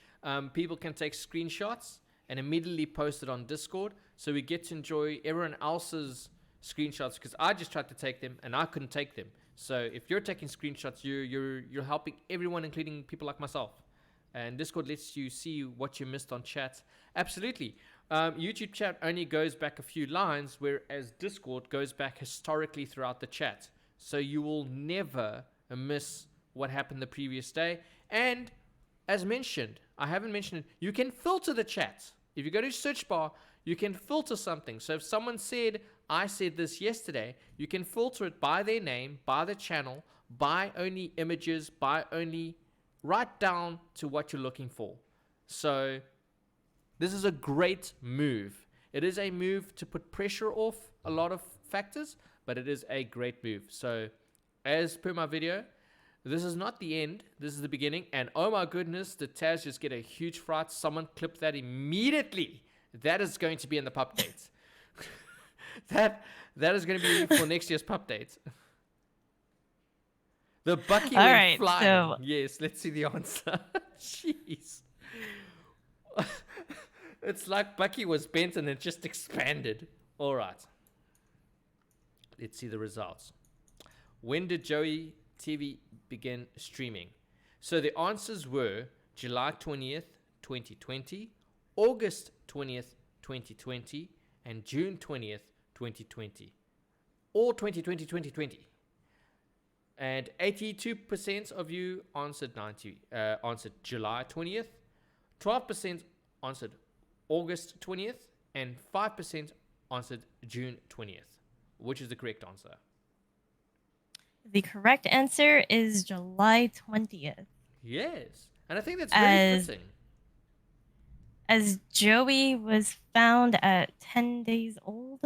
people can take screenshots and immediately post it on Discord, so we get to enjoy everyone else's screenshots, because I just tried to take them and I couldn't take them. So if you're taking screenshots, you're helping everyone, including people like myself. And Discord lets you see what you missed on chat. Absolutely. YouTube chat only goes back a few lines, whereas Discord goes back historically throughout the chat. So you will never miss what happened the previous day. And as mentioned, I haven't mentioned it, you can filter the chat. If you go to search bar, you can filter something. So if someone said, I said this yesterday, you can filter it by their name, by the channel, by only images, by only right down to what you're looking for. So this is a great move. It is a move to put pressure off a lot of factors, but it is a great move. So as per my video, this is not the end. This is the beginning. And oh my goodness, did Taz just get a huge fright? Someone clip that immediately. That is going to be in the pupdates. that is going to be for next year's pup date. The Bucky All went right, flying. so Yes, let's see the answer. Jeez. It's like Bucky was bent and it just expanded. All right. Let's see the results. When did Joey TV begin streaming? So the answers were July 20th, 2020, August 20th, 2020, and June 20th, 2020. All 2020, 2020. And 82% of you answered answered July 20th, 12% answered August 20th, and 5% answered June 20th. Which is the correct answer? The correct answer is July 20th. Yes. And I think that's very fitting. As Joey was found at 10 days old,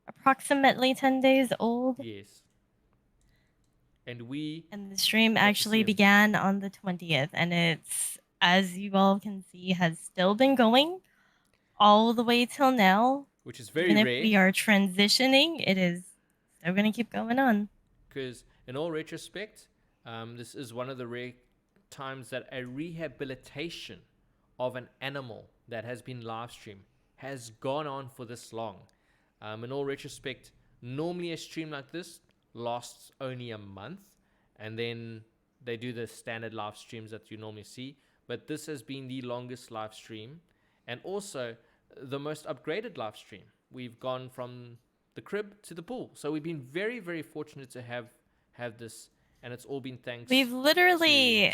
approximately 10 days old. Yes. And the stream actually began on the 20th, and it's, as you all can see, has still been going all the way till now. Which is very rare. rare. If we are transitioning, it is still going to keep going on. Because in all retrospect, this is one of the rare times that a rehabilitation of an animal that has been live streamed has gone on for this long. In all retrospect, normally a stream like this lasts only a month, and then they do the standard live streams that you normally see. But this has been the longest live stream, and also the most upgraded live stream. We've gone from the crib to the pool, so we've been very, very fortunate to have this, and it's all been thanks. We've literally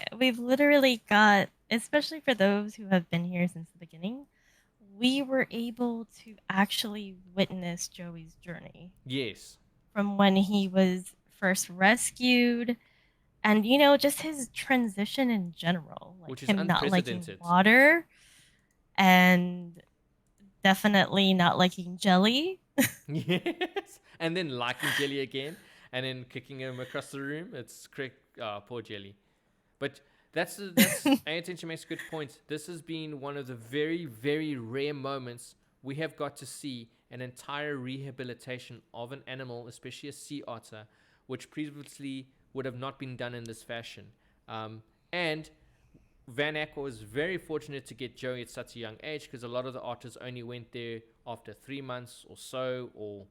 got, especially for those who have been here since the beginning, we were able to actually witness Joey's journey. Yes. From when he was first rescued, and just his transition in general, like which is him not liking unprecedented. water, and definitely not liking jelly. Yes, and then liking jelly again, and then kicking him across the room. It's correct. Poor jelly. But that's Aoetenshi makes a good point. This has been one of the very, very rare moments we have got to see an entire rehabilitation of an animal, especially a sea otter, which previously would have not been done in this fashion. And Van Ack was very fortunate to get Joey at such a young age, because a lot of the otters only went there after 3 months or so, or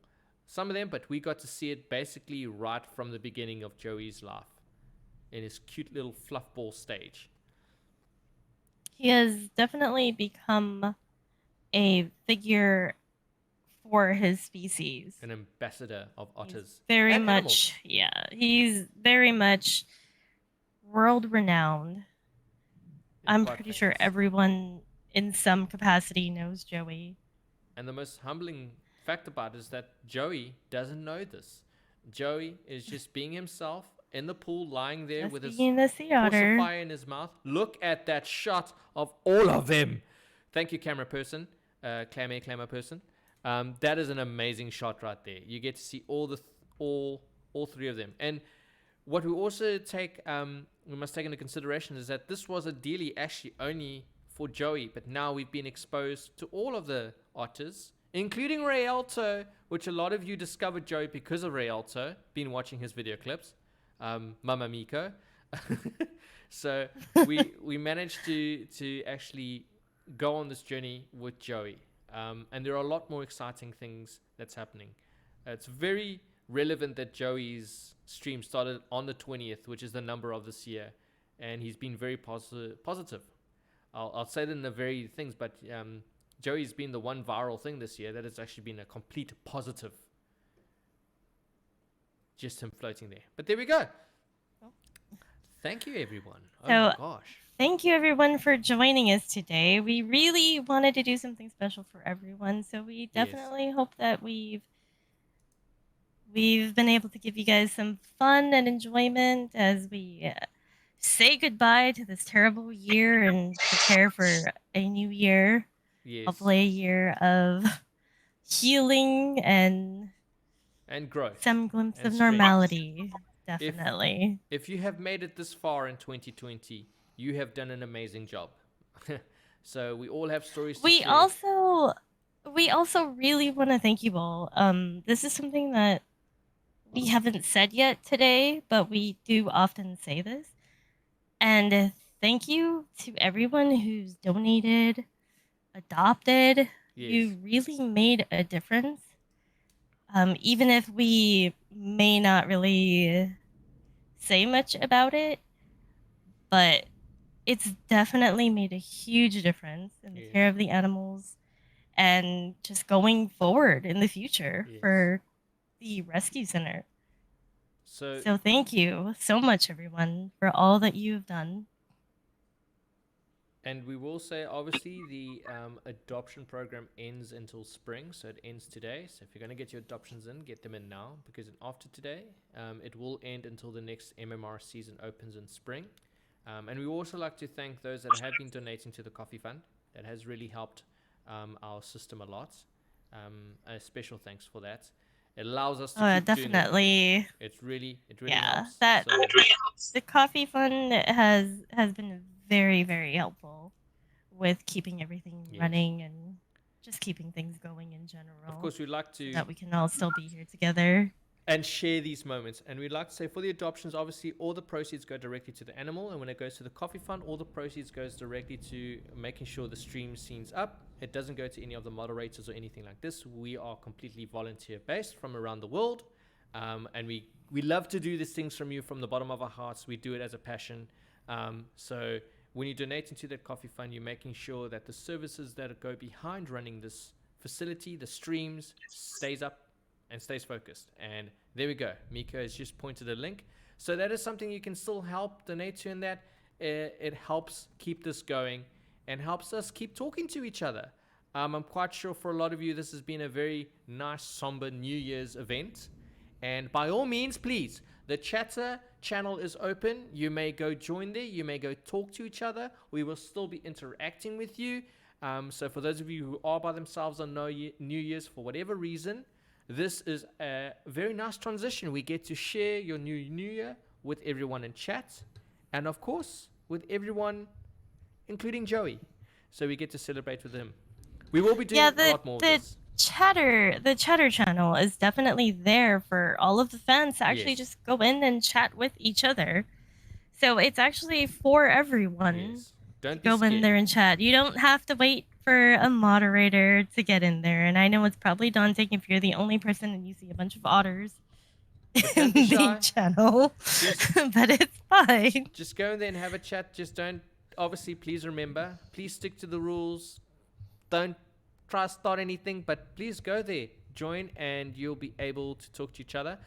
some of them, but we got to see it basically right from the beginning of Joey's life in his cute little fluffball stage. He has definitely become a figure for his species. An ambassador of otters. Very much, yeah. He's very much world renowned. I'm pretty sure everyone in some capacity knows Joey. And the most humbling fact about it is that Joey doesn't know this. Joey is just being himself in the pool, lying there just with his Seaotter fire in his mouth. Look at that shot of all of them. Thank you, camera person, clammer person. That is an amazing shot right there. You get to see all three of them. And what we also we must take into consideration is that this was ideally actually only for Joey, but now we've been exposed to all of the otters, including Rialto, which a lot of you discovered Joey because of Rialto, been watching his video clips, Mama Miko. So we managed to actually go on this journey with Joey, and there are a lot more exciting things that's happening. It's very relevant that Joey's stream started on the 20th, which is the number of this year, and he's been very positive. I'll say it in the very things, but Joey's been the one viral thing this year that has actually been a complete positive. Just him floating there. But there we go. Thank you, everyone. Oh my gosh. Thank you, everyone, for joining us today. We really wanted to do something special for everyone, so we definitely hope that we've been able to give you guys some fun and enjoyment as we say goodbye to this terrible year and prepare for a new year. Yes. Hopefully a year of healing and growth. Some glimpse of normality. Definitely. If you have made it this far in 2020, you have done an amazing job. So we all have stories to share. we also really want to thank you all. This is something that we haven't said yet today, but we do often say this. And thank you to everyone who's donated, adopted. Yes. You really made a difference. Even if we may not really say much about it, but it's definitely made a huge difference in the care of the animals and just going forward in the future for the rescue center. So thank you so much, everyone, for all that you've done. And we will say, obviously, the adoption program ends until spring, so it ends today. So if you're going to get your adoptions in, get them in now, because after today, it will end until the next MMR season opens in spring. And we also like to thank those that have been donating to the coffee fund. That has really helped our system a lot. A special thanks for that. It allows us to keep definitely. Doing it really helps. That the coffee fund has been very, very helpful with keeping everything running and just keeping things going in general. Of course, we'd like to so that we can all still be here together and share these moments. And we'd like to say, for the adoptions, obviously all the proceeds go directly to the animal, and when it goes to the coffee fund, all the proceeds goes directly to making sure the stream scene's up. It doesn't go to any of the moderators or anything like this. We are completely volunteer based from around the world, and we love to do these things from you from the bottom of our hearts. We do it as a passion. So when you donate into that coffee fund, you're making sure that the services that go behind running this facility, the streams, stays up and stays focused. And there we go. Mika has just pointed a link. So that is something you can still help donate to, in that it helps keep this going and helps us keep talking to each other. I'm quite sure for a lot of you, this has been a very nice, somber New Year's event. And by all means, please, the chatter channel is open. You may go join there. You may go talk to each other. We will still be interacting with you. So for those of you who are by themselves on New Year's for whatever reason, this is a very nice transition. We get to share your new year with everyone in chat, and of course with everyone, including Joey. So we get to celebrate with him. We will be doing a lot more of this. The chatter channel is definitely there for all of the fans to actually just go in and chat with each other. So it's actually for everyone. Don't go in there and chat. You don't have to wait for a moderator to get in there. And I know it's probably daunting if you're the only person and you see a bunch of otters in the channel, but it's fine. Just go in there and have a chat. Just don't, obviously, please remember, please stick to the rules. Don't try to start anything, but please go there, join, and you'll be able to talk to each other.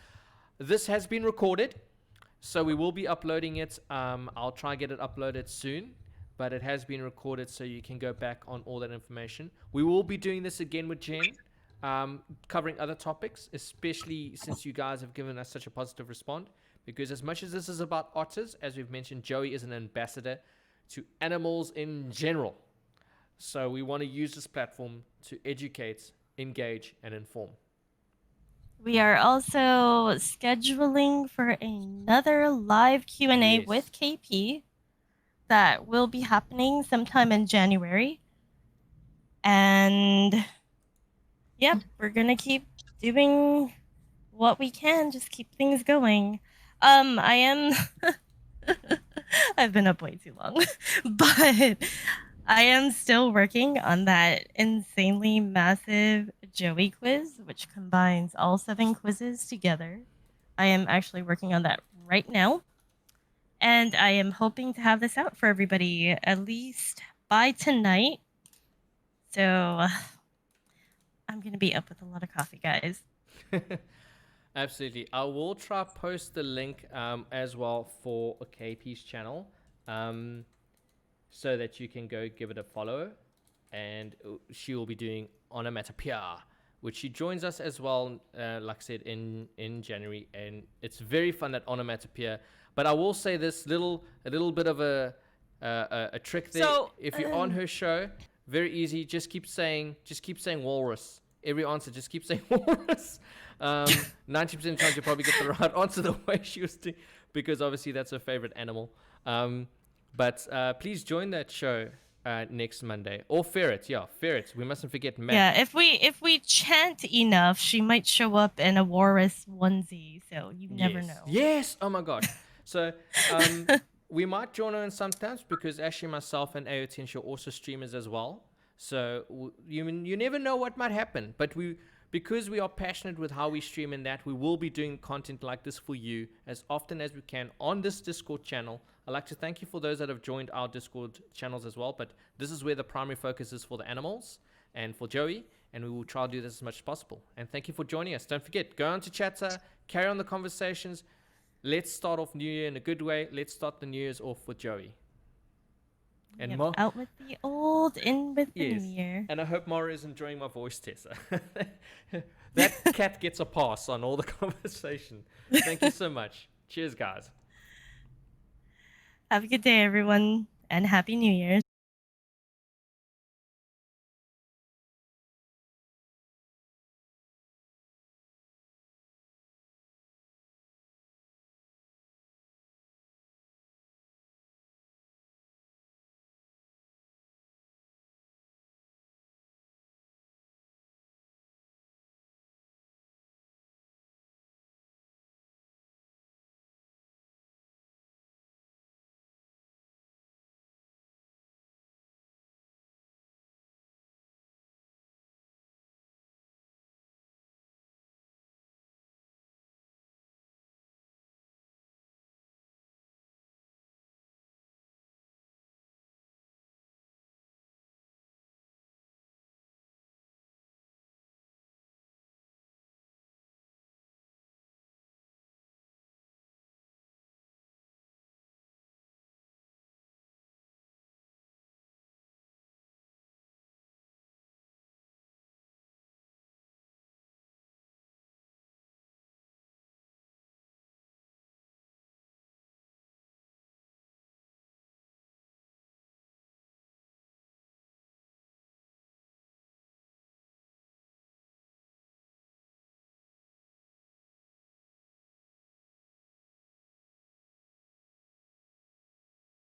This has been recorded, so we will be uploading it. I'll try and get it uploaded soon, but it has been recorded, so you can go back on all that information. We will be doing this again with Jen, covering other topics, especially since you guys have given us such a positive response, because as much as this is about otters, as we've mentioned, Joey is an ambassador to animals in general. So we want to use this platform to educate, engage, and inform. We are also scheduling for another live Q&A with KP that will be happening sometime in January. And yep, we're going to keep doing what we can, just keep things going. I am I've been up way too long, but I am still working on that insanely massive Joey quiz, which combines all 7 quizzes together. I am actually working on that right now. And I am hoping to have this out for everybody at least by tonight. So I'm going to be up with a lot of coffee, guys. Absolutely. I will try to post the link as well for KP's channel. So that you can go give it a follow, and she will be doing Onomatopoeia, which she joins us as well, like I said, in January, and it's very fun at Onomatopoeia. But I will say this a little bit of a trick there. So, if you're on her show, very easy, just keep saying walrus. Every answer, just keep saying walrus. 90% of the time you'll probably get the right answer the way she was doing, because obviously that's her favorite animal. But please join that show. next Monday. Or ferrets, ferrets. We mustn't forget Matt. Yeah, if we chant enough, she might show up in a walrus onesie. So you never know. Yes. Oh my gosh. So we might join her in sometimes because Ashley, myself, and Aoetenshi are also streamers as well. So you never know what might happen. But because we are passionate with how we stream and that, we will be doing content like this for you as often as we can on this Discord channel. I'd like to thank you for those that have joined our Discord channels as well, but this is where the primary focus is for the animals and for Joey, and we will try to do this as much as possible. And thank you for joining us. Don't forget, go on to Chatter, carry on the conversations. Let's start off New Year in a good way. Let's start the New Year's off with Joey. And out with the old, in with the new year. And I hope Mara is enjoying my voice, Tessa. That cat gets a pass on all the conversation. Thank you so much. Cheers, guys. Have a good day, everyone, and Happy New Year's.